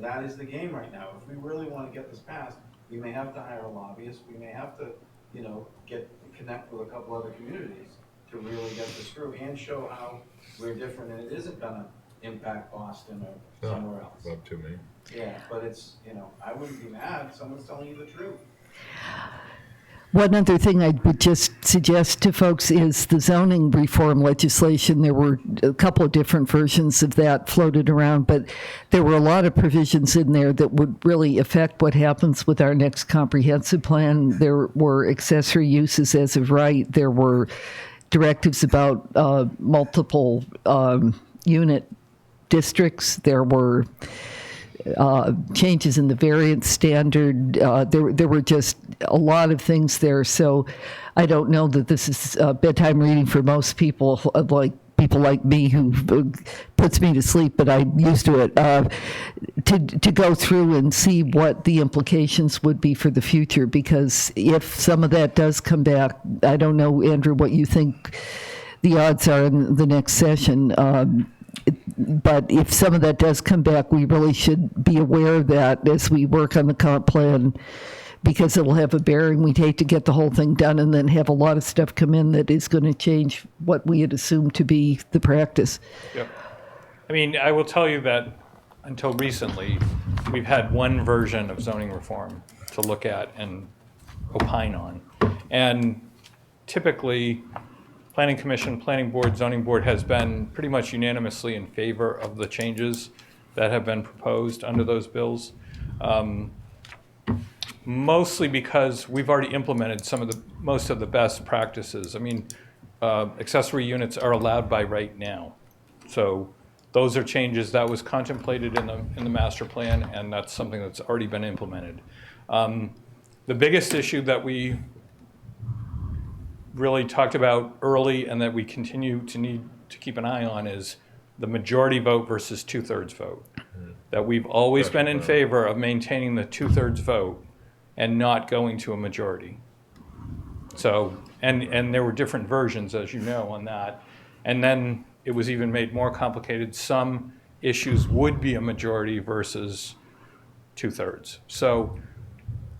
that is the game right now. If we really want to get this passed, we may have to hire a lobbyist. We may have to, connect with a couple other communities to really get this through and show how we're different and it isn't gonna impact Boston or somewhere else. Up to me. Yeah, but it's, I wouldn't be mad if someone's telling you the truth. One other thing I would just suggest to folks is the zoning reform legislation. There were a couple of different versions of that floated around, but there were a lot of provisions in there that would really affect what happens with our next comprehensive plan. There were accessory uses as of right. There were directives about multiple unit districts. There were changes in the variance standard. There were just a lot of things there. So I don't know that this is bedtime reading for most people, like people like me who puts me to sleep, but I'm used to it, to go through and see what the implications would be for the future. Because if some of that does come back, I don't know, Andrew, what you think the odds are in the next session. But if some of that does come back, we really should be aware of that as we work on the comp plan, because it will have a bearing. We'd hate to get the whole thing done and then have a lot of stuff come in that is going to change what we had assumed to be the practice. Yep. I mean, I will tell you that until recently, we've had one version of zoning reform to look at and opine on. And typically, Planning Commission, Planning Board, Zoning Board has been pretty much unanimously in favor of the changes that have been proposed under those bills. Mostly because we've already implemented most of the best practices. I mean, accessory units are allowed by right now. So those are changes that was contemplated in the master plan, and that's something that's already been implemented. The biggest issue that we really talked about early and that we continue to need to keep an eye on is the majority vote versus 2/3 vote. That we've always been in favor of maintaining the 2/3 vote and not going to a majority. So, and there were different versions, as you know, on that. And then it was even made more complicated. Some issues would be a majority versus 2/3. So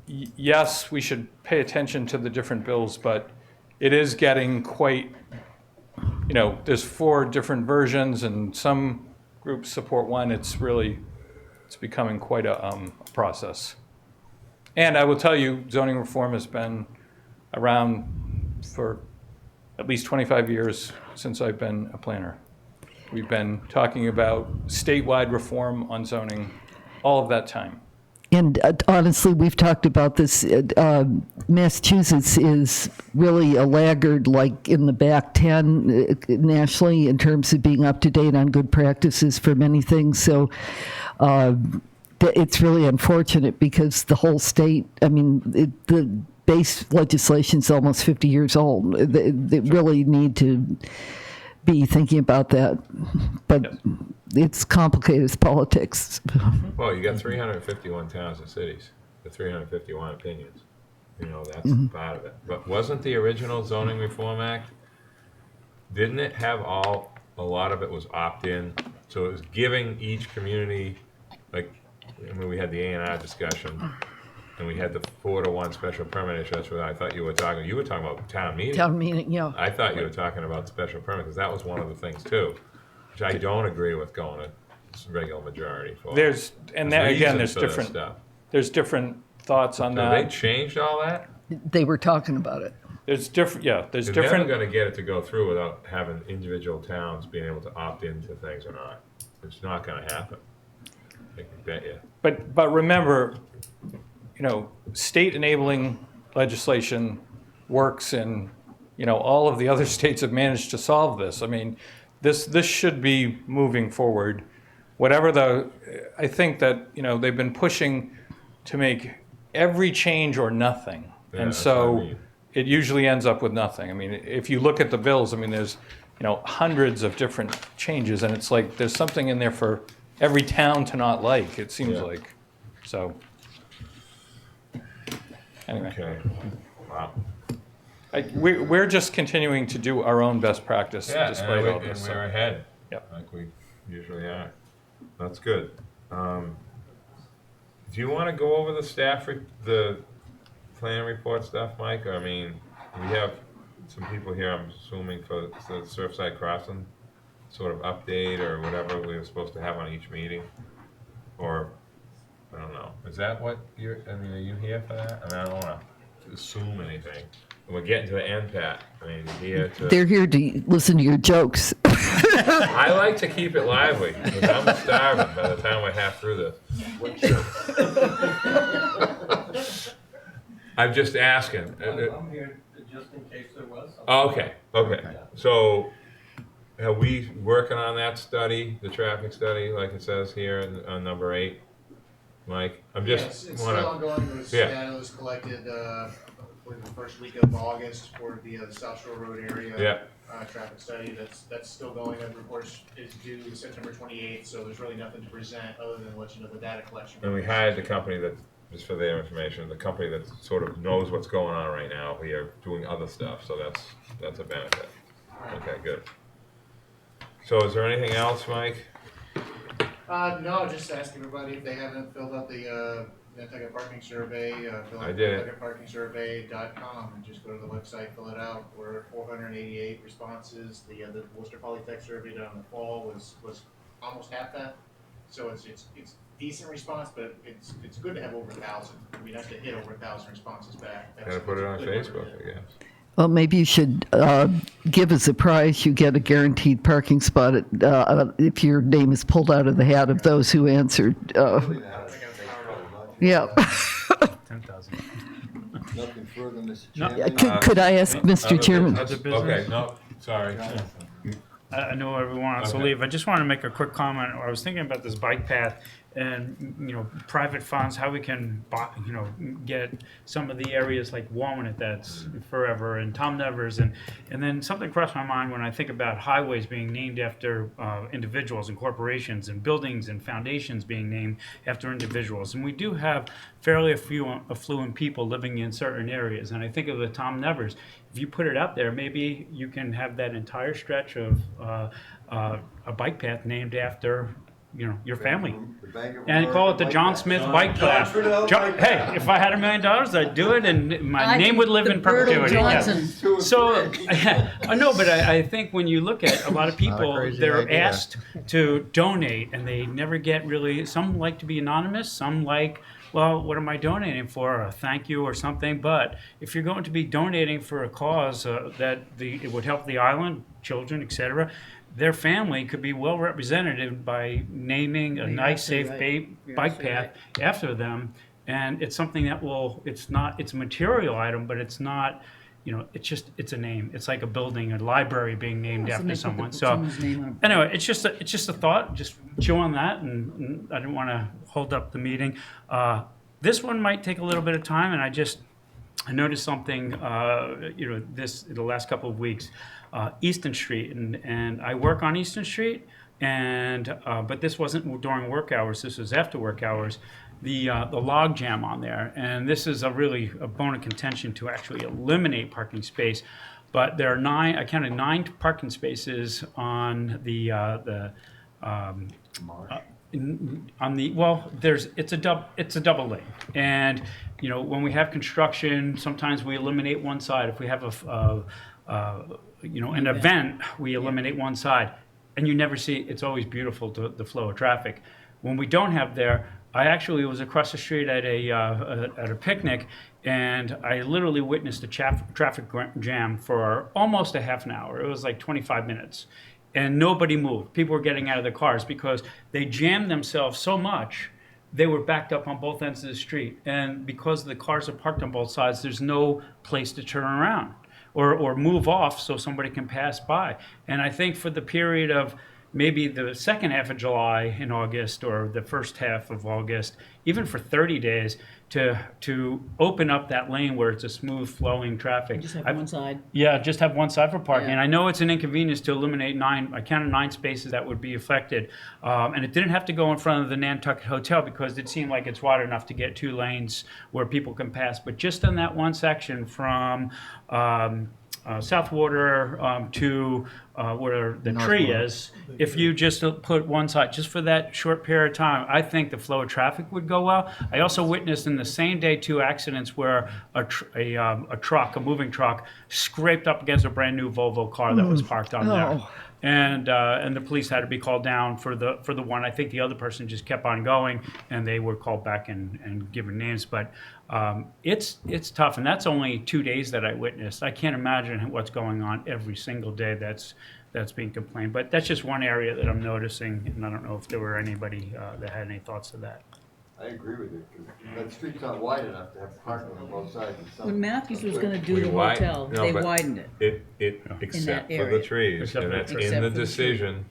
yes, we should pay attention to the different bills, but it is getting quite, there's 4 different versions and some groups support one. It's becoming quite a process. And I will tell you, zoning reform has been around for at least 25 years since I've been a planner. We've been talking about statewide reform on zoning all of that time. And honestly, we've talked about this. Massachusetts is really a laggard, like in the back 10 nationally, in terms of being up to date on good practices for many things. So it's really unfortunate because the whole state, the base legislation is almost 50 years old. They really need to be thinking about that. But it's complicated as politics. Well, you got 351 towns and cities, the 351 opinions. That's part of it. But wasn't the original Zoning Reform Act, didn't it have a lot of it was opt-in? So it was giving each community, we had the A&R discussion, and we had the 4-to-1 special permit issue. That's what I thought you were talking about town meeting. Town meeting, yeah. I thought you were talking about special permit, because that was one of the things too, which I don't agree with going to regular majority for. There's reasons for this stuff. There's different thoughts on that. Have they changed all that? They were talking about it. There's different, there's They're different. never going to get it to go through without having individual towns being able to opt into things or not. It's not going to happen. I can bet you. But remember, state enabling legislation works in, all of the other states have managed to solve this. I mean, this should be moving forward. I think that, they've been pushing to make every change or nothing. Yeah, And that's what I so mean. it usually ends up with nothing. I mean, if you look at the bills, I mean, there's, hundreds of different changes, and it's like there's something in there for every town to not like, it seems Yeah. like. So, anyway. Okay, wow. We're just continuing to do our own best practice Yeah, despite all and this. so. we're ahead. Yep. Like we usually are. That's good. Do you want to go over the plan report stuff, Mike? I mean, we have some people here, I'm assuming, for the Surfside Crossing sort of update or whatever we were supposed to have on each meeting. Or, I don't know. Is that what are you here for that? I mean, I don't want to assume anything. We're getting to the end, Pat. I mean, here to... They're here to listen to your jokes. I like to keep it lively, because I'm starving by the time we're half through this. I'm just asking. I'm here just in case there was something. Oh, okay. So, are we working on that study, the traffic study, like it says here on number 8? Mike, I'm just It's wanna... still ongoing. There's Yeah. data was collected, for the first week of August for the South Shore Road area. Yeah. Traffic study, that's still going. That report is due September 28th, so there's really nothing to present other than let you know the data collection. And we hired the company that, just for their information, the company that sort of knows what's going on right now. We are doing other stuff, so that's a benefit. Okay, good. So is there anything else, Mike? No, just ask everybody if they haven't filled out the Nantucket parking survey, fill I out did it. NantucketParkingSurvey.com and just go to the website, fill it out. We're at 488 responses. The Worcester Polytech survey done in the fall was almost half that. So it's decent response, but it's good to have over 1,000. We'd have to hit over 1,000 responses back. Gotta put it on Facebook, I guess. Well, maybe you should give as a prize, you get a guaranteed parking spot if your name is pulled out of the hat of those who answered. Yeah. 10,000. Nothing further, Mr. No. Chairman. Could I ask Mr. Chairman? Other business? Okay, no, sorry. I know everyone wants to Okay. leave. I just want to make a quick comment. I was thinking about this bike path and, private funds, how we can, get some of the areas like Walnut that's forever and Tom Nevers. And then something crossed my mind when I think about highways being named after individuals and corporations and buildings and foundations being named after individuals. And we do have fairly affluent people living in certain areas. And I think of the Tom Nevers. If you put it out there, maybe you can have that entire stretch of a bike path named after, your family. And call it the John Smith Bike Path. Hey, if I had $1 million, I'd do it, and my I name think would live the in Bertle perpetuity. Yeah. Johnson. So, I know, but I think when you look at a lot of people, crazy they're idea. asked to donate, and they never get really. Some like to be anonymous. Some like, well, what am I donating for? A thank you or something. But if you're going to be donating for a cause it would help the island, children, etc., their family could be well represented by naming a nice, safe bike path after them. And it's something that it's a material item, but it's not, it's a name. It's like a building, a library being named after someone. So Someone's name on it. anyway, it's just a thought. Just chew on that, and I didn't want to hold up the meeting. This one might take a little bit of time, and I noticed something, the last couple of weeks, Easton Street, and I work on Easton Street, but this wasn't during work hours. This was after work hours. The log jam on there, and this is a bone of contention to actually eliminate parking space. But there are I counted 9 parking spaces on it's a double lane, and when we have construction, sometimes we eliminate one side. If we have an event, we eliminate one side, and you never see. It's always beautiful the flow of traffic. When we don't have there, I actually was across the street at a picnic, and I literally witnessed a traffic jam for almost a half an hour. It was like 25 minutes. and nobody moved. People were getting out of their cars because they jammed themselves so much they were backed up on both ends of the street. And because the cars are parked on both sides, there's no place to turn around or move off so somebody can pass by. And I think for the period of maybe the second half of July in August or the first half of August, even for 30 days, to open up that lane where it's a smooth flowing traffic. Just have I've- one side. Yeah, just have one side for parking. Yeah. And I know it's an inconvenience to eliminate I counted 9 spaces that would be affected. And it didn't have to go in front of the Nantucket Hotel because it seemed like it's wide enough to get 2 lanes where people can pass. But just on that one section from South Water to where the North tree Water. is, if you just put one side, just for that short period of time, I think the flow of traffic would go well. I also witnessed in the same day 2 accidents where a moving truck, scraped up against a brand new Volvo car that was parked on there. Oh. And the police had to be called down for the one. I think the other person just kept on going, and they were called back and given names. But it's tough, and that's only 2 days that I witnessed. I can't imagine what's going on every single day that's being complained. But that's just one area that I'm noticing, and I don't know if there were anybody that had any thoughts to that. I agree with you, 'cause that street's not wide enough to have parking on both sides. and some- When Matthews was gonna do We the wide- hotel, no, they but widened it. Except for area. the trees, Except and for the that's trees. in the Except for the trees. decision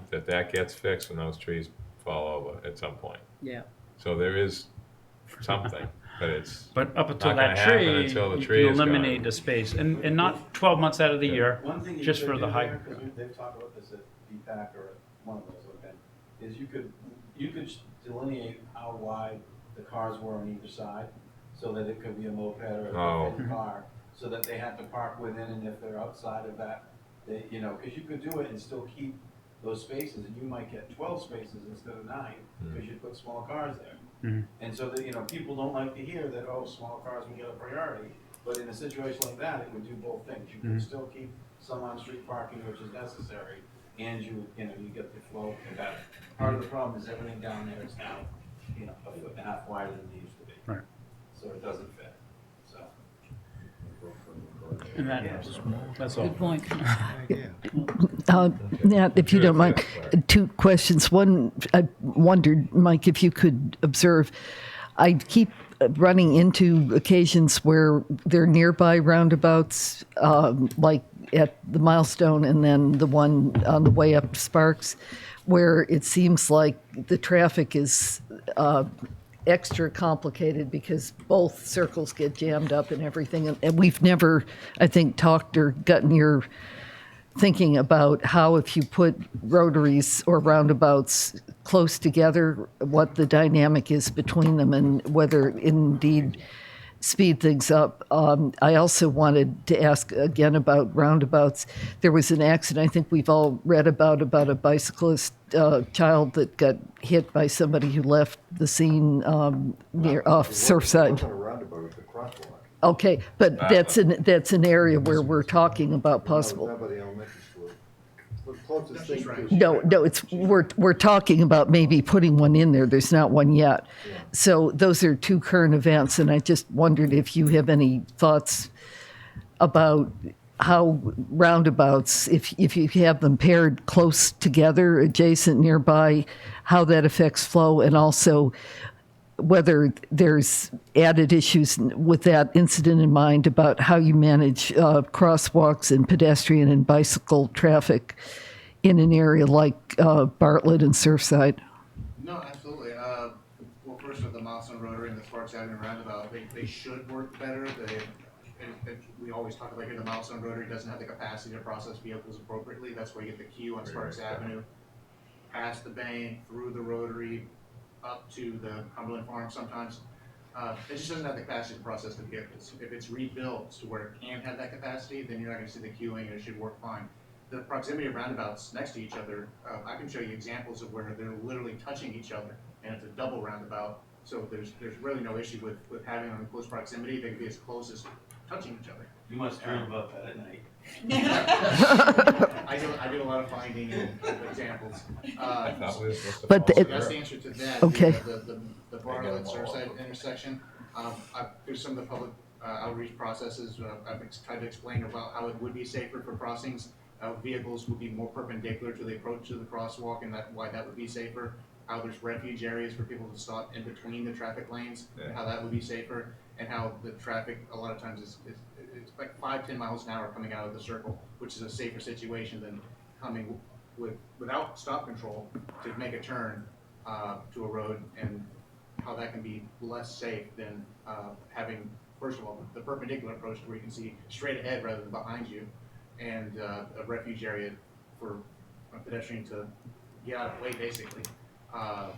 that gets fixed and those trees fall over at some point. Yeah. So there is something, but it's But up until not gonna that happen tree, until the you tree can is gone. eliminate the space, and not 12 months out of the year, One thing you just could for the do high. there, 'cause they've talked about this at DPAC or at one of those events, is you could delineate how wide the cars were on either side, so that it could be a moped or Oh. a car, so that they have to park within, and if they're outside of that, they, cause you could do it and still keep those spaces, and you might get 12 spaces instead of 9, because you put small cars there. Mhm. And so that, people don't like to hear that, oh, small cars will get a priority, but in a situation like that, it would do both things. You could still keep some on-street parking, which is necessary, and you get the flow and better. Part of the problem is everything down there is now, a foot and a half wider than it used to be. Right. So it doesn't fit, so. And that's all. Good point. Nat, if you don't mind, 2 questions. One, I wondered, Mike, if you could observe, I keep running into occasions where they're nearby roundabouts, like at the Milestone and then the one on the way up to Sparks, where it seems like the traffic is extra complicated because both circles get jammed up and everything. And we've never, I think, talked or gotten your thinking about how, if you put rotaries or roundabouts close together, what the dynamic is between them and whether indeed speed things up. I also wanted to ask again about roundabouts. There was an accident I think we've all read about a bicyclist child that got hit by somebody who left the scene near off Surfside. It wasn't a roundabout, it was a crosswalk. Okay, but that's an area where we're talking about possible. That was down by the elementary school. The closest thing to. No, it's we're talking about maybe putting one in there. There's not one yet. So those are 2 current events, and I just wondered if you have any thoughts about how roundabouts, if you have them paired close together, adjacent, nearby, how that affects flow, and also whether there's added issues with that incident in mind about how you manage crosswalks and pedestrian and bicycle traffic in an area like Bartlett and Surfside. No, absolutely. Well, first with the Milestone Rotary and the Sparks Avenue roundabout, they should work better. We always talk about here, the Milestone Rotary doesn't have the capacity to process vehicles appropriately. That's why you get the queue on Sparks Avenue, past the bank, through the Rotary, up to the Cumberland Farm sometimes. It just doesn't have the capacity to process the vehicles. If it's rebuilt to where it can have that capacity, then you're not gonna see the queuing and it should work fine. The proximity of roundabouts next to each other, I can show you examples of where they're literally touching each other, and it's a double roundabout. So there's really no issue with having them in close proximity. They can be as close as touching each other. You must dream about that at night. I do a lot of finding and examples. But So that's the answer to that. Okay. The Bartlett Surfside intersection, through some of the public outreach processes, I've tried to explain about how it would be safer for crossings vehicles would be more perpendicular to the approach to the crosswalk, and why that would be safer. How there's refuge areas for people to stop in between the traffic lanes, and how that would be safer, and how the traffic a lot of times it's like 5-10 miles an hour coming out of the circle, which is a safer situation than coming without stop control to make a turn to a road, and how that can be less safe than having, first of all, the perpendicular approach where you can see straight ahead rather than behind you, and a refuge area for a pedestrian to get out of the way, basically. Configure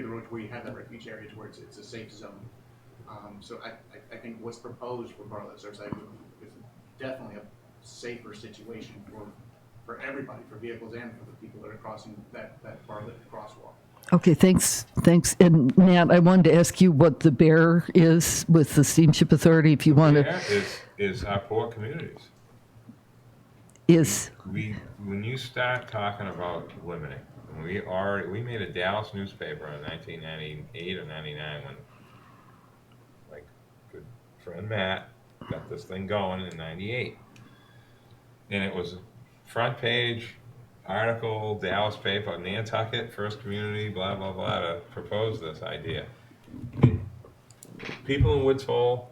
the road where you have that refuge area to where it's a safe zone. So I think what's proposed for Bartlett Surfside is definitely a safer situation for everybody, for vehicles and for the people that are crossing that Bartlett crosswalk. Okay, thanks. And Nat, I wanted to ask you what the bear is with the Steamship Authority, if you want to. Is our poor communities. Is. When you start talking about limiting, we made a Dallas newspaper in 1998 or 99 when, like, good friend Matt got this thing going in 98. And it was front page article, Dallas paper, Nantucket, first community, blah, blah, blah, to propose this idea. People in Woods Hole,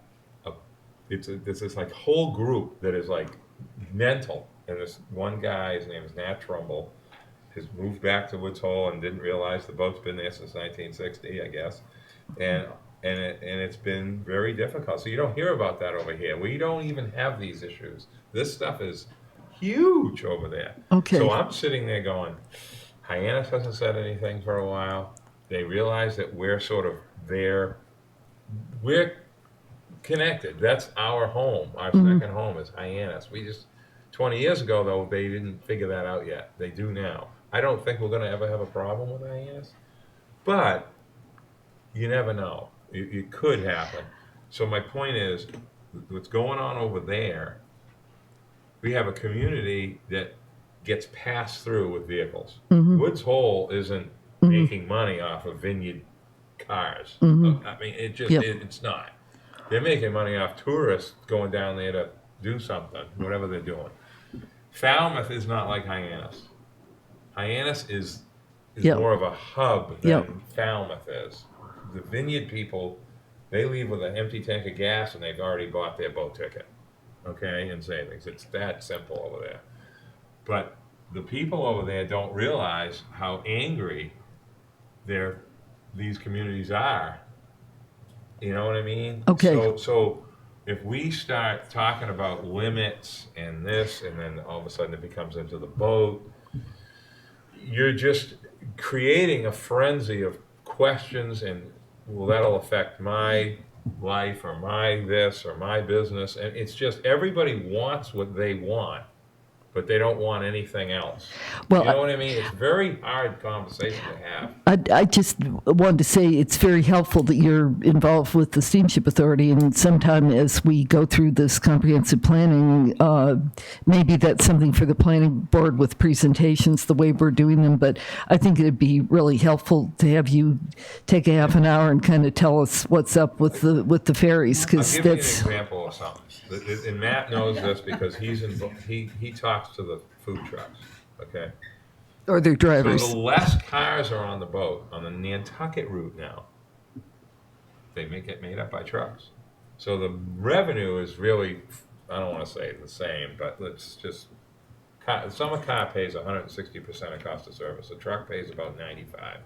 there's this like whole group that is like mental. And this one guy, his name is Nat Trumbull, has moved back to Woods Hole and didn't realize the boat's been there since 1960, I guess. And it's been very difficult. So you don't hear about that over here. We don't even have these issues. This stuff is huge over there. Okay. So I'm sitting there going, Hyannis hasn't said anything for a while. They realize that we're sort of there. We're connected. That's our home. Our second home is Hyannis. 20 years ago, though, they didn't figure that out yet. They do now. I don't think we're going to ever have a problem with Hyannis, but you never know. It could happen. So my point is, what's going on over there, we have a community that gets passed through with vehicles. Woods Hole isn't making money off of vineyard cars. I mean, it's not. They're making money off tourists going down there to do something, whatever they're doing. Falmouth is not like Hyannis. Hyannis is more of a hub than Falmouth is. The vineyard people, they leave with an empty tank of gas and they've already bought their boat ticket, okay, and savings. It's that simple over there. But the people over there don't realize how angry these communities are. You know what I mean? Okay. So if we start talking about limits and this, and then all of a sudden it becomes into the boat, you're just creating a frenzy of questions, and well, that'll affect my life or my this or my business. And it's just everybody wants what they want, but they don't want anything else. Well, you know what I mean? It's a very hard conversation to have. I just wanted to say it's very helpful that you're involved with the Steamship Authority, and sometime as we go through this comprehensive planning, maybe that's something for the planning board with presentations, the way we're doing them, but I think it'd be really helpful to have you take a half an hour and kind of tell us what's up with the ferries, because I'll give that's... you an example of something. And Matt knows this because he talks to the food trucks, okay? Or their drivers. So the less cars are on the boat, on the Nantucket route now, they get made up by trucks. So the revenue is really, I don't want to say the same, but let's just, some car pays 160% of cost of service. A truck pays about 95.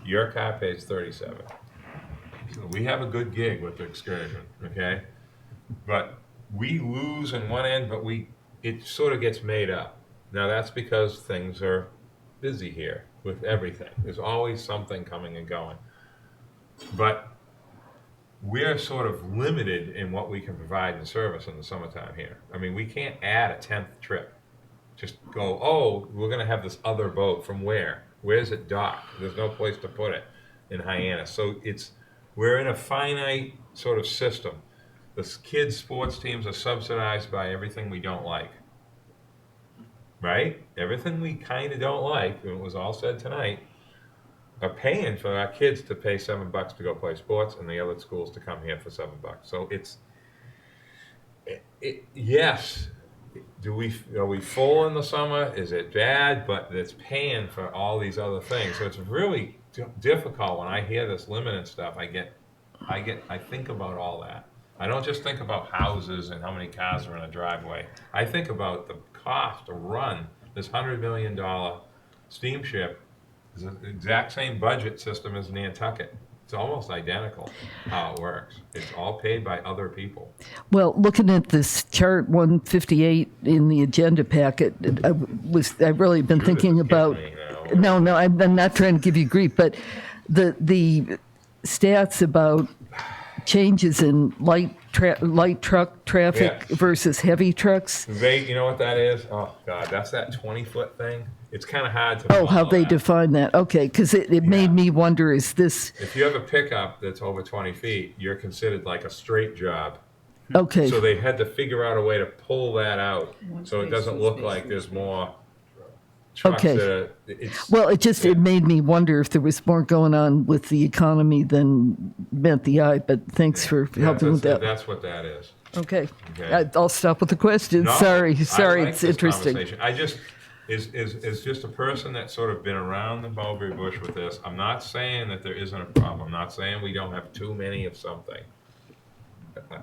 Your car pays 37. So we have a good gig with the excursion, okay? But we lose in one end, but it sort of gets made up. Now that's because things are busy here with everything. There's always something coming and going. But we're sort of limited in what we can provide in service in the summertime here. I mean, we can't add a 10th trip. Just go, oh, we're going to have this other boat. From where? Where's it docked? There's no place to put it in Hyannis. So we're in a finite sort of system. The kids' sports teams are subsidized by everything we don't like. Right? Everything we kind of don't like, and it was all said tonight, are paying for our kids to pay $7 to go play sports and the other schools to come here for $7. So Yes. Are we full in the summer? Is it bad? But it's paying for all these other things. So it's really difficult when I hear this limited stuff. I think about all that. I don't just think about houses and how many cars are in a driveway. I think about the cost to run this $100 million steamship. It's the exact same budget system as Nantucket. It's almost identical how it works. It's all paid by other people. Well, looking at this chart 158 in the agenda packet, I've really been thinking about. No, I'm not trying to give you grief, but the stats about changes in light truck traffic Yes. versus heavy trucks. You know what that is? Oh God, that's that 20-foot thing. It's kind of hard to. Oh, how follow they that. define that. Okay, because it made me wonder, is this, If you have a pickup that's over 20 feet, you're considered like a straight job. okay, So they had to figure out a way to pull that out, One so it space, doesn't two look space, like three there's space. more trucks Okay. that it's. well, it made me wonder if there was more going on with the economy than met the eye, but thanks for helping with that. That's what that is. Okay, Okay. I'll stop with the questions. No, Sorry, I like it's this interesting. conversation. I just, is just a person that's sort of been around the mulberry bush with this. I'm not saying that there isn't a problem. I'm not saying we don't have too many of something.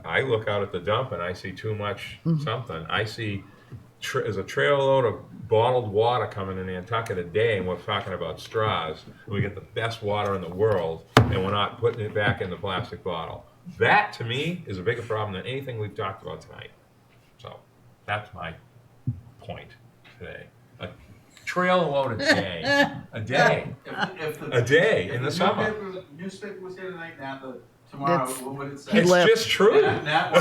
I look out at the dump and I see too much something. I see there's a trail load of bottled water coming in Nantucket a day, and we're talking about straws. We get the best water in the world, and we're not putting it back in the plastic bottle. That, to me, is a bigger problem than anything we've talked about tonight. So that's my point today. A trail load a day. A day. A day in the summer. Newspaper was here tonight, tomorrow, That's- what would it say? He It's left. just true. Nat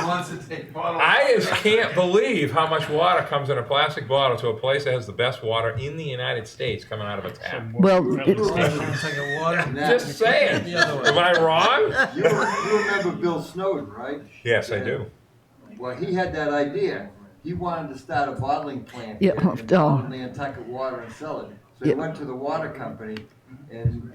wants to take bottle. I just can't believe how much water comes in a plastic bottle to a place that has the best water in the United States coming out of a tap. Well, Sounds like a water. Just saying. The other way. Am I wrong? You remember Bill Snowden, right? Yes, I do. Well, he had that idea. He wanted to start a bottling plant Yeah, here and oh. bottle Nantucket water and sell it. So he Yeah. went to the water company and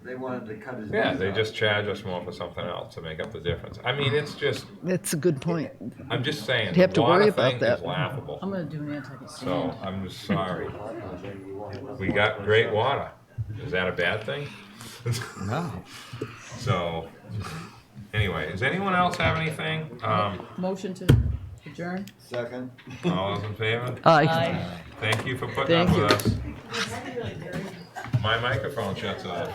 they wanted to cut his. Yeah, fees they off. just charge us more for something else to make up the difference. I mean, it's just, that's a good point. I'm just saying, You the have to worry water about thing that. is laughable. I'm gonna do Nantucket. So I'm just sorry. We got great water. Is that a bad thing? No. So, anyway, does anyone else have anything? Motion to adjourn? Second. All those in favor? Aye. Thank you for putting up Thank with you. us. My microphone shuts off.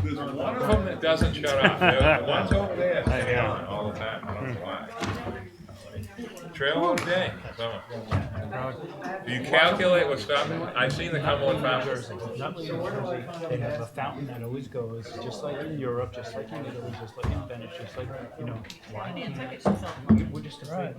There's one of them that doesn't shut off. The one's over there, stay on all the time. I don't know why. Trail all day. Summer. Do you calculate what's stopping? I've seen the Cumberland Farms. Not only in Jersey, they have a fountain that always goes, just like in Europe, just like in Italy, just like in Venice, just like, why? Nantucket should sell. We're just afraid.